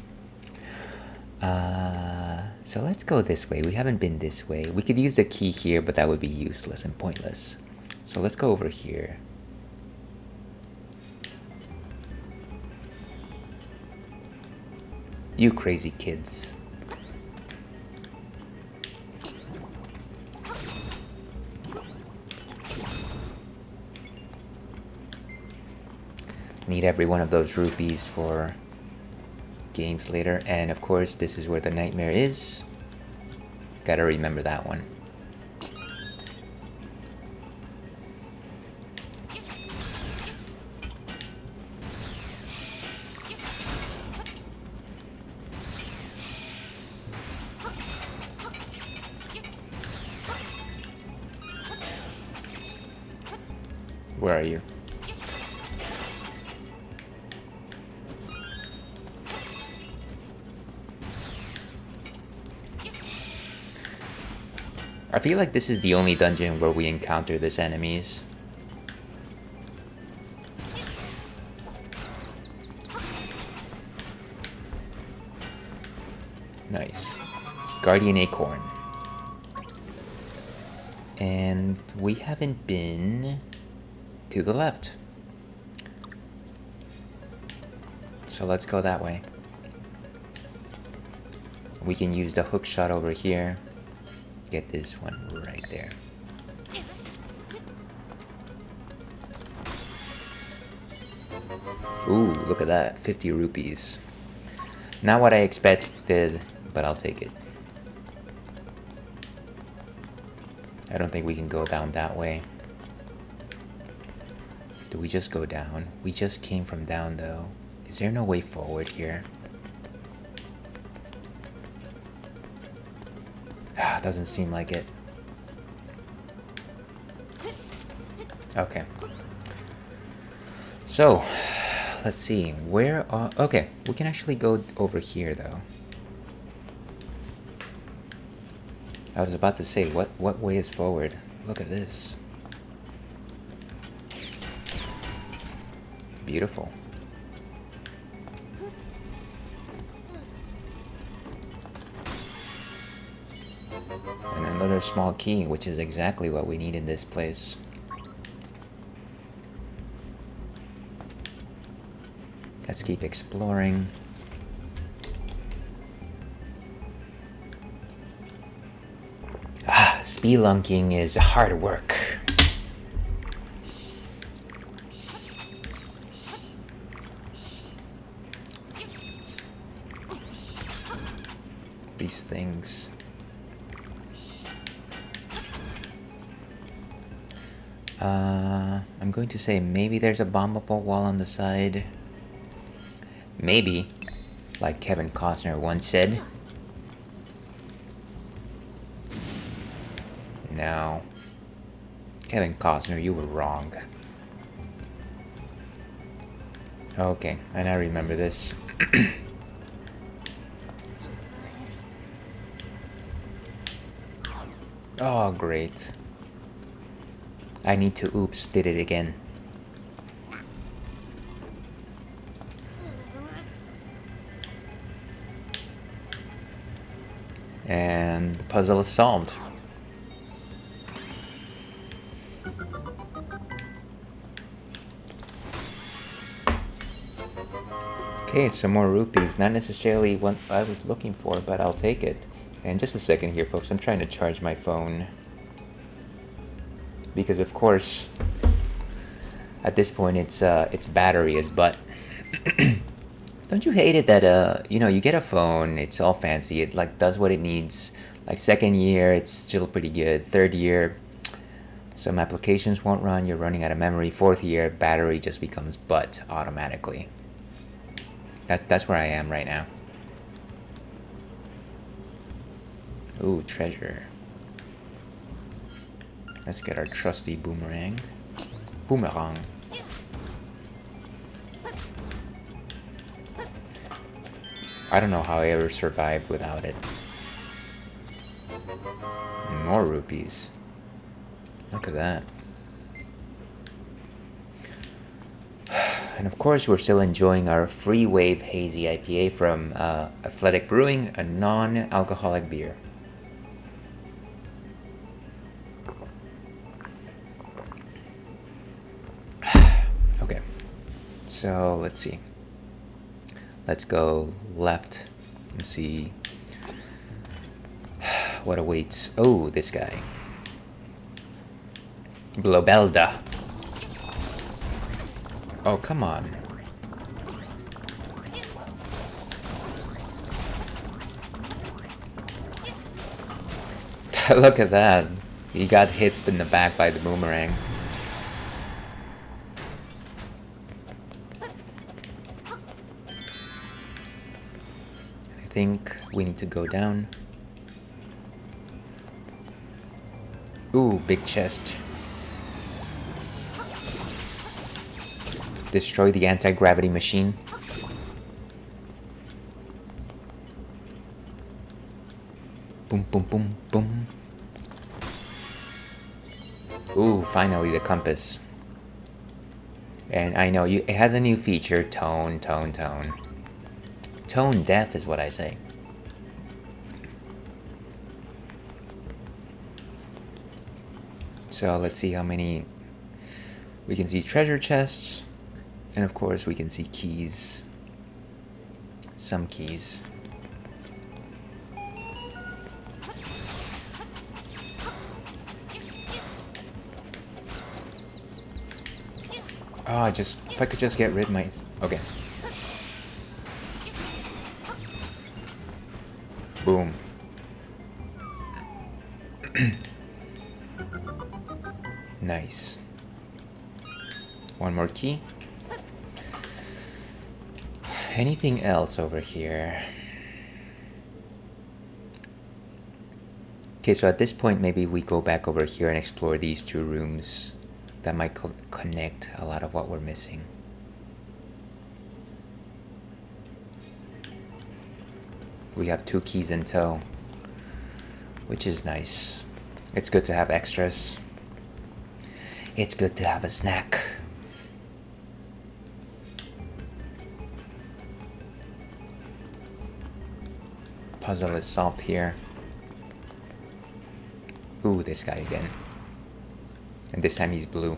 So let's go this way. We haven't been this way. We could use the key here, but that would be useless and pointless. So let's go over here. You crazy kids. Need every one of those rupees for games later. And of course, this is where the nightmare is. Gotta remember that one. Where are you? I feel like this is the only dungeon where we encounter these enemies. Nice. Guardian Acorn. And we haven't been to the left. So let's go that way. We can use the hook shot over here. Get this one right there. Ooh, look at that. 50 rupees. Not what I expected, but I'll take it. I don't think we can go down that way. Do we just go down? We just came from down though. Is there no way forward here? Ah, doesn't seem like it. Okay. So, let's see. Where are... Okay, we can actually go over here though. I was about to say, what way is forward? Look at this. Beautiful. And another small key, which is exactly what we need in this place. Let's keep exploring. Ah, spelunking is hard work. These things. I'm going to say maybe there's a bombable wall on the side. Maybe, like Kevin Costner once said. No. Kevin Costner, you were wrong. Okay, and I remember this. Oh, great. I need to oops, did it again. And the puzzle is solved. Okay, some more rupees. Not necessarily what I was looking for, but I'll take it. And just a second here, folks. I'm trying to charge my phone. Because of course, at this point, its battery is butt. Don't you hate it that you know, you get a phone, it's all fancy, it like does what it needs. Like second year, it's still pretty good. Third year, some applications won't run. You're running out of memory. Fourth year, battery just becomes butt automatically. That's where I am right now. Ooh, treasure. Let's get our trusty boomerang. Boomerang. I don't know how I ever survived without it. More rupees. Look at that. And of course, we're still enjoying our Free Wave Hazy IPA from Athletic Brewing, a non-alcoholic beer. Okay, so let's see. Let's go left and see what awaits. Oh, this guy. Blobelda. Oh, come on. Look at that. He got hit in the back by the boomerang. I think we need to go down. Ooh, big chest. Destroy the anti-gravity machine. Boom, boom, boom, boom. Ooh, finally the compass. And I know it has a new feature, tone. Tone deaf is what I say. So let's see how many. We can see treasure chests, and of course we can see keys. Some keys. Oh, if I could just get rid of my... Okay. Boom. Nice. One more key. Anything else over here? Okay, so at this point, maybe we go back over here and explore these two rooms. That might connect a lot of what we're missing. We have 2 keys in tow, which is nice. It's good to have extras. It's good to have a snack. Puzzle is solved here. Ooh, this guy again. And this time he's blue.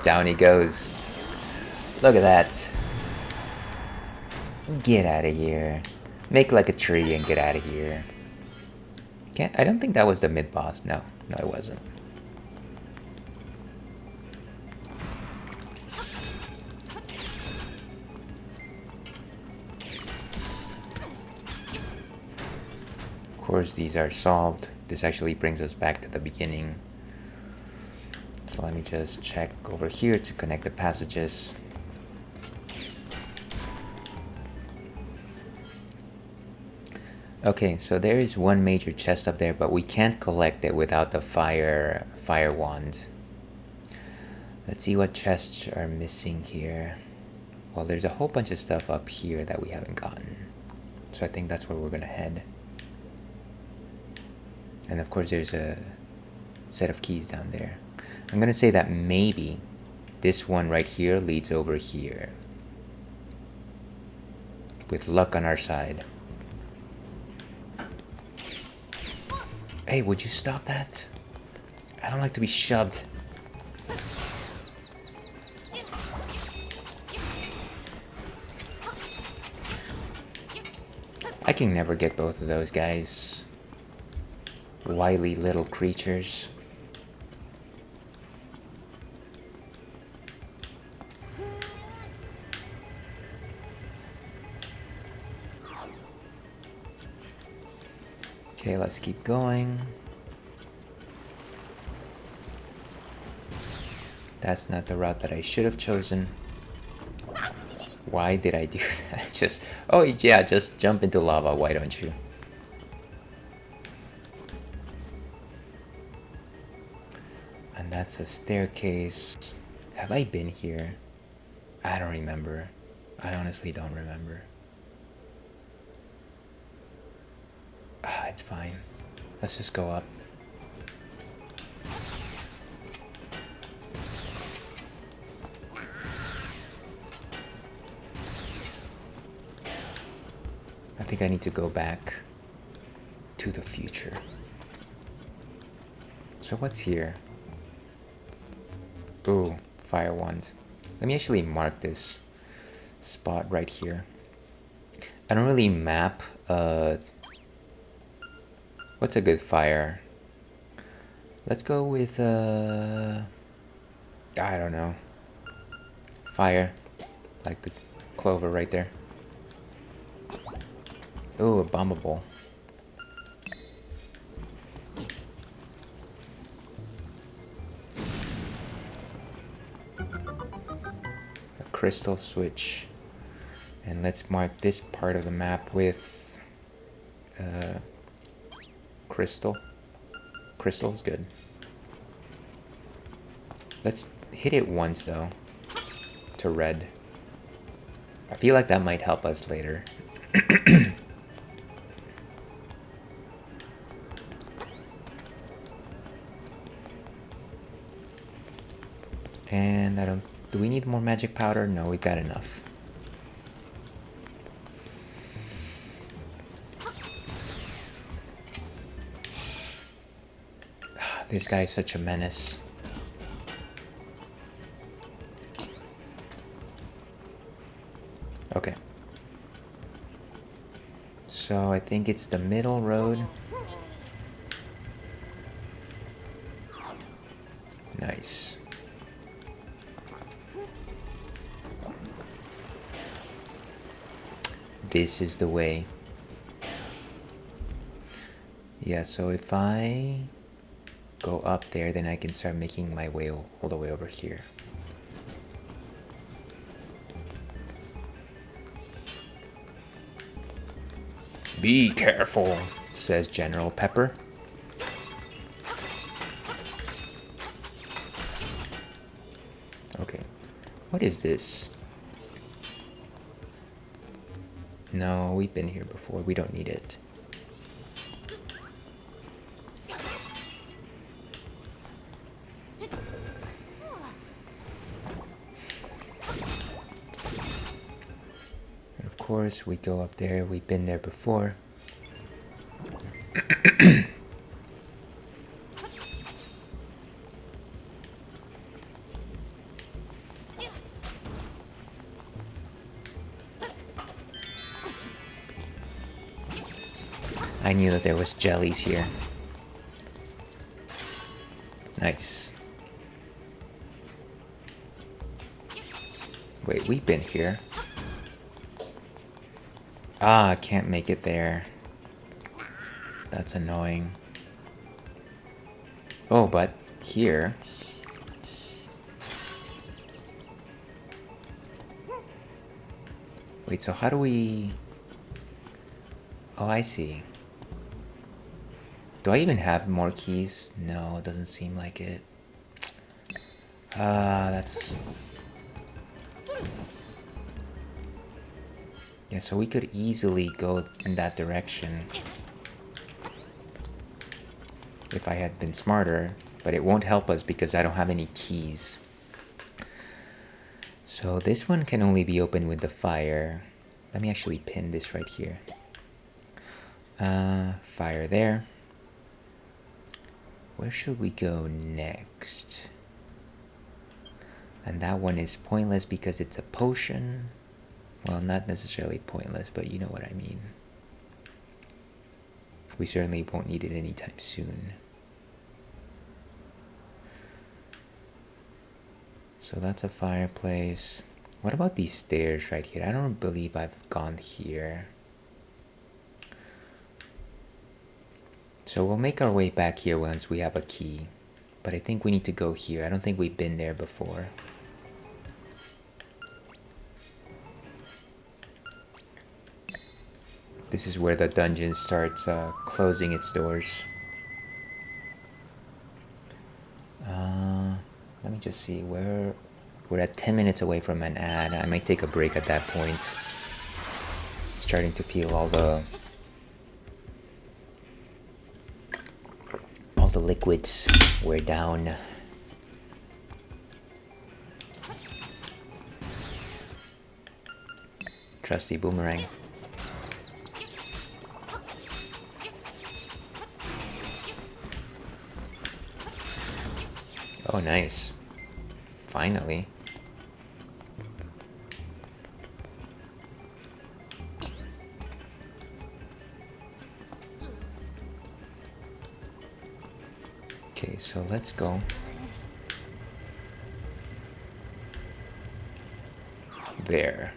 Down he goes. Look at that. Get out of here. Make like a tree and get out of here. I don't think that was the mid-boss. No, it wasn't. Of course, these are solved. This actually brings us back to the beginning. So let me just check over here to connect the passages. Okay, so there is one major chest up there, but we can't collect it without the fire wand. Let's see what chests are missing here. Well, there's a whole bunch of stuff up here that we haven't gotten. So I think that's where we're gonna head. And of course there's a set of keys down there. I'm gonna say that maybe this one right here leads over here. With luck on our side. Hey, would you stop that? I don't like to be shoved. I can never get both of those guys. Wily little creatures. Okay, let's keep going. That's not the route that I should have chosen. Why did I do that? Oh yeah, just jump into lava, why don't you? And that's a staircase. Have I been here? I don't remember. I honestly don't remember. It's fine. Let's just go up. I think I need to go back to the future. So what's here? Ooh, fire wand. Let me actually mark this spot right here. I don't really map what's a good fire? Let's go with I don't know. Fire. Like the clover right there. Ooh, a bombable. A crystal switch. And let's mark this part of the map with crystal. Crystal is good. Let's hit it once though. To red. I feel like that might help us later. And I don't... Do we need more magic powder? No, we got enough. This guy is such a menace. Okay. So I think it's the middle road. Nice. This is the way. Yeah, so if I go up there, then I can start making my way all the way over here. Be careful, says General Pepper. Okay, what is this? No, we've been here before. We don't need it. And of course, we go up there. We've been there before. I knew that there was jellies here. Nice. Wait, we've been here. Ah, I can't make it there. That's annoying. Oh, but here. Wait, so how do we... Oh, I see. Do I even have more keys? No, it doesn't seem like it. That's... Yeah, so we could easily go in that direction if I had been smarter, but it won't help us because I don't have any keys. So this one can only be opened with the fire. Let me actually pin this right here. Fire there. Where should we go next? And that one is pointless because it's a potion. Well, not necessarily pointless, but you know what I mean. We certainly won't need it anytime soon. So that's a fireplace. What about these stairs right here? I don't believe I've gone here. So we'll make our way back here once we have a key. But I think we need to go here. I don't think we've been there before. This is where the dungeon starts closing its doors. Let me just see where... We're at 10 minutes away from an ad. I might take a break at that point. Starting to feel all the liquids wear down. Trusty boomerang. Oh, nice. Finally. Okay, so let's go. There.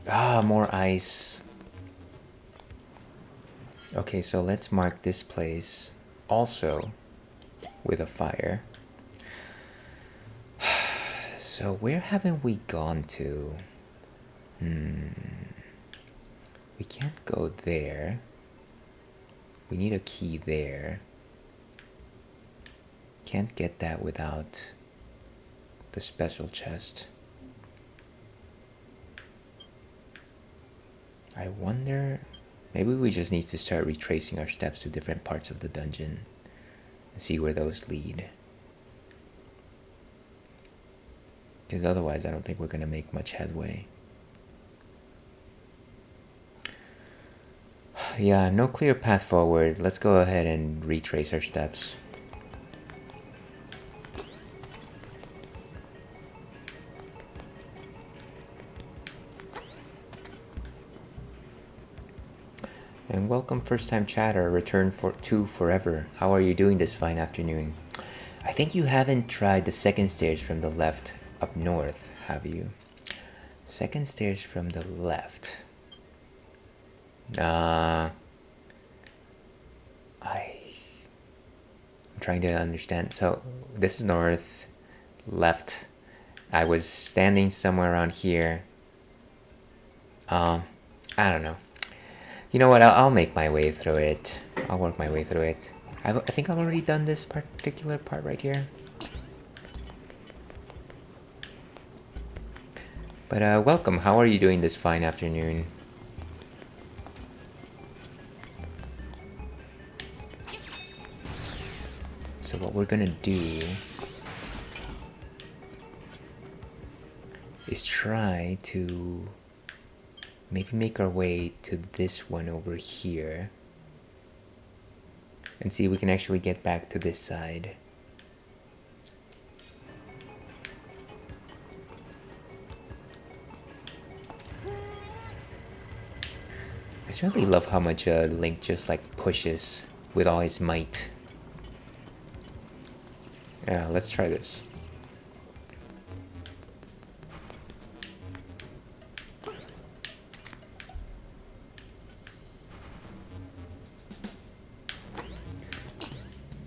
Ah, more ice. Okay, so let's mark this place also with a fire. So where haven't we gone to? We can't go there. We need a key there. Can't get that without the special chest. I wonder... Maybe we just need to start retracing our steps to different parts of the dungeon and see where those lead. Because otherwise I don't think we're going to make much headway. Yeah, no clear path forward. Let's go ahead and retrace our steps. And welcome first time chatter, return to forever. How are you doing this fine afternoon? I think you haven't tried the second stairs from the left up north, have you? Second stairs from the left. I'm trying to understand. So this is north, left. I was standing somewhere around here. I don't know. You know what? I'll make my way through it. I'll work my way through it. I think I've already done this particular part right here. But welcome. How are you doing this fine afternoon? So what we're gonna do is try to maybe make our way to this one over here and see if we can actually get back to this side. I certainly love how much Link just like pushes with all his might. Yeah, let's try this.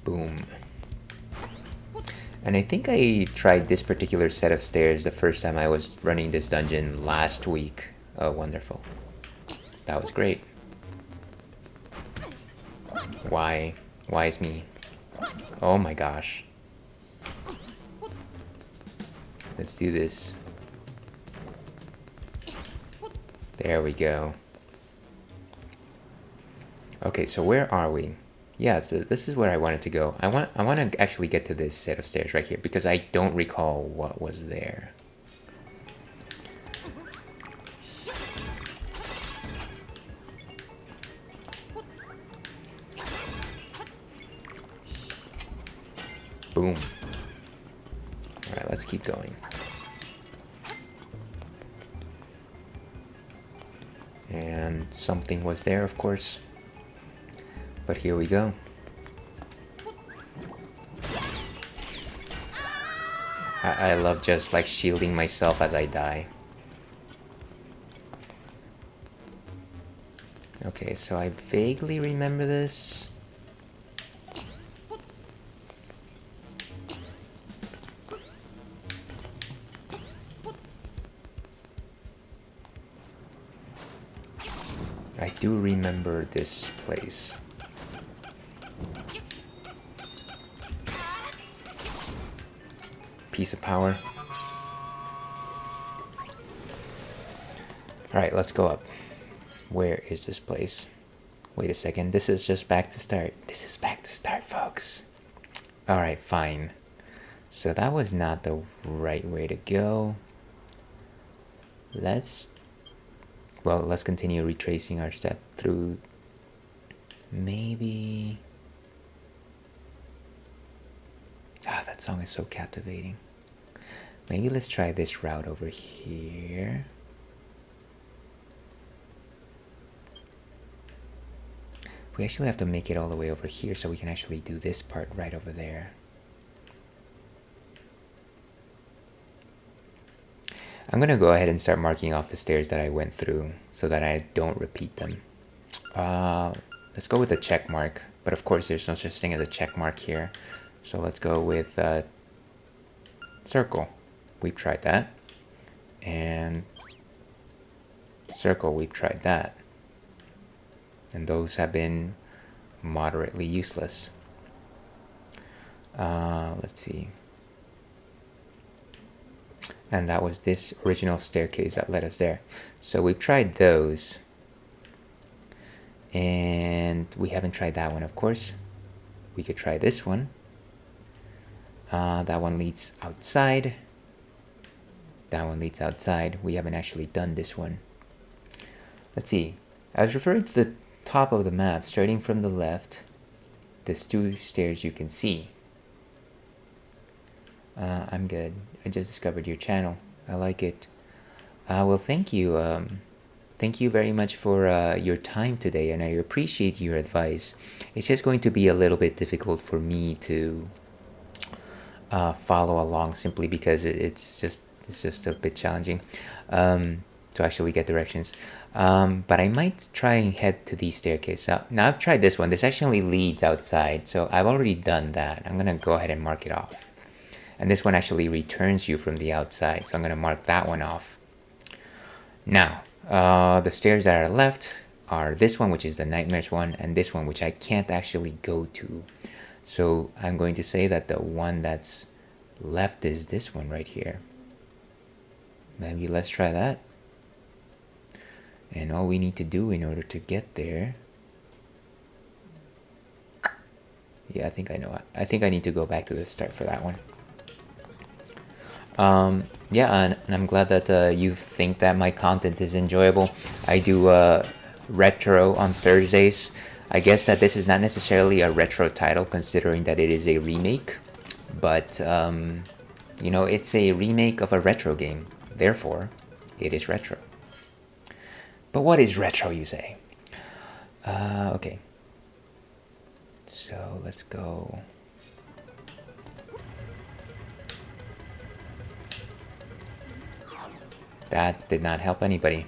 Boom. And I think I tried this particular set of stairs the first time I was running this dungeon last week. Oh, wonderful. That was great. Why? Why is me? Oh my gosh. Let's do this. There we go. Okay, so where are we? Yeah, so this is where I wanted to go. I want to actually get to this set of stairs right here because I don't recall what was there. Boom. All right, let's keep going. And something was there, of course. But here we go. I love just like shielding myself as I die. Okay, so I vaguely remember this. I do remember this place. Piece of power. Alright, let's go up. Where is this place? Wait a second, this is just back to start. This is back to start, folks. Alright, fine. So that was not the right way to go. Let's continue retracing our step through. Maybe... that song is so captivating. Maybe let's try this route over here. We actually have to make it all the way over here so we can actually do this part right over there. I'm gonna go ahead and start marking off the stairs that I went through so that I don't repeat them. Let's go with a check mark, but of course there's no such thing as a check mark here. So let's go with circle. We've tried that. And circle, we've tried that. And those have been moderately useless. Let's see. And that was this original staircase that led us there. So we've tried those. And we haven't tried that one, of course. We could try this one. That one leads outside. That one leads outside. We haven't actually done this one. Let's see. I was referring to top of the map, starting from the left, there's 2 stairs you can see. I'm good. I just discovered your channel. I like it. Well, thank you. Thank you very much for your time today, and I appreciate your advice. It's just going to be a little bit difficult for me to follow along, simply because it's just a bit challenging to actually get directions. But I might try and head to the staircase. Now I've tried this one. This actually leads outside, so I've already done that. I'm gonna go ahead and mark it off. And this one actually returns you from the outside, so I'm gonna mark that one off. Now, the stairs that are left are this one, which is the nightmares one, and this one, which I can't actually go to. So I'm going to say that the one that's left is this one right here. Maybe let's try that. And all we need to do in order to get there... Yeah, I think I know. I think I need to go back to the start for that one. Yeah, and I'm glad that you think that my content is enjoyable. I do retro on Thursdays. I guess that this is not necessarily a retro title, considering that it is a remake, but you know, it's a remake of a retro game, therefore it is retro. But what is retro, you say? Okay, so let's go. That did not help anybody.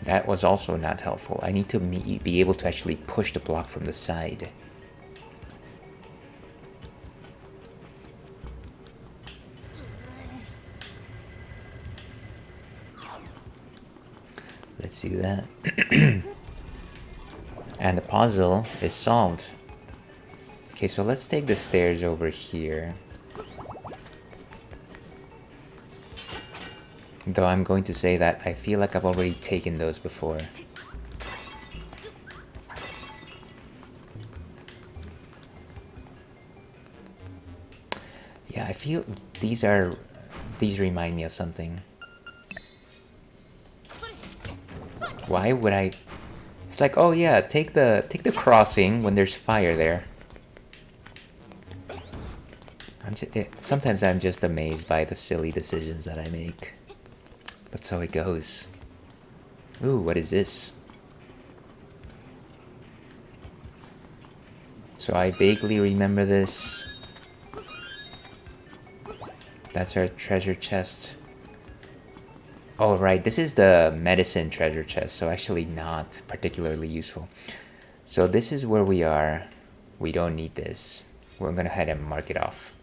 That was also not helpful. I need to be able to actually push the block from the side. Let's do that. And the puzzle is solved. Okay, so let's take the stairs over here. Though I'm going to say that I feel like I've already taken those before. Yeah, I feel these remind me of something. Why would I? It's like, oh yeah, take the crossing when there's fire there. Sometimes I'm just amazed by the silly decisions that I make. But so it goes. Ooh, what is this? So I vaguely remember this. That's our treasure chest. Oh, right, this is the medicine treasure chest, so actually not particularly useful. So this is where we are. We don't need this. We're gonna head and mark it off.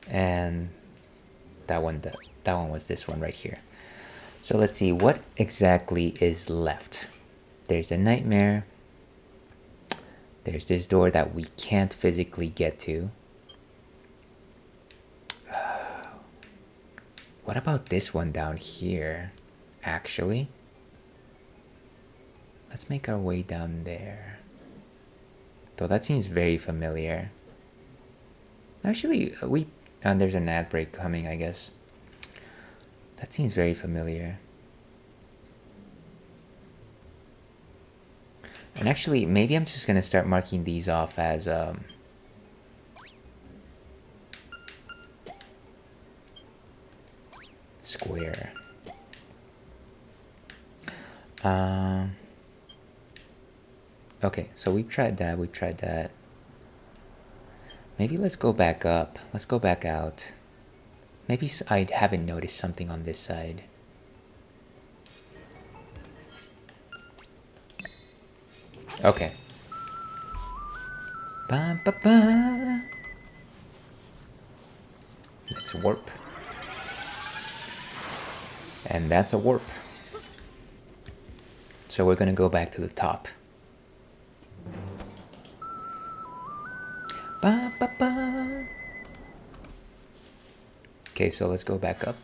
And that one was this one right here. So let's see, what exactly is left? There's a nightmare. There's this door that we can't physically get to. What about this one down here, actually? Let's make our way down there. Though that seems very familiar. Actually, there's an ad break coming, I guess. That seems very familiar. And actually, maybe I'm just gonna start marking these off as square. Okay, so we've tried that. Maybe let's go back up. Let's go back out. Maybe I haven't noticed something on this side. Okay. Ba, ba, ba. Let's warp. And that's a warp. So we're gonna go back to the top. Ba, ba, ba. Okay, so let's go back up.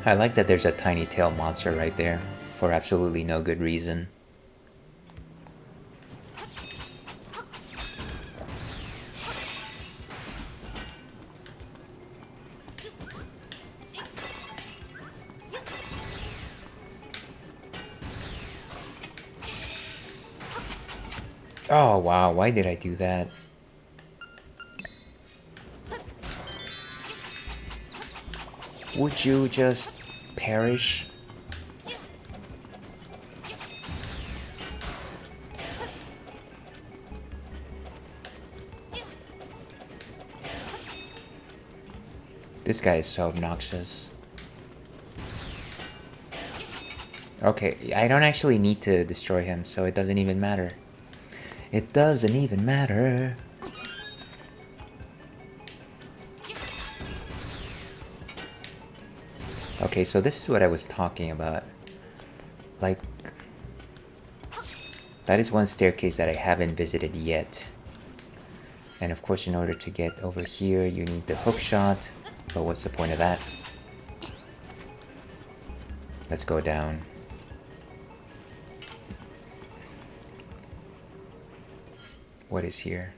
I like that there's a tiny tail monster right there for absolutely no good reason. Oh wow, why did I do that? Would you just perish? This guy is so obnoxious. Okay, I don't actually need to destroy him, so it doesn't even matter. It doesn't even matter. Okay, so this is what I was talking about. Like, that is one staircase that I haven't visited yet. And of course, in order to get over here, you need the hook shot. But what's the point of that? Let's go down. What is here?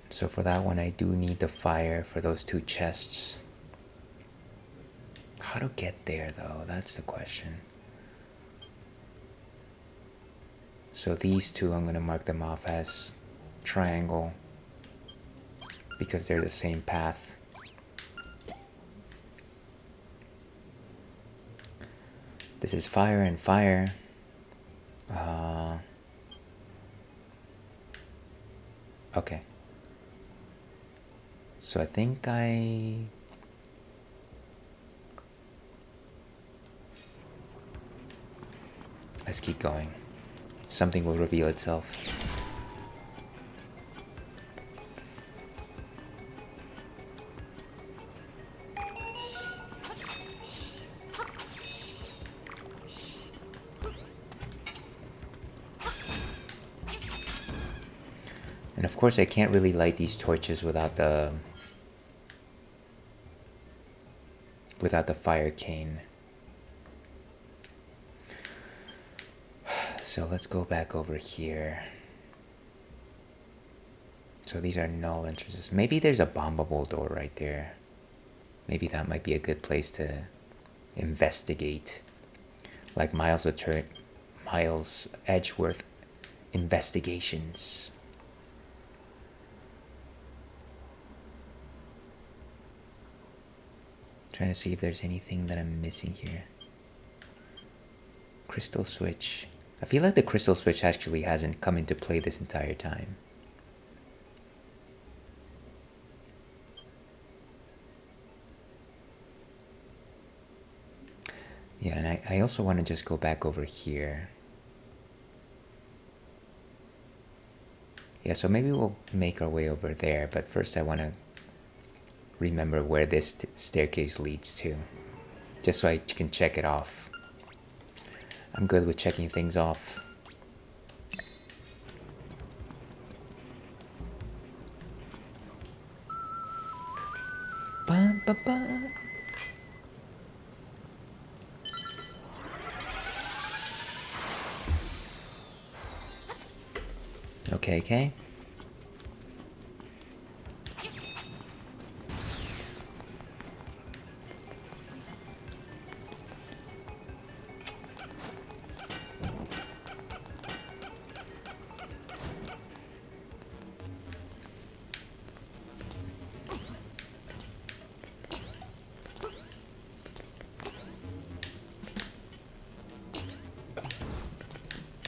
So for that one, I do need the fire for those two chests. How to get there, though? That's the question. So these two, I'm going to mark them off as triangle because they're the same path. This is fire and fire. Okay. So I think let's keep going. Something will reveal itself. And of course I can't really light these torches without the fire cane. So let's go back over here. So these are null entrances. Maybe there's a bombable door right there. Maybe that might be a good place to investigate. Like Miles Edgeworth investigations. Trying to see if there's anything that I'm missing here. Crystal switch. I feel like the crystal switch actually hasn't come into play this entire time. Yeah, and I also want to just go back over here. Yeah, so maybe we'll make our way over there, but first I want to remember where this staircase leads to, just so I can check it off. I'm good with checking things off. Ba, ba, ba. Okay, okay.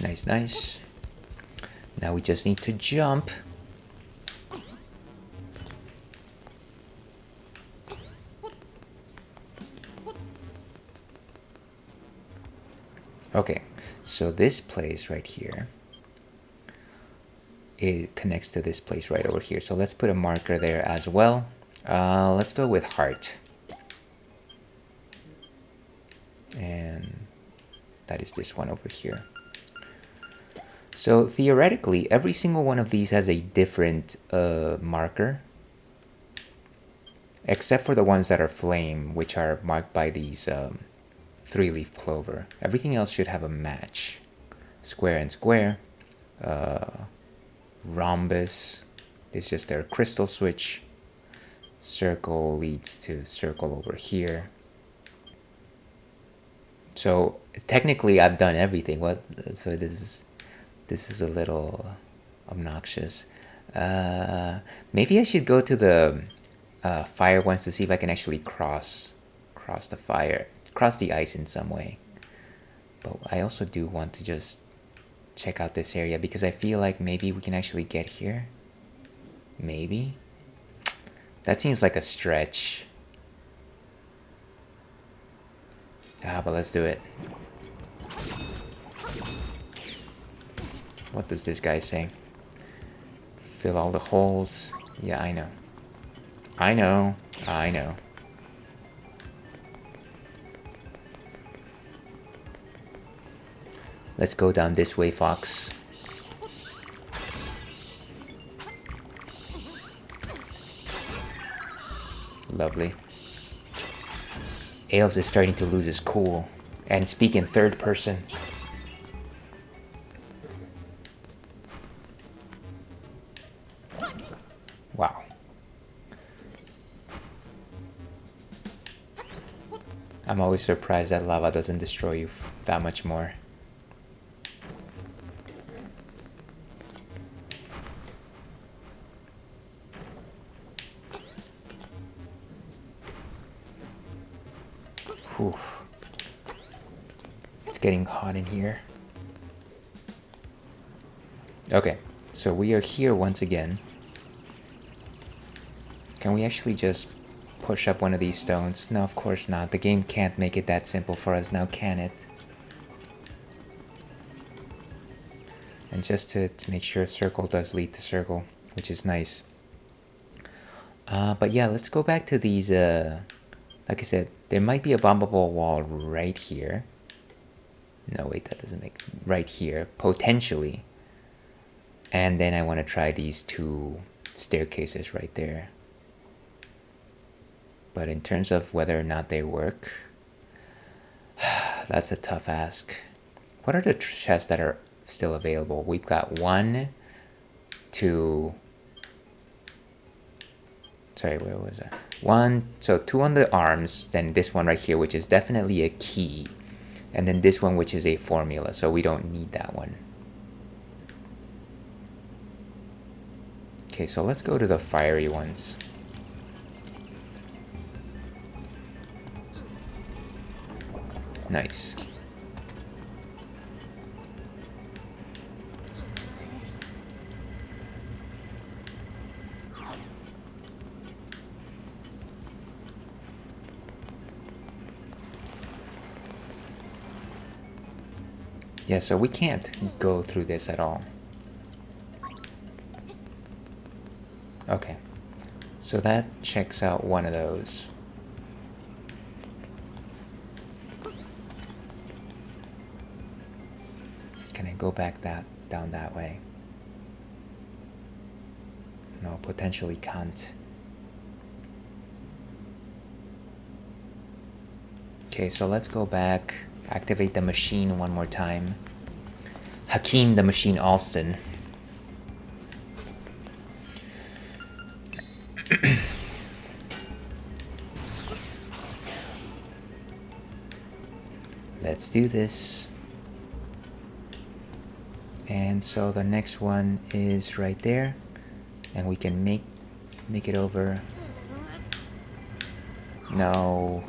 Nice, nice. Now we just need to jump. Okay, so this place right here, it connects to this place right over here. So let's put a marker there as well. Let's go with heart. And that is this one over here. So theoretically, every single one of these has a different marker. except for the ones that are flame, which are marked by these 3-leaf clover. Everything else should have a match. Square and square. Rhombus is just their crystal switch. Circle leads to circle over here. So technically I've done everything. So this is a little obnoxious. Maybe I should go to the fire ones to see if I can actually cross the ice in some way. But I also do want to just check out this area because I feel like maybe we can actually get here. Maybe? That seems like a stretch. But let's do it. What does this guy say? Fill all the holes. Yeah, I know. I know. Let's go down this way, Fox. Lovely. Ails is starting to lose his cool and speak in third person. Wow. I'm always surprised that lava doesn't destroy you that much more. Whew. It's getting hot in here. Okay, so we are here once again. Can we actually just push up one of these stones? No, of course not. The game can't make it that simple for us now, can it? And just to make sure circle does lead to circle, which is nice. But yeah, let's go back to these, like I said, there might be a bombable wall right here. No, wait, that doesn't make... Right here, potentially. And then I want to try these 2 staircases right there. But in terms of whether or not they work, that's a tough ask. What are the chests that are still available? We've got 1, 2... Sorry, where was that? 1, so 2 on the arms, then this one right here, which is definitely a key. And then this one, which is a formula, so we don't need that one. Okay, so let's go to the fiery ones. Nice. Yeah, so we can't go through this at all. Okay. So that checks out one of those. Can I go back down that way? No, potentially can't. Okay, so let's go back. Activate the machine one more time. Hakeem the Machine Alston. Let's do this. And so the next one is right there. And we can make it over. No.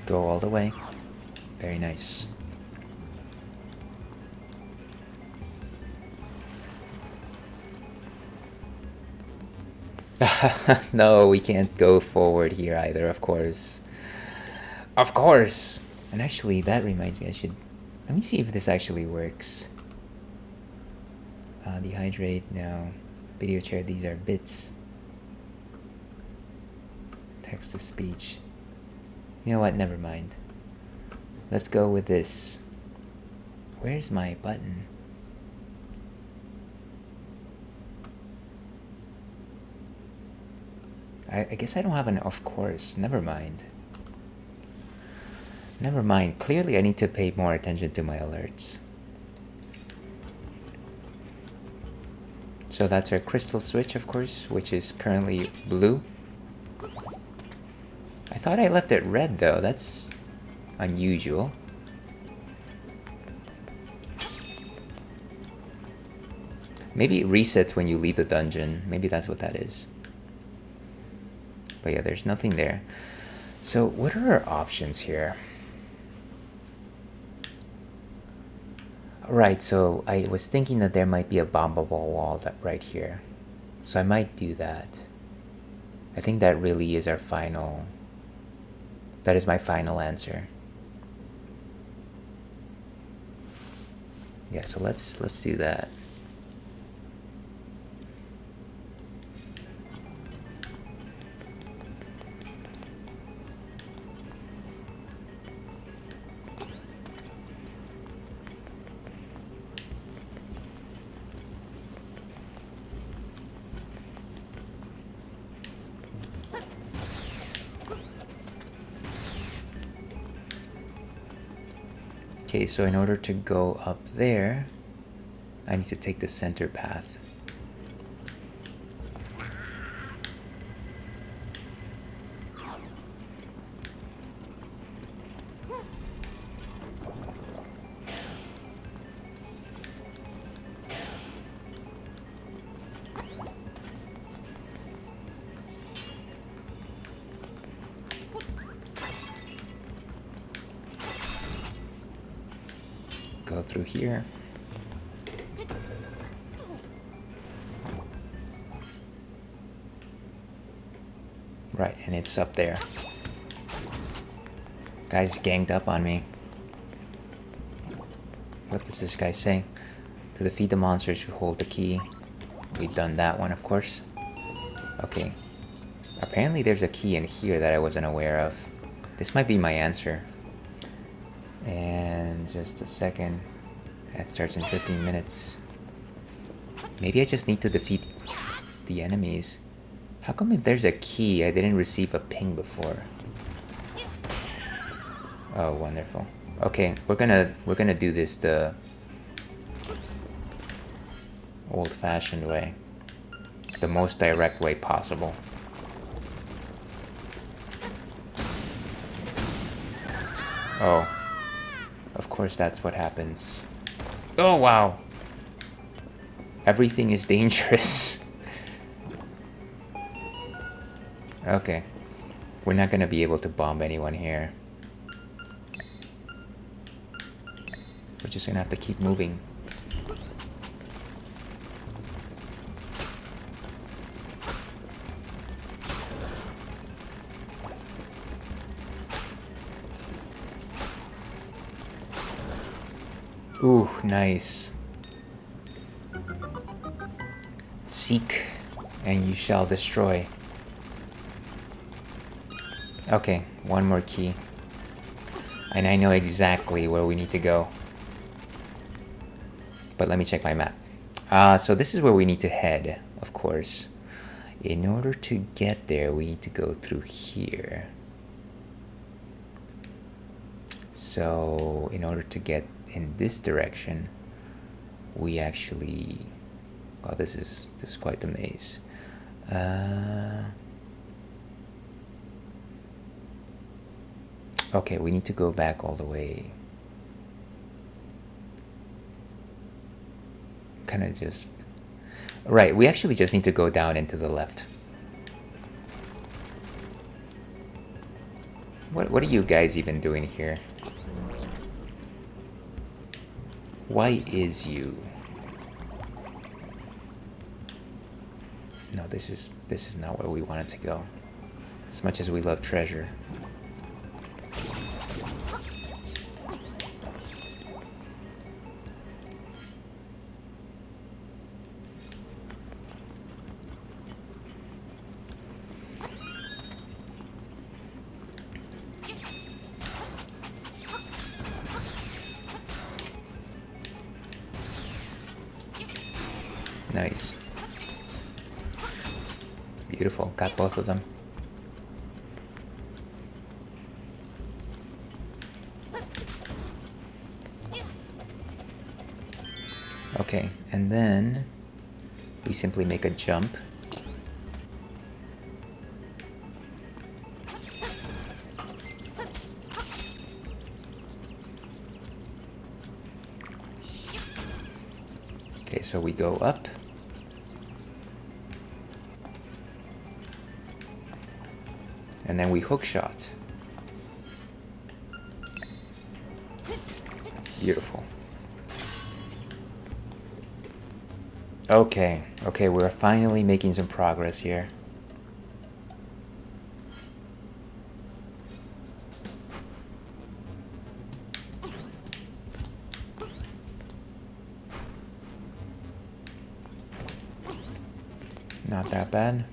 Go all the way. Very nice. No, we can't go forward here either, of course. Of course! And actually, that reminds me, let me see if this actually works. Dehydrate, no. Video chair, these are bits. Text to speech. You know what? Never mind. Let's go with this. Where's my button? I guess I don't have an of course. Never mind. Never mind. Clearly I need to pay more attention to my alerts. So that's our crystal switch, of course, which is currently blue. I thought I left it red though. That's unusual. Maybe it resets when you leave the dungeon. Maybe that's what that is. But yeah, there's nothing there. So what are our options here? Right, so I was thinking that there might be a bombable wall right here. So I might do that. I think that really is our final... That is my final answer. Yeah, so let's do that. Okay, so in order to go up there, I need to take the center path. Go through here. Right, and it's up there. Guys ganged up on me. What does this guy say? To defeat the monsters who hold the key. We've done that one, of course. Okay. Apparently there's a key in here that I wasn't aware of. This might be my answer. And just a second. That starts in 15 minutes. Maybe I just need to defeat the enemies. How come if there's a key, I didn't receive a ping before? Oh, wonderful. Okay, we're gonna do this the old-fashioned way. The most direct way possible. Oh. Of course that's what happens. Oh, wow. Everything is dangerous. Okay. We're not gonna be able to bomb anyone here. We're just gonna have to keep moving. Ooh, nice. Seek, and you shall destroy. Okay, one more key. And I know exactly where we need to go. But let me check my map. So this is where we need to head, of course. In order to get there, we need to go through here. So in order to get in this direction, we actually... Oh, this is quite the maze. Okay, we need to go back all the way. Kind of just... Right, we actually just need to go down and to the left. What are you guys even doing here? Why is you? No, this is not where we wanted to go. As much as we love treasure. Nice. Beautiful. Got both of them. Okay, and then we simply make a jump. Okay, so we go up. And then we hook shot. Beautiful. Okay, okay, we're finally making some progress here. Not that bad.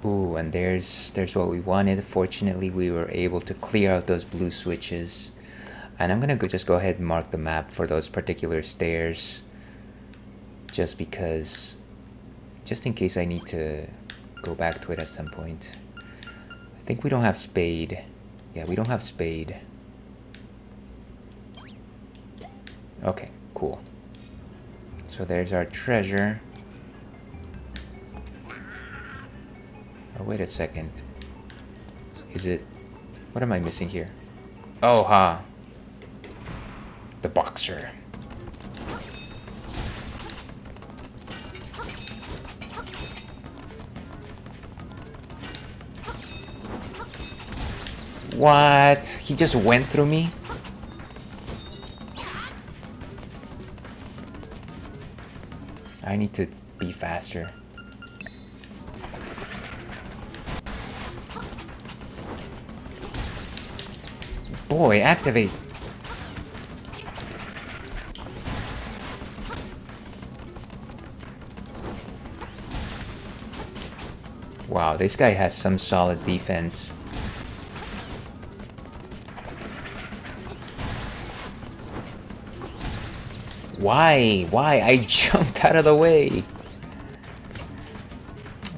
Ooh, and there's what we wanted. Fortunately, we were able to clear out those blue switches. And I'm gonna just go ahead and mark the map for those particular stairs. Just because, just in case I need to go back to it at some point. I think we don't have spade. Yeah, we don't have spade. Okay, cool. So there's our treasure. Oh, wait a second. Is it... What am I missing here? Oh, ha. The boxer. What? He just went through me? I need to be faster. Boy, activate. Wow, this guy has some solid defense. Why? Why? I jumped out of the way.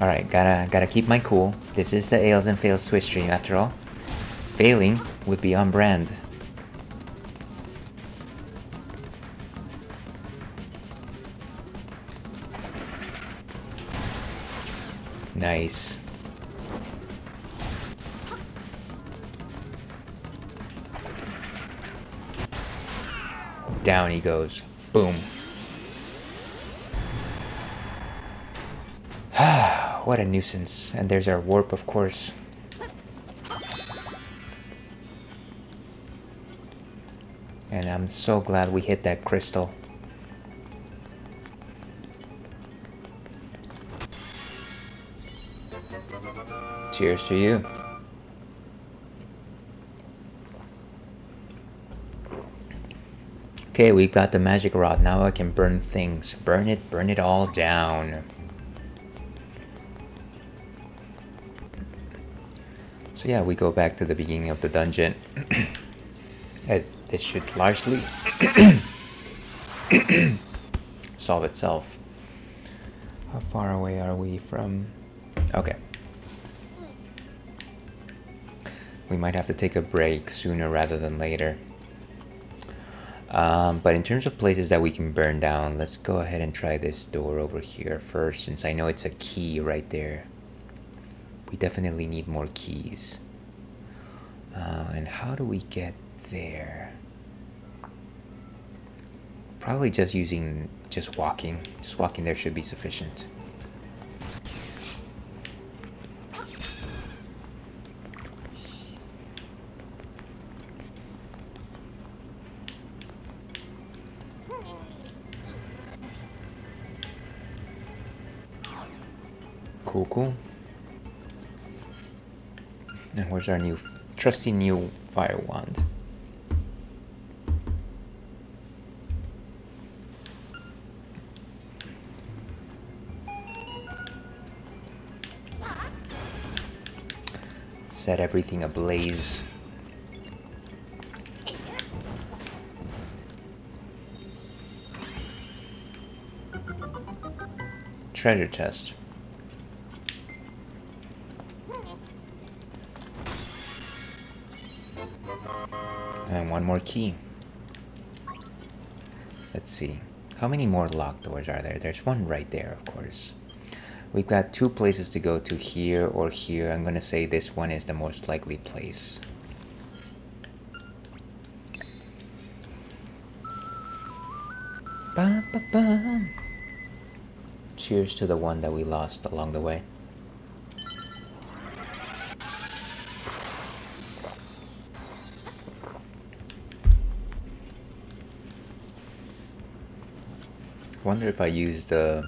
Alright, gotta keep my cool. This is the Ails and Fails Twitch stream after all. Failing would be on brand. Nice. Down he goes. Boom. What a nuisance. And there's our warp, of course. And I'm so glad we hit that crystal. Cheers to you. Okay, we got the magic rod. Now I can burn things. Burn it all down. So yeah, we go back to the beginning of the dungeon. It should largely solve itself. How far away are we from... Okay. We might have to take a break sooner rather than later. But in terms of places that we can burn down, let's go ahead and try this door over here first, since I know it's a key right there. We definitely need more keys. And how do we get there? Probably just walking. Just walking there should be sufficient. Cool, cool. And where's our trusty new fire wand? Set everything ablaze. treasure chest. And one more key. Let's see. How many more locked doors are there? There's one right there, of course. We've got two places to go to, here or here. I'm gonna say this one is the most likely place. Ba, ba, ba. Cheers to the one that we lost along the way. Wonder if I use the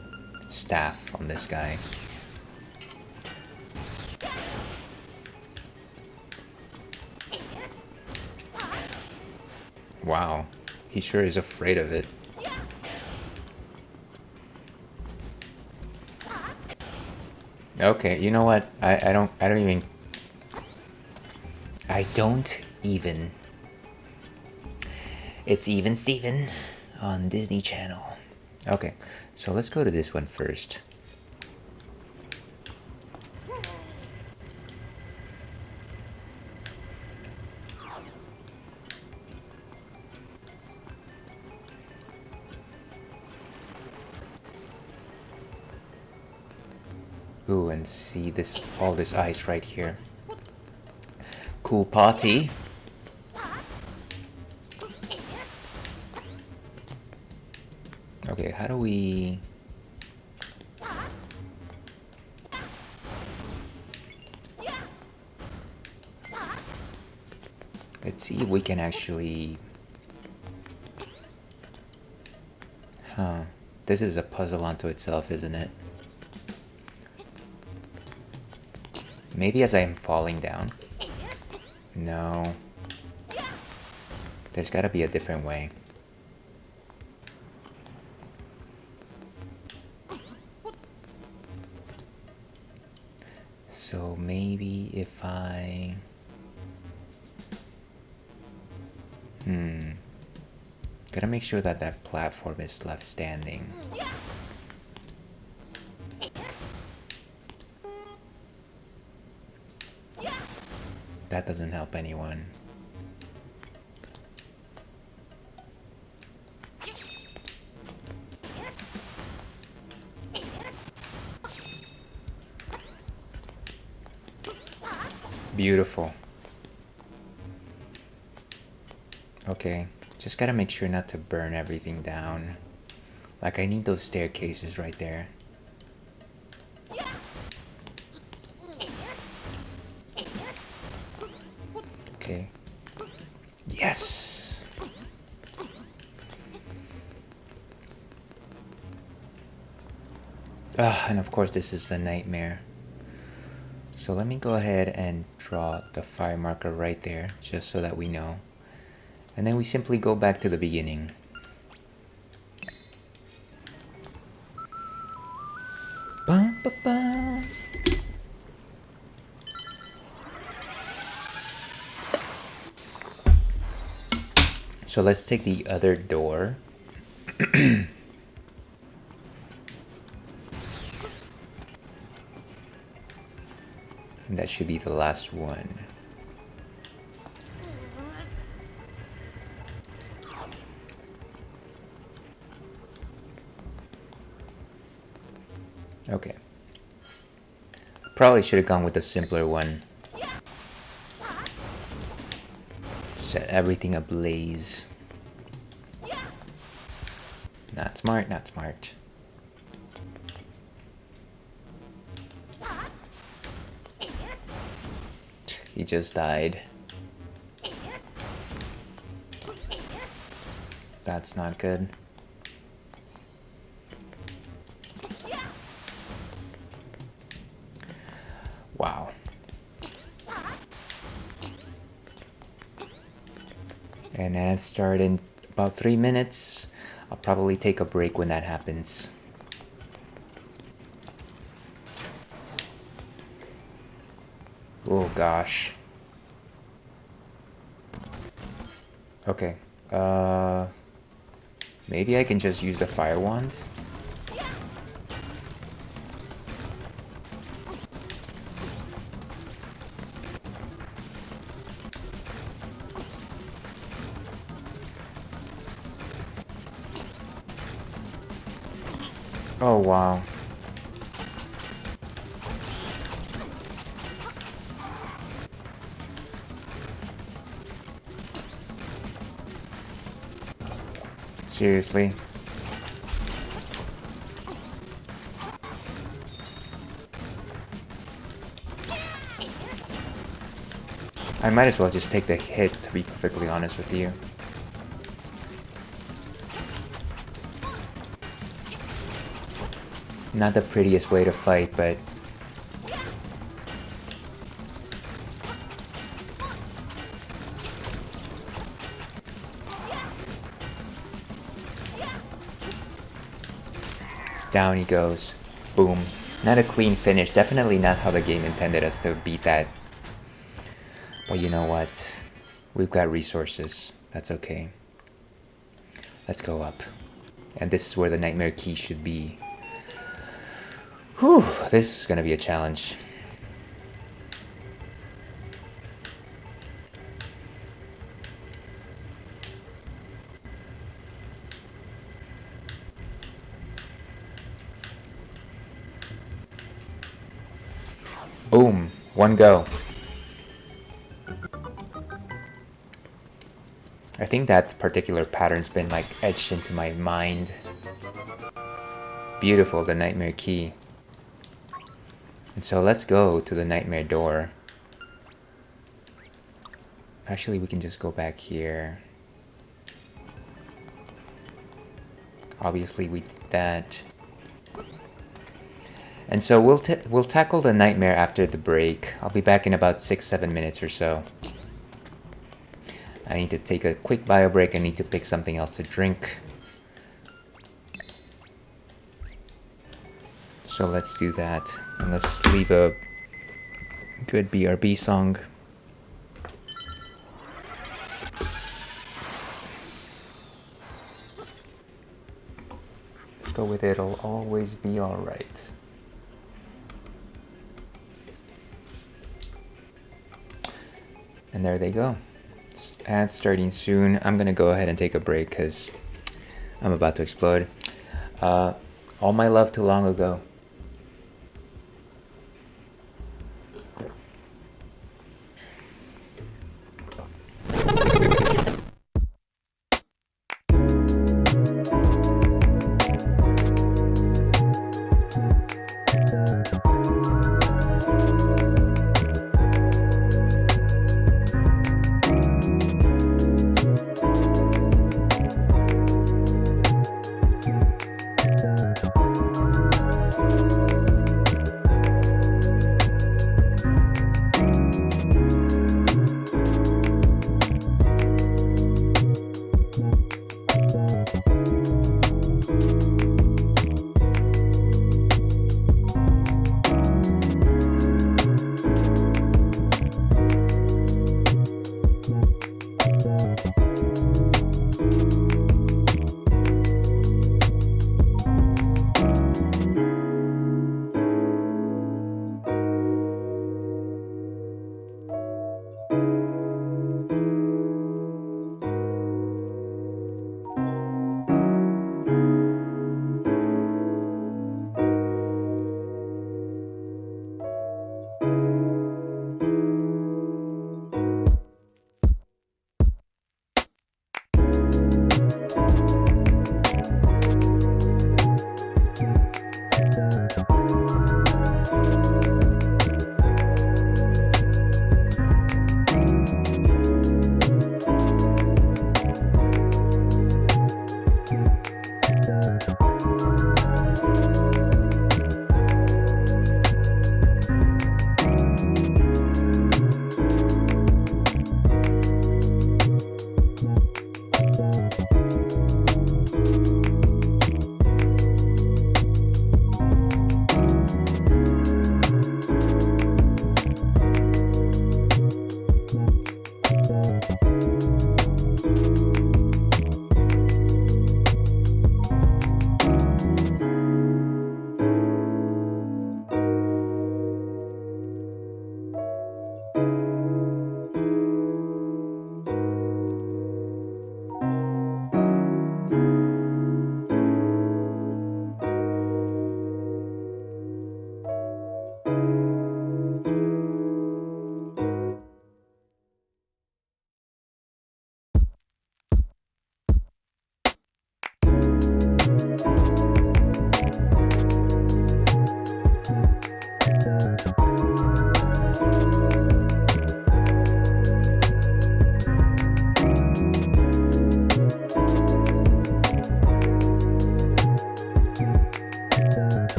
staff on this guy. Wow, he sure is afraid of it. Okay, you know what? I don't even. It's Even Steven on Disney Channel. Okay, so let's go to this one first. Ooh, and see this, all this ice right here. Cool party. Okay, how do we... Let's see if we can actually... Huh. This is a puzzle unto itself, isn't it? Maybe as I am falling down? No. There's gotta be a different way. So maybe if I... Gotta make sure that that platform is left standing. That doesn't help anyone. Beautiful. Okay, just gotta make sure not to burn everything down. Like, I need those staircases right there. Okay. Yes! Ah, and of course this is the nightmare. So let me go ahead and draw the fire marker right there, just so that we know. And then we simply go back to the beginning. Ba, ba, ba. So let's take the other door. And that should be the last one. Okay. Probably should have gone with the simpler one. Set everything ablaze. Not smart, not smart. He just died. That's not good. Wow. And that started in about 3 minutes. I'll probably take a break when that happens. Oh gosh. Okay. Maybe I can just use the fire wand. Oh, wow. Seriously? I might as well just take the hit, to be perfectly honest with you. Not the prettiest way to fight, but... down he goes. Boom. Not a clean finish. Definitely not how the game intended us to beat that. But you know what? We've got resources. That's okay. Let's go up. And this is where the nightmare key should be. Whew, this is gonna be a challenge. Boom. One go. I think that particular pattern's been like etched into my mind. Beautiful, the nightmare key. And so let's go to the nightmare door. Actually, we can just go back here. Obviously, we did that. And so we'll tackle the nightmare after the break. I'll be back in about 6-7 minutes or so. I need to take a quick bio break. I need to pick something else to drink. So let's do that. And let's leave a good BRB song. Let's go with It'll Always Be Alright. And there they go. Ads starting soon. I'm gonna go ahead and take a break because I'm about to explode. All my love to long ago.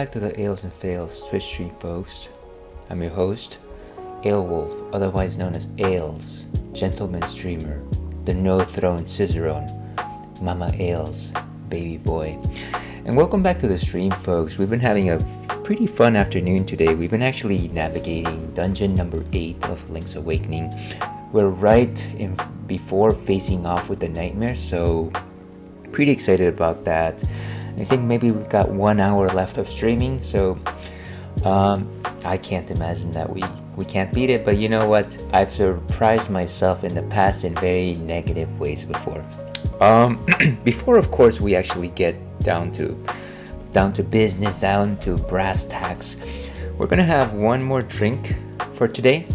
back to the Ales and Fails Twitch stream, folks. I'm your host, Alewolf, otherwise known as Ales, gentleman streamer, the no-throne Cicerone, Mama Ales, baby boy. And welcome back to the stream, folks. We've been having a pretty fun afternoon today. We've been actually navigating dungeon number 8 of Link's Awakening. We're right in before facing off with the nightmare, so pretty excited about that. I think maybe we've got 1 hour left of streaming, so I can't imagine that we can't beat it. But you know what? I've surprised myself in the past in very negative ways before. Before, of course, we actually get down to business, down to brass tacks, we're gonna have one more drink for today,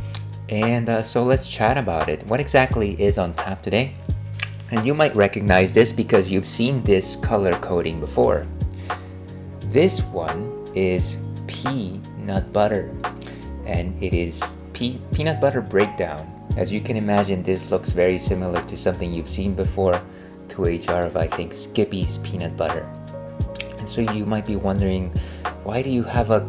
and so let's chat about it. What exactly is on tap today? And you might recognize this because you've seen this color coding before. This one is peanut butter, and it is peanut butter breakdown. As you can imagine, this looks very similar to something you've seen before, to HR of, I think, Skippy's peanut butter. And so you might be wondering, why do you have a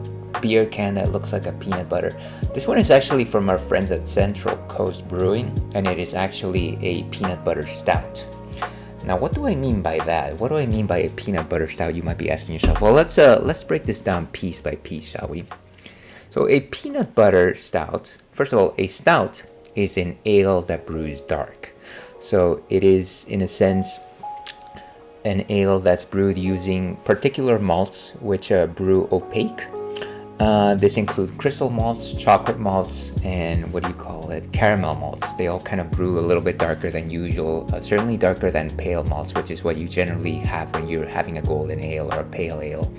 beer can that looks like a peanut butter? This one is actually from our friends at Central Coast Brewing, and it is actually a peanut butter stout. Now, what do I mean by that? What do I mean by a peanut butter stout? You might be asking yourself. Well, let's break this down piece by piece, shall we? So a peanut butter stout, first of all, a stout is an ale that brews dark. So it is, in a sense, an ale that's brewed using particular malts which brew opaque. This includes crystal malts, chocolate malts, and caramel malts. They all kind of brew a little bit darker than usual, certainly darker than pale malts, which is what you generally have when you're having a golden ale or a pale ale.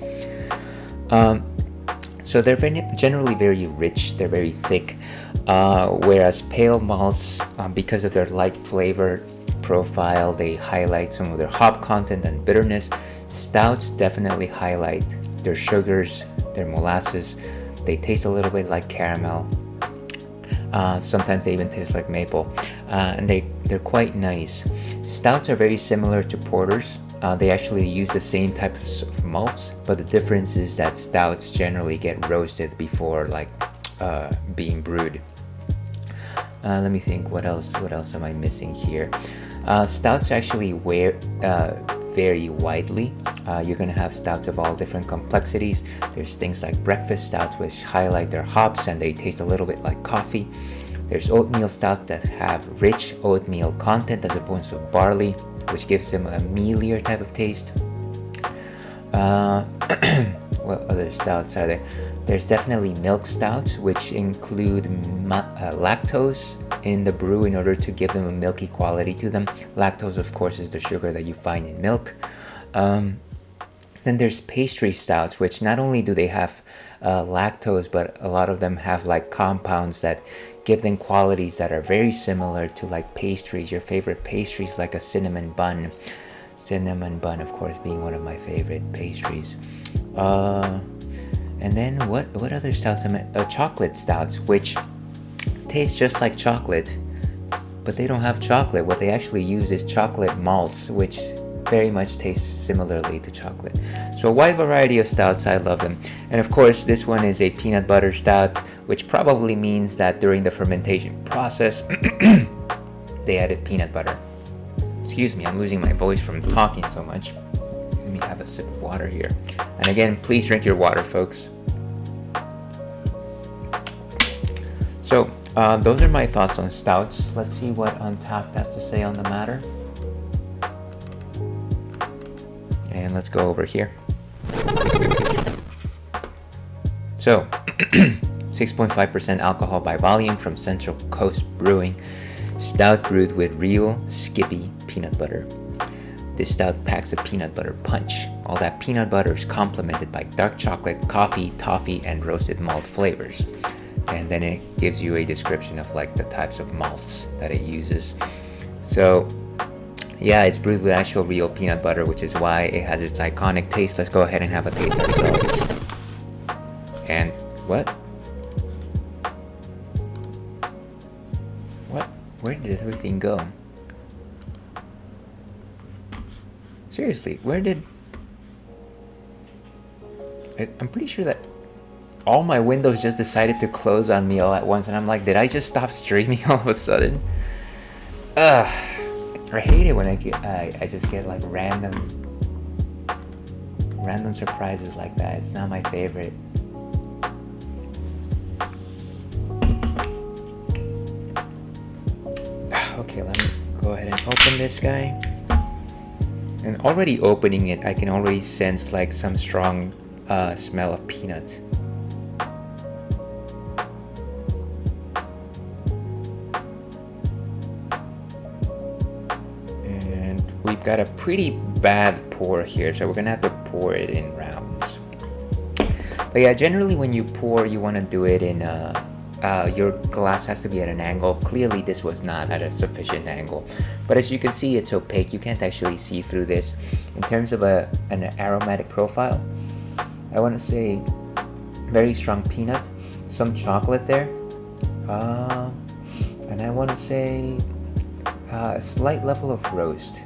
So they're generally very rich, they're very thick, whereas pale malts, because of their light flavor profile, they highlight some of their hop content and bitterness. Stouts definitely highlight their sugars, their molasses. They taste a little bit like caramel. Sometimes they even taste like maple, and they're quite nice. Stouts are very similar to porters. They actually use the same type of malts, but the difference is that stouts generally get roasted before being brewed. Let me think, what else am I missing here? Stouts actually vary widely. You're going to have stouts of all different complexities. There's things like breakfast stouts, which highlight their hops and they taste a little bit like coffee. There's oatmeal stouts that have rich oatmeal content as opposed to barley, which gives them a mealier type of taste. What other stouts are there? There's definitely milk stouts, which include lactose in the brew in order to give them a milky quality to them. Lactose, of course, is the sugar that you find in milk. Then there's pastry stouts, which not only do they have lactose, but a lot of them have compounds that give them qualities that are very similar to pastries, your favorite pastries, like a cinnamon bun. Cinnamon bun, of course, being one of my favorite pastries. And then what other stouts am I? Chocolate stouts, which taste just like chocolate, but they don't have chocolate. What they actually use is chocolate malts, which very much taste similarly to chocolate. So a wide variety of stouts, I love them. And of course, this one is a peanut butter stout, which probably means that during the fermentation process, they added peanut butter. Excuse me, I'm losing my voice from talking so much. Let me have a sip of water here. And again, please drink your water, folks. So, those are my thoughts on stouts. Let's see what Untapped has to say on the matter. And let's go over here. So, 6.5% alcohol by volume from Central Coast Brewing. Stout brewed with real Skippy peanut butter. This stout packs a peanut butter punch. All that peanut butter is complemented by dark chocolate, coffee, toffee, and roasted malt flavors. And then it gives you a description of the types of malts that it uses. So yeah, it's brewed with actual real peanut butter, which is why it has its iconic taste. Let's go ahead and have a taste ourselves. And what? Where did everything go? Seriously, where did... I'm pretty sure that all my windows just decided to close on me all at once, and I'm like, did I just stop streaming all of a sudden? Ugh. I hate it when I just get like random surprises like that. It's not my favorite. Okay, let me go ahead and open this guy. And already opening it, I can already sense like some strong smell of peanut. And we've got a pretty bad pour here, so we're gonna have to pour it in rounds. But yeah, generally when you pour, you want to do it in your glass has to be at an angle. Clearly this was not at a sufficient angle, but as you can see, it's opaque. You can't actually see through this. In terms of an aromatic profile, I want to say very strong peanut, some chocolate there, and I want to say a slight level of roast.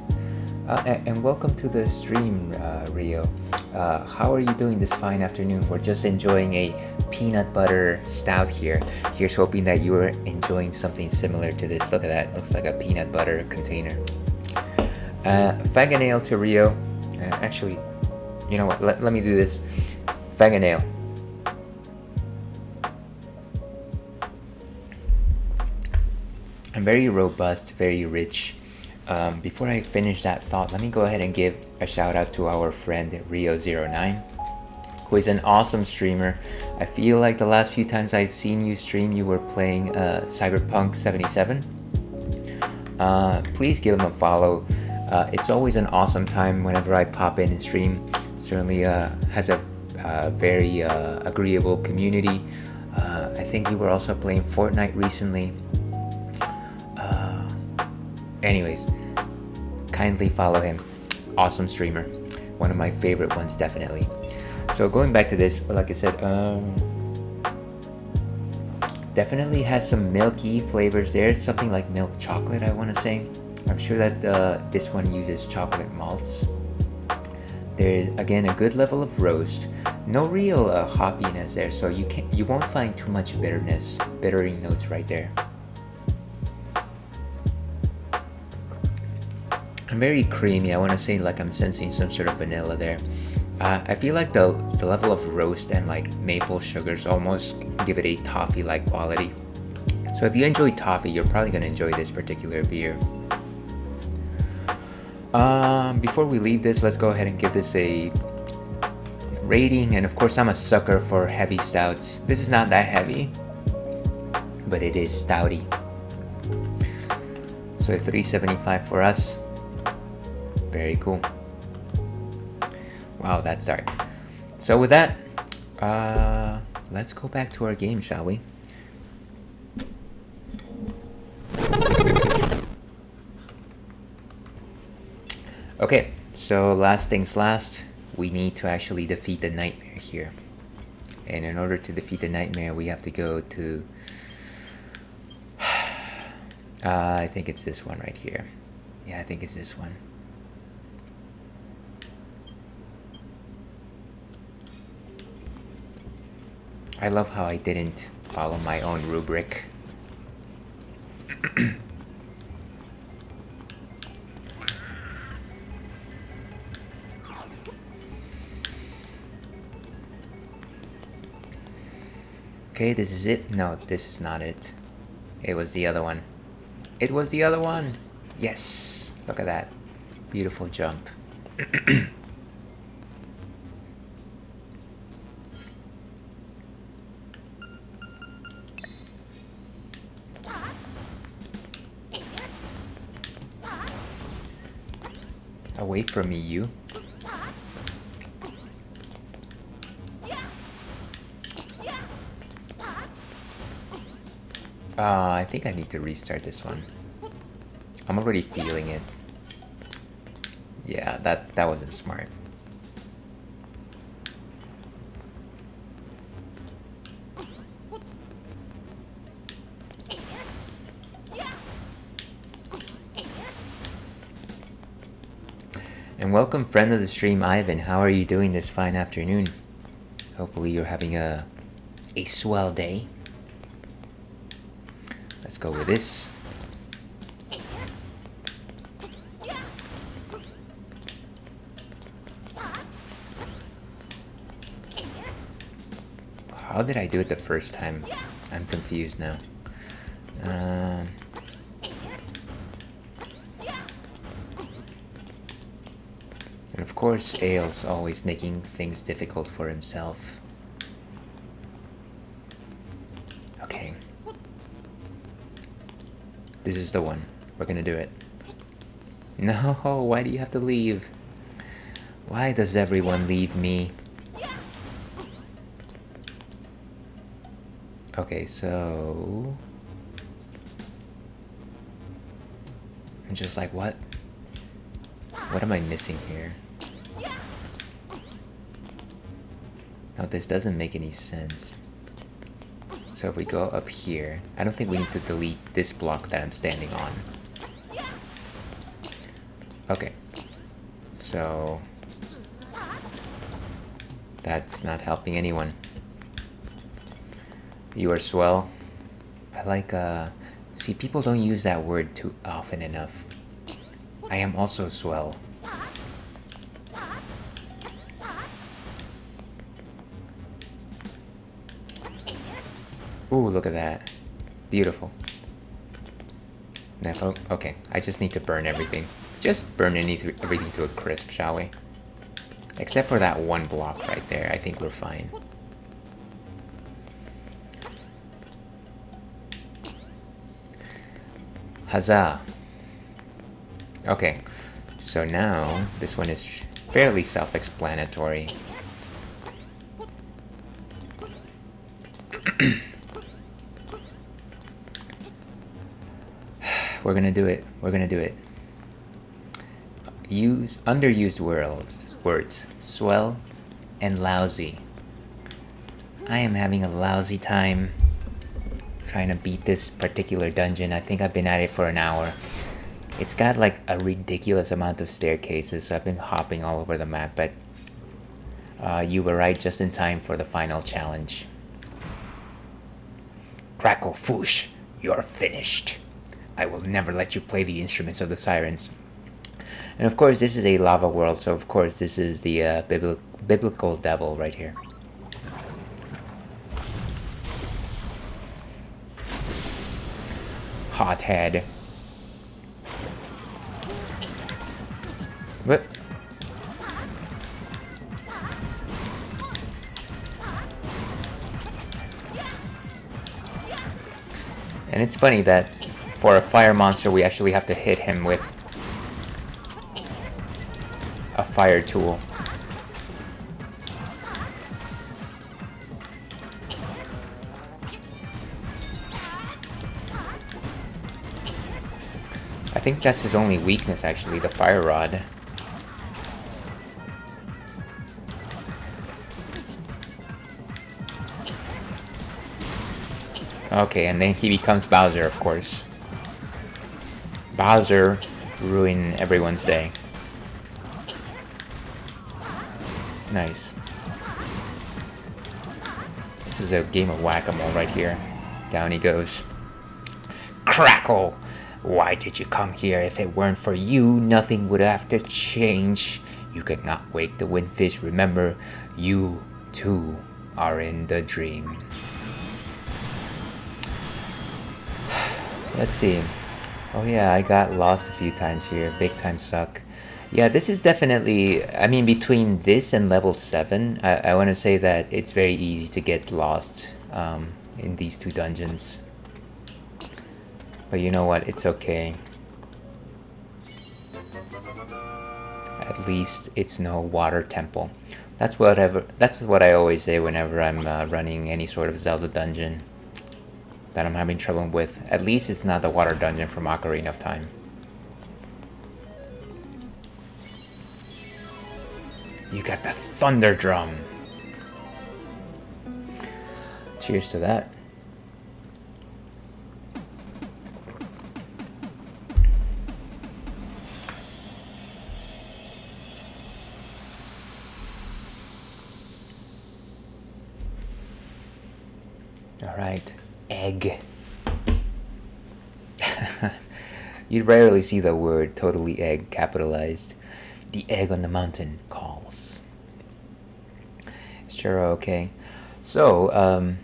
And welcome to the stream, Rio. How are you doing this fine afternoon? We're just enjoying a peanut butter stout here. Here's hoping that you are enjoying something similar to this. Look at that. Looks like a peanut butter container. Faganale to Rio. Actually, you know what? Let me do this. Faganale. And very robust, very rich. Before I finish that thought, let me go ahead and give a shout out to our friend Rio09, who is an awesome streamer. I feel like the last few times I've seen you stream, you were playing Cyberpunk 77. Please give him a follow. It's always an awesome time whenever I pop in and stream. Certainly has a very agreeable community. I think you were also playing Fortnite recently. Anyways, kindly follow him. Awesome streamer. One of my favorite ones, definitely. So going back to this, like I said, definitely has some milky flavors there. Something like milk chocolate, I want to say. I'm sure that this one uses chocolate malts. There's again a good level of roast. No real hoppiness there, so you won't find too much bittering notes right there. Very creamy. I want to say like I'm sensing some sort of vanilla there. I feel like the level of roast and like maple sugars almost give it a toffee-like quality. So if you enjoy toffee, you're probably going to enjoy this particular beer. Before we leave this, let's go ahead and give this a rating. And of course, I'm a sucker for heavy stouts. This is not that heavy, but it is stouty. So 375 for us. Very cool. Wow, that's dark. So with that, let's go back to our game, shall we? Okay, so last things last, we need to actually defeat the nightmare here. And in order to defeat the nightmare, we have to go to... I think it's this one right here. Yeah, I think it's this one. I love how I didn't follow my own rubric. Okay, this is it. No, this is not it. It was the other one. It was the other one. Yes, look at that. Beautiful jump. Away from me, you. I think I need to restart this one. I'm already feeling it. Yeah, that wasn't smart. And welcome friend of the stream, Ivan. How are you doing this fine afternoon? Hopefully you're having a swell day. Let's go with this. How did I do it the first time? I'm confused now. And of course, Ael's always making things difficult for himself. Okay. This is the one. We're gonna do it. No, why do you have to leave? Why does everyone leave me? Okay, so... I'm just like, what? What am I missing here? Now this doesn't make any sense. So if we go up here, I don't think we need to delete this block that I'm standing on. Okay. So... that's not helping anyone. You are swell. I like, see, people don't use that word too often enough. I am also swell. Ooh, look at that. Beautiful. Now, okay, I just need to burn everything. Just burn everything to a crisp, shall we? Except for that one block right there, I think we're fine. Huzzah! Okay, so now this one is fairly self-explanatory. We're gonna do it. We're gonna do it. Use underused words. Swell and lousy. I am having a lousy time trying to beat this particular dungeon. I think I've been at it for an hour. It's got like a ridiculous amount of staircases, so I've been hopping all over the map, but you were right, just in time for the final challenge. Crackle Foosh, you're finished. I will never let you play the instruments of the sirens. And of course, this is a lava world, so of course this is the biblical devil right here. Hothead. What? And it's funny that for a fire monster we actually have to hit him with a fire tool. I think that's his only weakness, actually, the fire rod. Okay, and then he becomes Bowser, of course. Bowser ruin everyone's day. Nice. This is a game of whack-a-mole right here. Down he goes. Crackle! Why did you come here? If it weren't for you, nothing would have to change. You cannot wake the windfish. Remember, you too are in the dream. Let's see. Oh yeah, I got lost a few times here. Big time suck. Yeah, this is definitely, I mean, between this and level 7, I want to say that it's very easy to get lost in these two dungeons. But you know what? It's okay. At least it's no water temple. That's what I always say whenever I'm running any sort of Zelda dungeon that I'm having trouble with. At least it's not the water dungeon from Ocarina of Time. You got the thunder drum. Cheers to that. All right, egg. You rarely see the word totally egg capitalized. The egg on the mountain calls. Is Churro okay? So,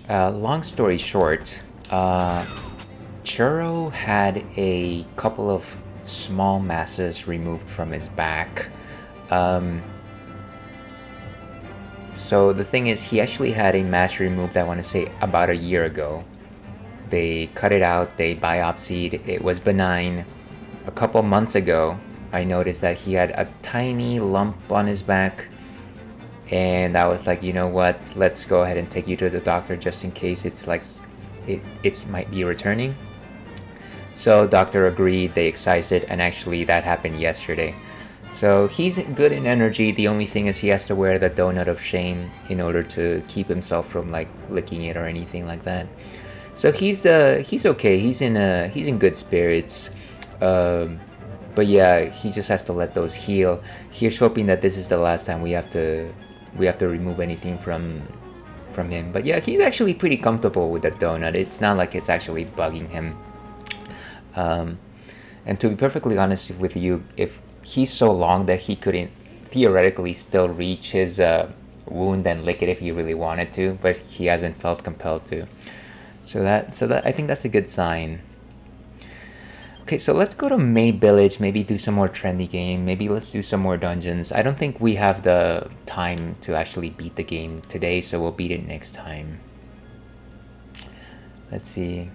long story short, Churro had a couple of small masses removed from his back. So the thing is, he actually had a mass removed, I want to say, about a year ago. They cut it out, they biopsied, it was benign. A couple months ago, I noticed that he had a tiny lump on his back. And I was like, you know what, let's go ahead and take you to the doctor just in case it's like, it might be returning. So doctor agreed, they excised it, and actually that happened yesterday. So he's good in energy. The only thing is he has to wear the donut of shame in order to keep himself from like licking it or anything like that. So he's okay. He's in good spirits. But yeah, he just has to let those heal. Here's hoping that this is the last time we have to remove anything from him. But yeah, he's actually pretty comfortable with the donut. It's not like it's actually bugging him. And to be perfectly honest with you, if he's so long that he couldn't theoretically still reach his wound and lick it if he really wanted to, but he hasn't felt compelled to. So that I think that's a good sign. Okay, so let's go to May Village, maybe do some more trendy game, maybe let's do some more dungeons. I don't think we have the time to actually beat the game today, so we'll beat it next time. Let's see.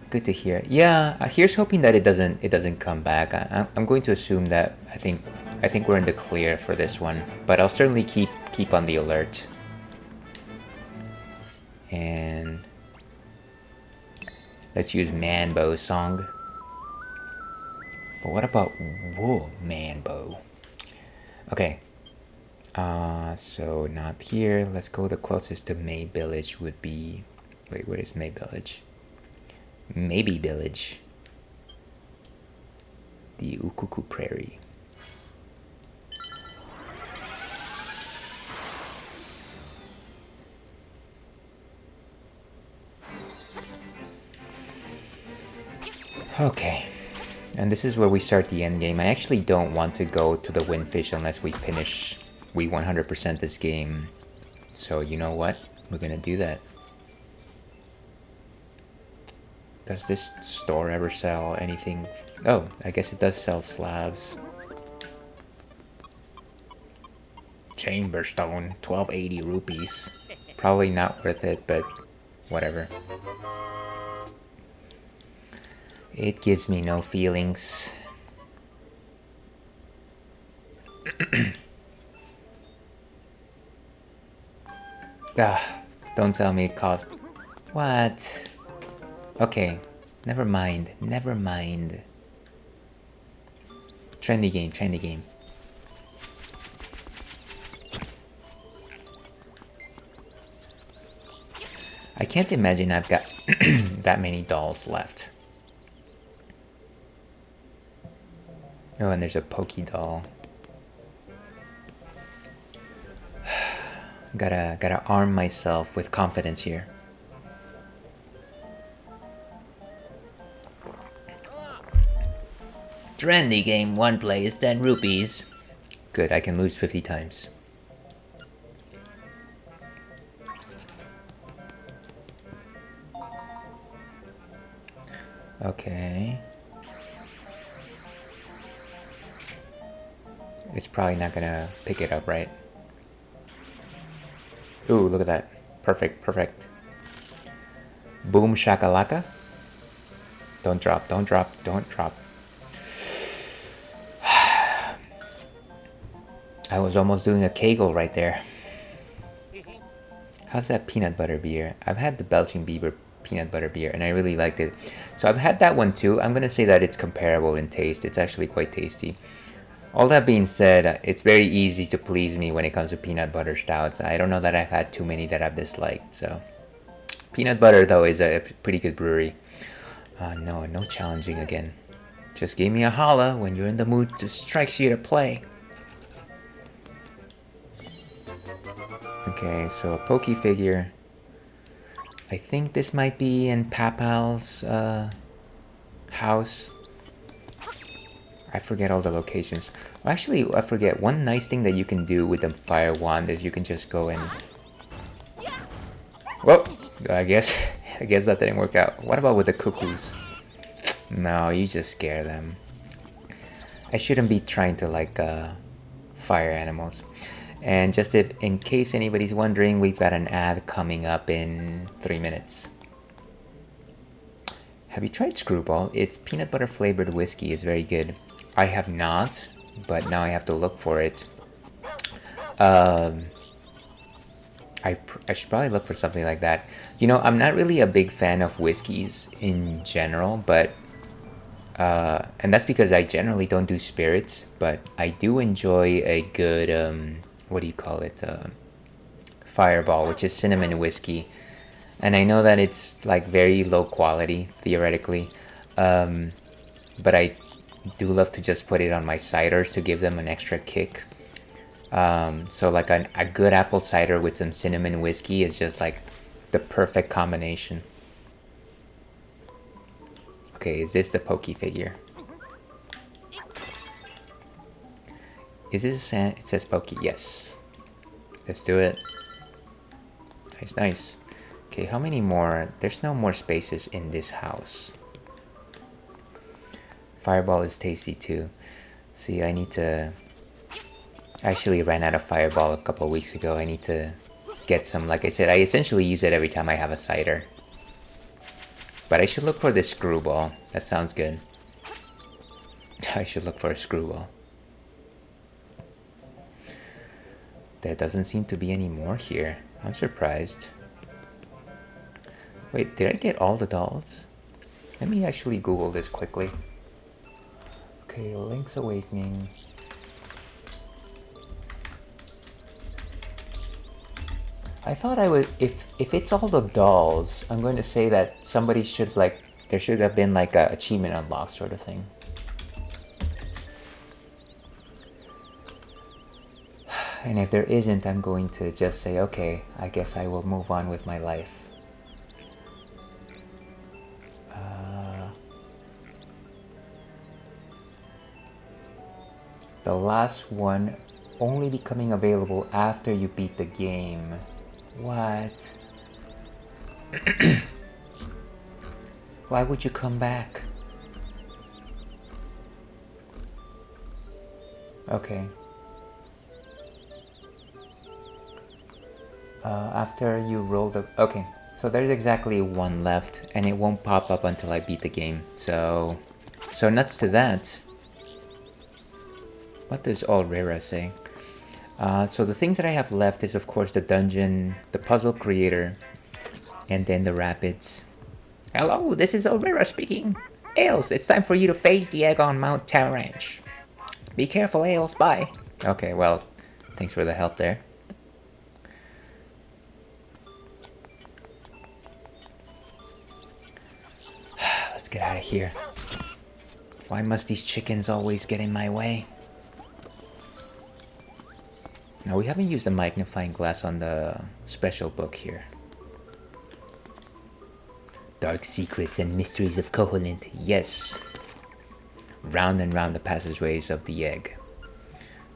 Good to hear. Yeah, here's hoping that it doesn't come back. I'm going to assume that I think we're in the clear for this one, but I'll certainly keep on the alert. And let's use Manbo song. But what about whoa Manbo? Okay. So not here. Let's go the closest to May Village would be. Wait, where is May Village? Maybe Village. The Ukuku Prairie. Okay, and this is where we start the end game. I actually don't want to go to the Windfish unless we 100% this game. So you know what? We're gonna do that. Does this store ever sell anything? Oh, I guess it does sell slabs. Chamberstone, 1280 rupees. Probably not worth it, but whatever. It gives me no feelings. Don't tell me it cost... What? Okay, never mind. Trendy game. I can't imagine I've got that many dolls left. Oh, and there's a Pokey doll. Gotta arm myself with confidence here. Trendy game, 1 play is 10 rupees. Good, I can lose 50 times. Okay. It's probably not gonna pick it up, right? Ooh, look at that. Perfect. Boom shakalaka. Don't drop. I was almost doing a kegel right there. How's that peanut butter beer? I've had the Belching Beaver peanut butter beer and I really liked it. So I've had that one too. I'm gonna say that it's comparable in taste. It's actually quite tasty. All that being said, it's very easy to please me when it comes to peanut butter stouts. I don't know that I've had too many that I've disliked, so. Peanut butter, though, is a pretty good brewery. No challenging again. Just give me a holla when you're in the mood to strike shit or play. Okay, so a Pokey figure. I think this might be in Papal's house. I forget all the locations. Well, actually, I forget. One nice thing that you can do with the fire wand is you can just go and... Whoa! I guess that didn't work out. What about with the cuckoos? No, you just scare them. I shouldn't be trying to like fire animals. And just if in case anybody's wondering, we've got an ad coming up in 3 minutes. Have you tried Screwball? It's peanut butter flavored whiskey. It's very good. I have not, but now I have to look for it. I should probably look for something like that. You know, I'm not really a big fan of whiskeys in general, but and that's because I generally don't do spirits, but I do enjoy a good what do you call it? Fireball, which is cinnamon whiskey. And I know that it's like very low quality theoretically, but I do love to just put it on my ciders to give them an extra kick. So like a good apple cider with some cinnamon whiskey is just like the perfect combination. Okay, is this the Pokey figure? Is this a it says Pokey? Yes. Let's do it. Nice, nice. Okay, how many more? There's no more spaces in this house. Fireball is tasty too. See, I need to... I actually ran out of Fireball a couple weeks ago. I need to get some. Like I said, I essentially use it every time I have a cider. But I should look for this Screwball. That sounds good. I should look for a Screwball. There doesn't seem to be any more here. I'm surprised. Wait, did I get all the dolls? Let me actually Google this quickly. Okay, Link's Awakening. I thought I would, if it's all the dolls, I'm going to say that somebody should like, there should have been like a achievement unlock sort of thing. And if there isn't, I'm going to just say, okay, I guess I will move on with my life. The last one only becoming available after you beat the game. What? Why would you come back? Okay. After you roll the... Okay, so there's exactly one left, and it won't pop up until I beat the game. So nuts to that. What does Aurora say? So the things that I have left is, of course, the dungeon, the puzzle creator, and then the rapids. Hello, this is Aurora speaking. Ails, it's time for you to face the egg on Mount Terranch. Be careful, Ails. Bye. Okay, well, thanks for the help there. Let's get out of here. Why must these chickens always get in my way? Now, we haven't used the magnifying glass on the special book here. Dark secrets and mysteries of Koholint, yes. Round and round the passageways of the egg.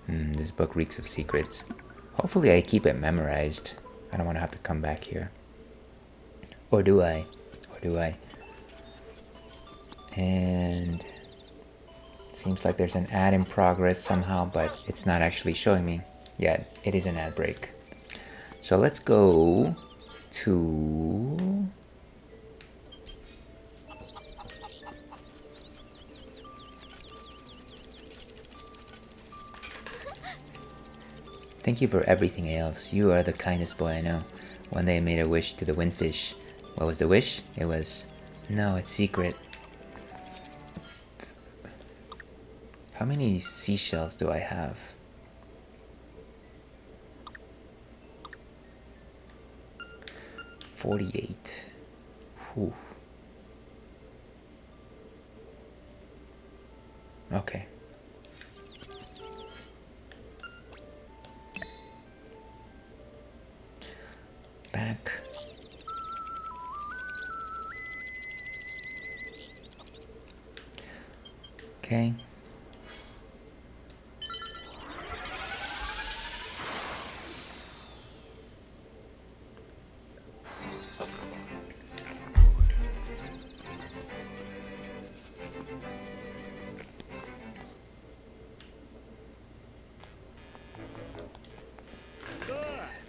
This book reeks of secrets. Hopefully I keep it memorized. I don't want to have to come back here. Or do I? Or do I? And... it seems like there's an ad in progress somehow, but it's not actually showing me. Yeah, it is an ad break. So let's go to... Thank you for everything else. You are the kindest boy I know. One day I made a wish to the windfish. What was the wish? It was... no, it's secret. How many seashells do I have? $48. Whew. Okay. Back. Okay.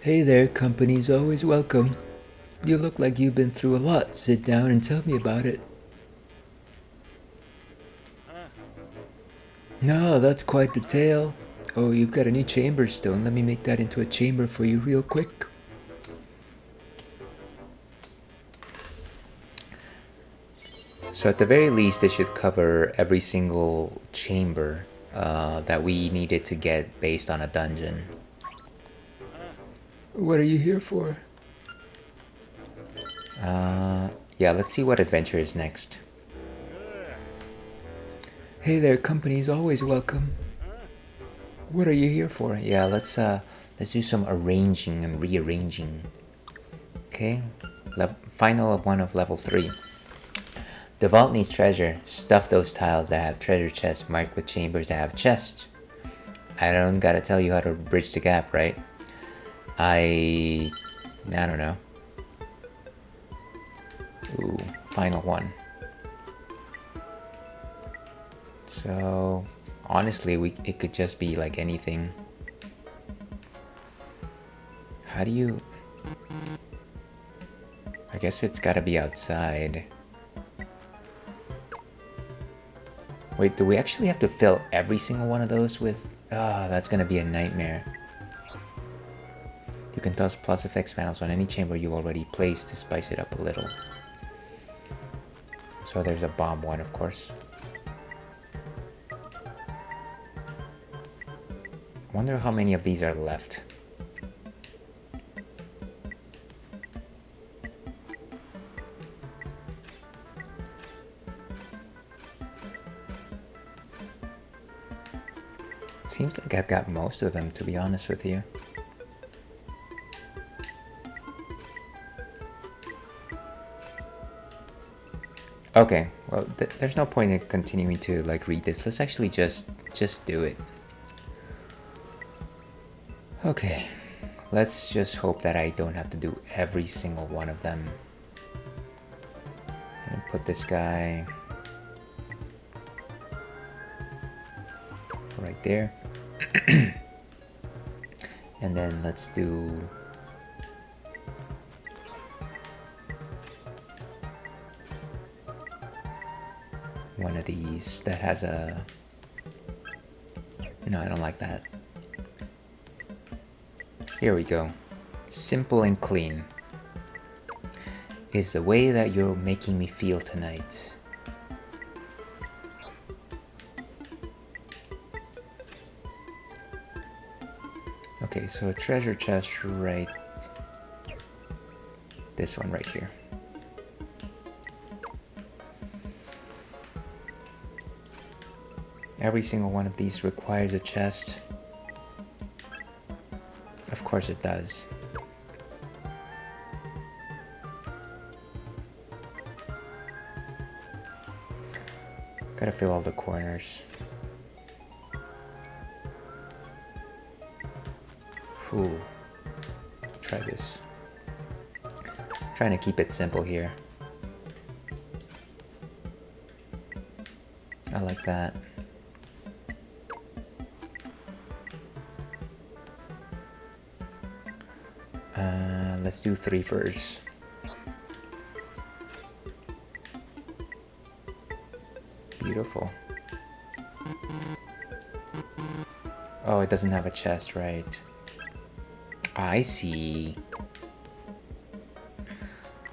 Hey there, company's always welcome. You look like you've been through a lot. Sit down and tell me about it. No, that's quite the tale. Oh, you've got a new chamber stone. Let me make that into a chamber for you real quick. So at the very least, it should cover every single chamber that we needed to get based on a dungeon. What are you here for? Yeah, let's see what adventure is next. Hey there, company's always welcome. What are you here for? Yeah, let's do some arranging and rearranging. Okay, final one of level 3. The vault needs treasure. Stuff those tiles that have treasure chests marked with chambers that have chests. I don't gotta tell you how to bridge the gap, right? I don't know. Ooh, final one. So honestly, it could just be like anything. How do you... I guess it's gotta be outside. Wait, do we actually have to fill every single one of those with... Ah, that's gonna be a nightmare. You can toss plus effects panels on any chamber you already placed to spice it up a little. So there's a bomb one, of course. I wonder how many of these are left. Seems like I've got most of them, to be honest with you. Okay, well, there's no point in continuing to like read this. Let's actually just do it. Okay, let's just hope that I don't have to do every single one of them. And put this guy right there. And then let's do one of these that has a... No, I don't like that. Here we go. Simple and clean is the way that you're making me feel tonight. Okay, so a treasure chest right... This one right here. Every single one of these requires a chest. Of course it does. Gotta fill all the corners. Ooh. Try this. Trying to keep it simple here. I like that. Let's do 3 first. Beautiful. Oh, it doesn't have a chest, right? I see.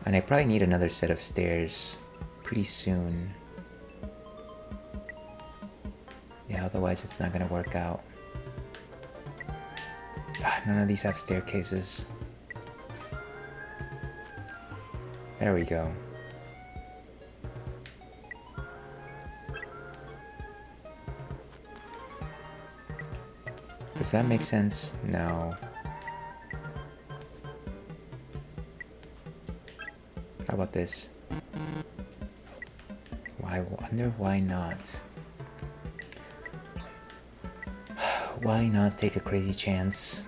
And I probably need another set of stairs pretty soon. Yeah, otherwise it's not gonna work out. God, none of these have staircases. There we go. Does that make sense? No. How about this? I wonder why not? Why not take a crazy chance?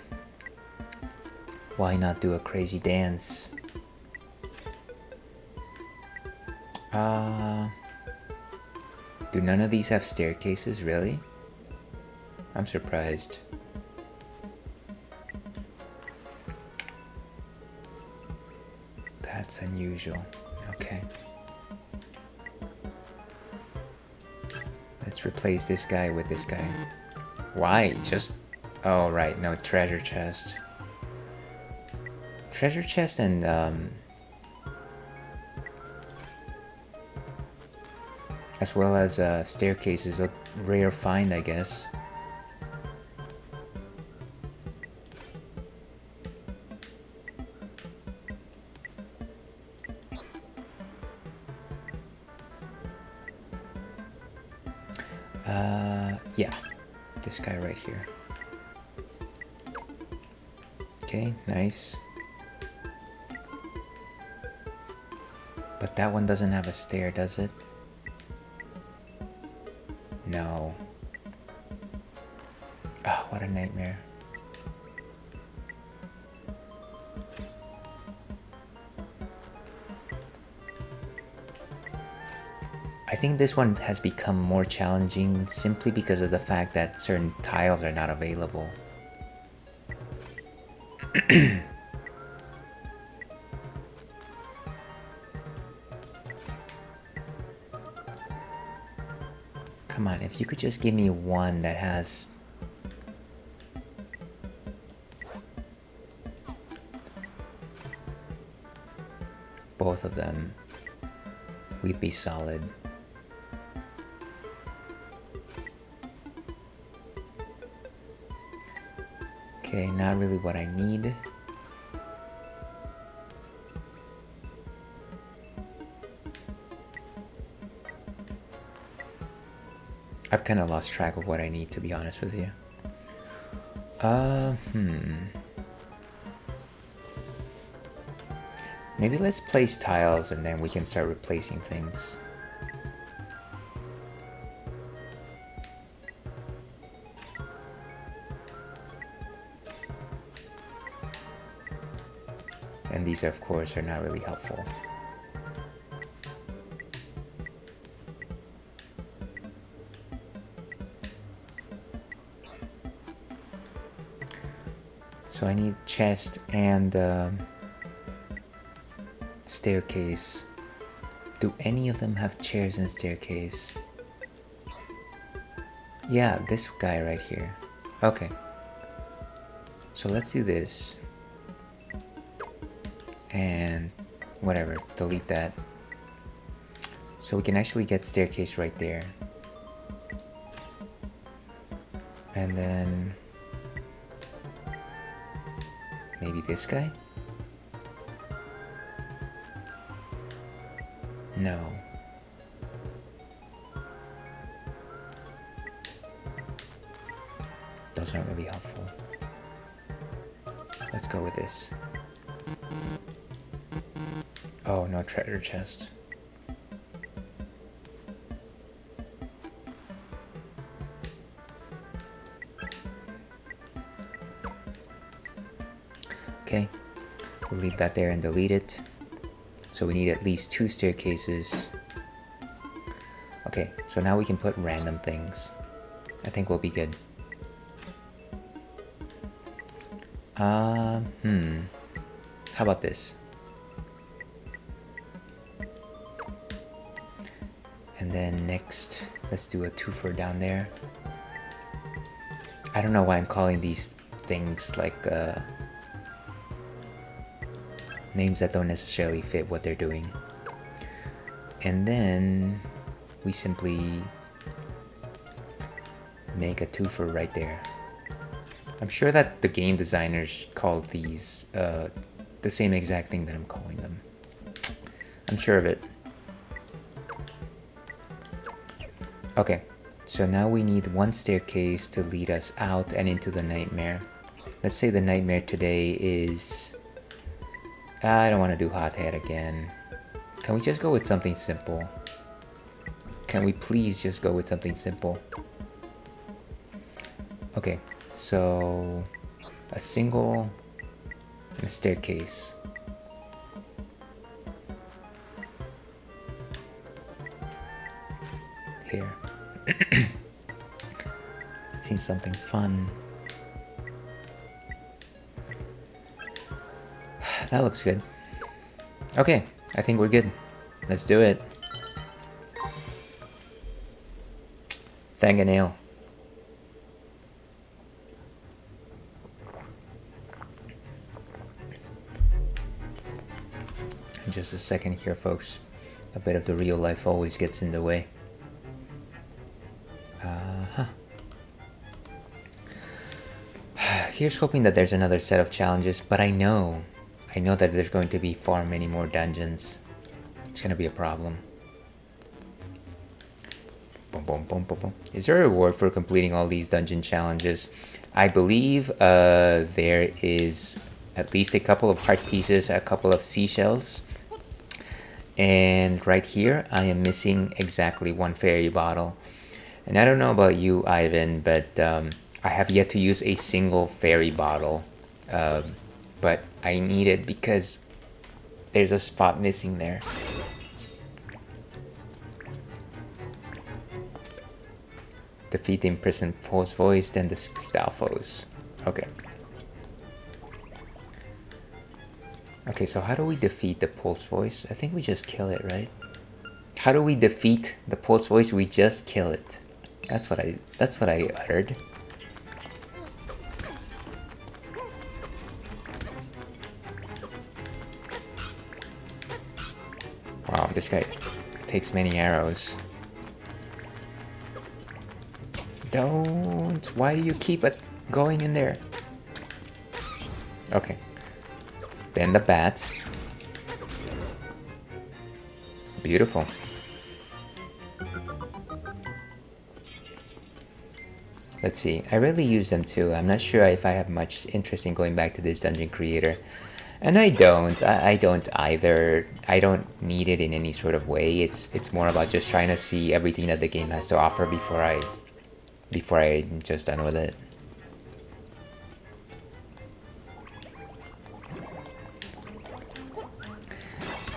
Why not do a crazy dance? Do none of these have staircases, really? I'm surprised. That's unusual. Okay. Let's replace this guy with this guy. Why? Just... Oh, right. No, treasure chest. Treasure chest and, as well as staircases, a rare find, I guess. Yeah, this guy right here. Okay, nice. But that one doesn't have a stair, does it? No. Oh, what a nightmare. I think this one has become more challenging simply because of the fact that certain tiles are not available. Come on, if you could just give me one that has... both of them, we'd be solid. Okay, not really what I need. I've kind of lost track of what I need, to be honest with you. Maybe let's place tiles and then we can start replacing things. And these, of course, are not really helpful. So I need chest and staircase. Do any of them have chairs and staircase? Yeah, this guy right here. Okay. So let's do this. And whatever, delete that. So we can actually get staircase right there. And then maybe this guy? No. Those aren't really helpful. Let's go with this. Oh, no treasure chest. Okay, we'll leave that there and delete it. So we need at least 2 staircases. Okay, so now we can put random things. I think we'll be good. How about this? And then next, let's do a twofer down there. I don't know why I'm calling these things like names that don't necessarily fit what they're doing. And then we simply make a twofer right there. I'm sure that the game designers called these the same exact thing that I'm calling them. I'm sure of it. Okay, so now we need 1 staircase to lead us out and into the nightmare. Let's say the nightmare today is... I don't want to do hot head again. Can we just go with something simple? Can we please just go with something simple? Okay, So a single and a staircase. Here. Let's see something fun. That looks good. Okay, I think we're good. Let's do it. Fingernail. Just a second here, folks. A bit of the real life always gets in the way. Here's hoping that there's another set of challenges, but I know that there's going to be far many more dungeons. It's gonna be a problem. Boom, boom, boom, boom, boom. Is there a reward for completing all these dungeon challenges? I believe there is at least a couple of heart pieces, a couple of seashells. And right here, I am missing exactly one fairy bottle. And I don't know about you, Ivan, but I have yet to use a single fairy bottle. But I need it because there's a spot missing there. Defeat the imprisoned pulse voice, then the Stalfos. Okay. Okay, so how do we defeat the pulse voice? I think we just kill it, right? How do we defeat the pulse voice? We just kill it. That's what I uttered. Wow, this guy takes many arrows. Don't. Why do you keep it going in there? Okay. Then the bat. Beautiful. Let's see. I rarely use them too. I'm not sure if I have much interest in going back to this dungeon creator. And I don't. I don't either. I don't need it in any sort of way. It's more about just trying to see everything that the game has to offer before I'm just done with it.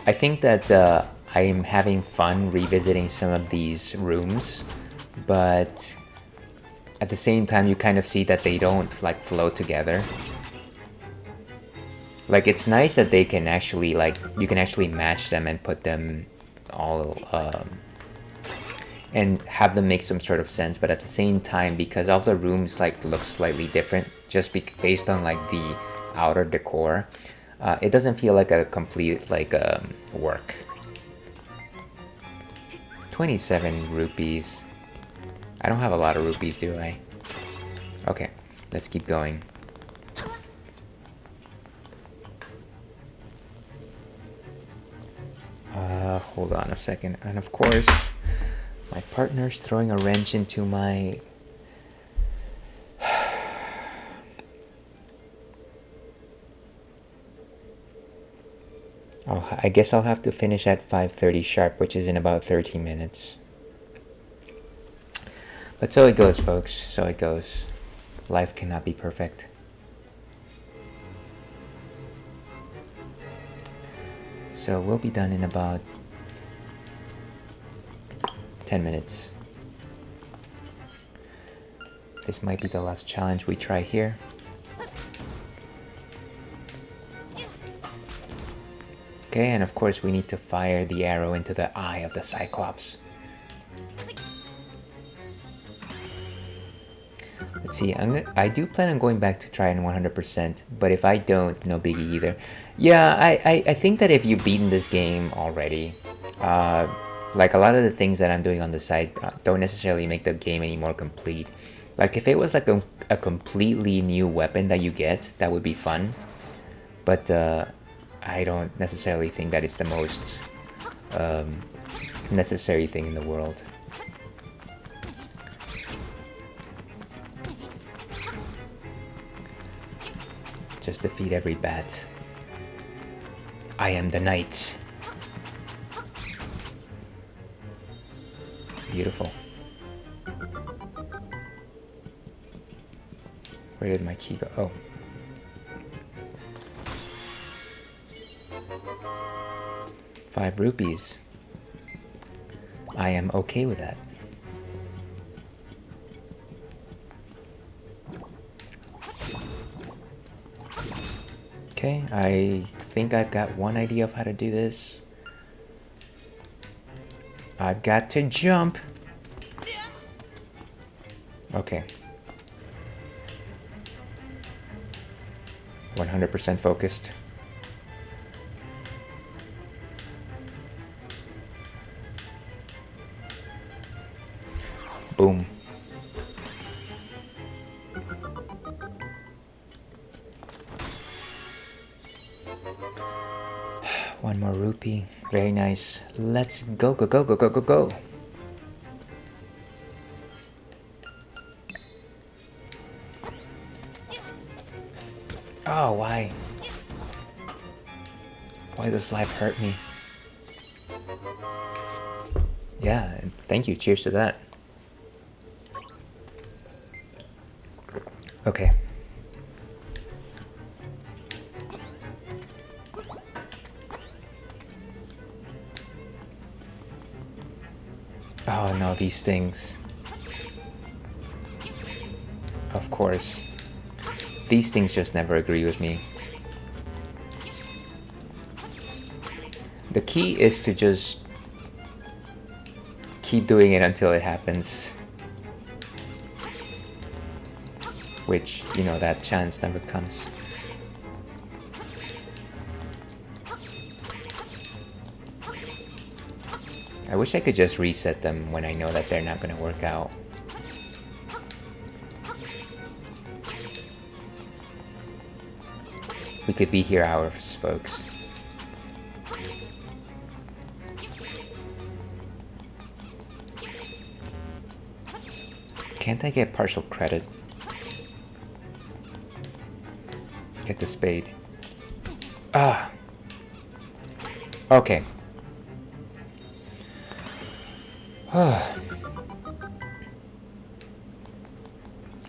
I think that I am having fun revisiting some of these rooms, but at the same time you kind of see that they don't like flow together. Like, it's nice that they can actually, like, you can actually match them and put them all and have them make some sort of sense, but at the same time, because all the rooms like look slightly different just based on like the outer decor, it doesn't feel like a complete like work. 27 rupees. I don't have a lot of rupees, do I? Okay, let's keep going. Hold on a second. And of course, my partner's throwing a wrench into my... I guess I'll have to finish at 5:30 sharp, which is in about 30 minutes. But so it goes, folks. So it goes. Life cannot be perfect. So we'll be done in about 10 minutes. This might be the last challenge we try here. Okay, and of course we need to fire the arrow into the eye of the Cyclops. Let's see, I do plan on going back to try it 100%, but if I don't, no biggie either. Yeah, I think that if you've beaten this game already, like a lot of the things that I'm doing on the side don't necessarily make the game any more complete. Like if it was like a completely new weapon that you get, that would be fun. But I don't necessarily think that it's the most necessary thing in the world. Just defeat every bat. I am the knight. Beautiful. Where did my key go? Oh. ₹5. I am okay with that. Okay, I think I've got one idea of how to do this. I've got to jump. Okay. 100% focused. Boom. One more rupee. Very nice. Let's go, go, go, go, go, go, go. Oh, why? Why does life hurt me? Yeah, thank you. Cheers to that. Okay. Oh no, these things. Of course. These things just never agree with me. The key is to just keep doing it until it happens. Which, you know, that chance never comes. I wish I could just reset them when I know that they're not gonna work out. We could be here hours, folks. Can't I get partial credit? Get the spade. Ah! Okay.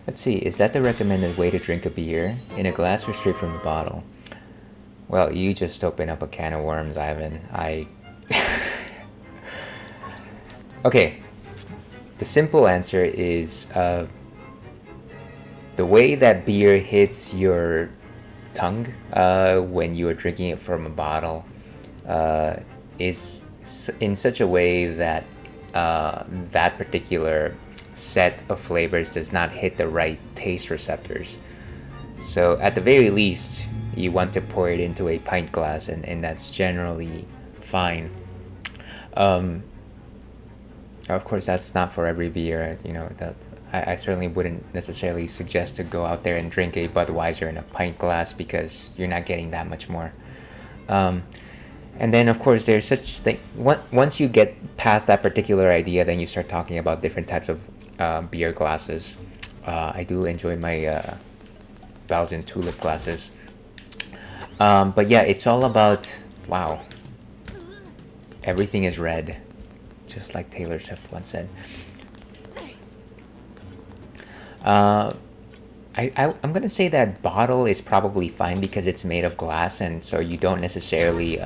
Let's see, is that the recommended way to drink a beer? In a glass or straight from the bottle? Well, you just opened up a can of worms, Ivan. Okay. The simple answer is the way that beer hits your tongue when you are drinking it from a bottle is in such a way that that particular set of flavors does not hit the right taste receptors. So at the very least, you want to pour it into a pint glass, and that's generally fine. Of course, that's not for every beer. You know, that I certainly wouldn't necessarily suggest to go out there and drink a Budweiser in a pint glass because you're not getting that much more. And then, of course, there's such thing. Once you get past that particular idea, then you start talking about different types of beer glasses. I do enjoy my Belgian tulip glasses. But yeah, it's all about, wow, everything is red, just like Taylor Swift once said. I'm gonna say that bottle is probably fine because it's made of glass, and so you don't necessarily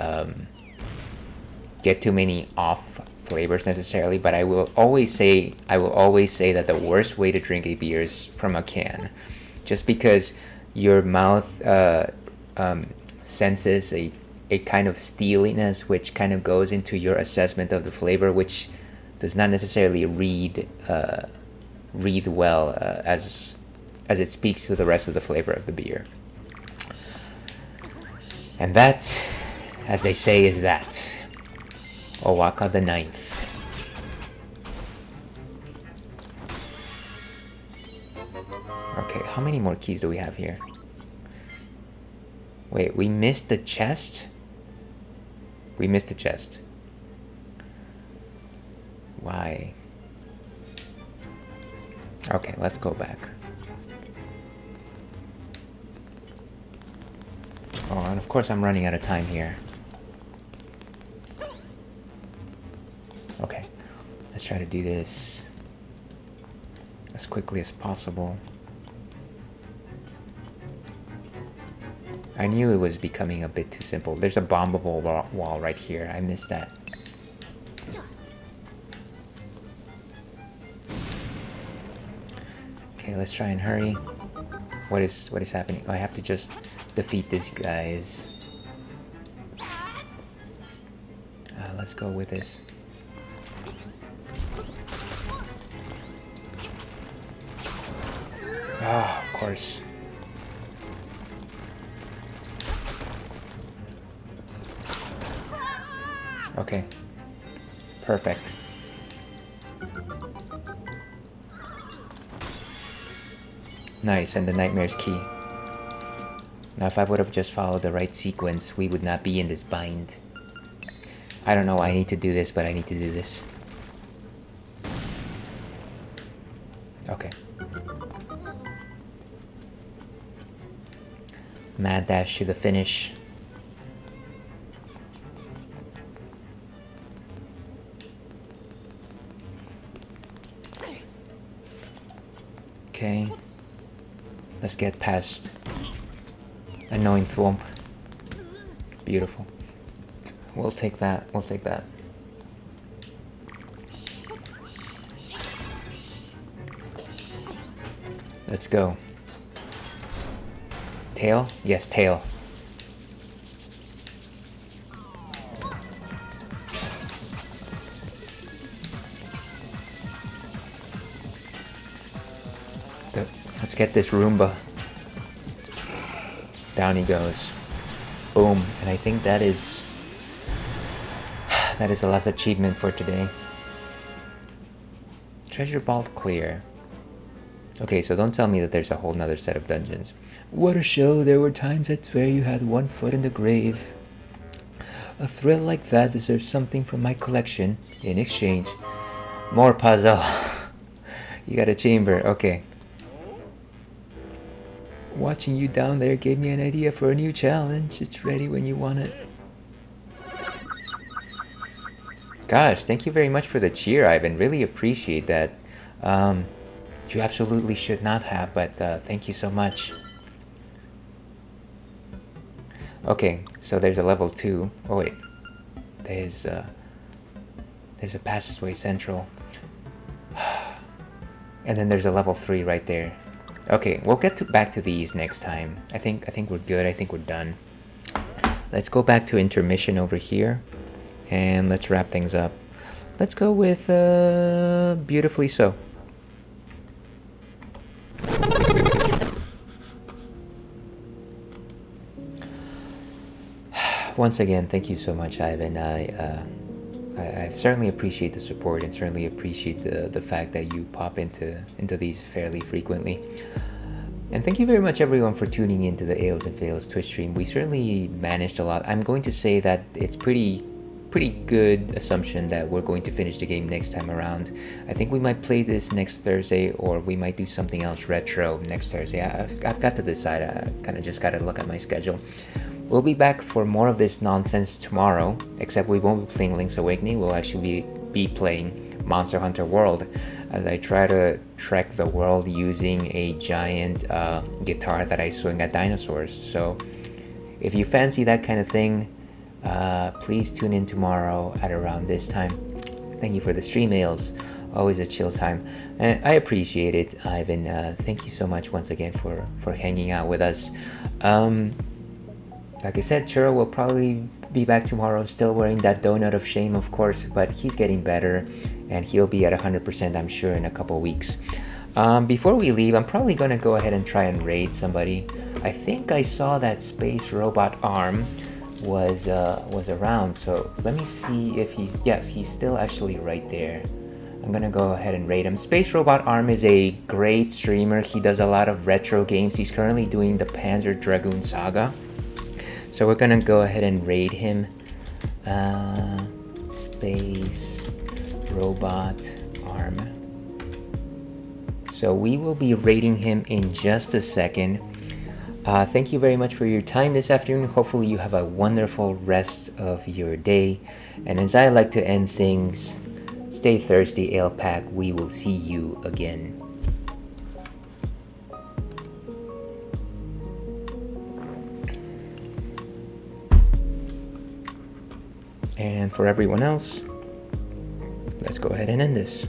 get too many off flavors necessarily. But I will always say that the worst way to drink a beer is from a can, just because your mouth senses a kind of steeliness which kind of goes into your assessment of the flavor, which does not necessarily read well as it speaks to the rest of the flavor of the beer. And that, as they say, is that. Owaka the Ninth. Okay, how many more keys do we have here? Wait, we missed the chest? We missed the chest. Why? Okay, let's go back. Oh, and of course I'm running out of time here. Okay, let's try to do this as quickly as possible. I knew it was becoming a bit too simple. There's a bombable wall right here. I missed that. Okay, let's try and hurry. What is happening? Oh, I have to just defeat these guys. Let's go with this. Ah, of course. Okay. Perfect. Nice, and the Nightmare's key. Now if I would have just followed the right sequence, we would not be in this bind. I don't know why I need to do this, but I need to do this. Okay. Mad dash to the finish. Okay. Let's get past annoying Thwomp. Beautiful. We'll take that. We'll take that. Let's go. Tail? Yes, tail. Let's get this Roomba. Down he goes. Boom. And I think that is the last achievement for today. Treasure vault clear. Okay, so don't tell me that there's a whole nother set of dungeons. What a show. There were times I'd swear you had one foot in the grave. A thrill like that deserves something from my collection. In exchange, more puzzle. You got a chamber. Okay. Watching you down there gave me an idea for a new challenge. It's ready when you want it. Gosh, thank you very much for the cheer, Ivan. Really appreciate that. You absolutely should not have, but thank you so much. Okay, so there's a level 2. Oh wait, there's a passageway central, and then there's a level 3 right there. Okay, we'll get back to these next time. I think we're good. I think we're done. Let's go back to intermission over here, and let's wrap things up. Let's go with Beautifully So. Once again, thank you so much, Ivan. I certainly appreciate the support and certainly appreciate the fact that you pop into these fairly frequently. And thank you very much, everyone, for tuning into the Ales and Fails Twitch stream. We certainly managed a lot. I'm going to say that it's pretty good assumption that we're going to finish the game next time around. I think we might play this next Thursday, or we might do something else retro next Thursday. I've got to decide. I kind of just got to look at my schedule. We'll be back for more of this nonsense tomorrow, except we won't be playing Link's Awakening. We'll actually be playing Monster Hunter World, as I try to trek the world using a giant guitar that I swing at dinosaurs. So if you fancy that kind of thing, please tune in tomorrow at around this time. Thank you for the stream mails. Always a chill time. And I appreciate it, Ivan. Thank you so much once again for hanging out with us. Like I said, Churro will probably be back tomorrow, still wearing that donut of shame, of course, but he's getting better, and he'll be at 100%, I'm sure, in a couple weeks. Before we leave, I'm probably going to go ahead and try and raid somebody. I think I saw that Space Robot Arm was around, so let me see if he's still actually right there. I'm gonna go ahead and raid him. Space Robot Arm is a great streamer. He does a lot of retro games. He's currently doing the Panzer Dragoon Saga. So we're gonna go ahead and raid him. Space Robot Arm. So we will be raiding him in just a second. Thank you very much for your time this afternoon. Hopefully you have a wonderful rest of your day. And as I like to end things, stay thirsty, Ale Pack. We will see you again. And for everyone else, let's go ahead and end this.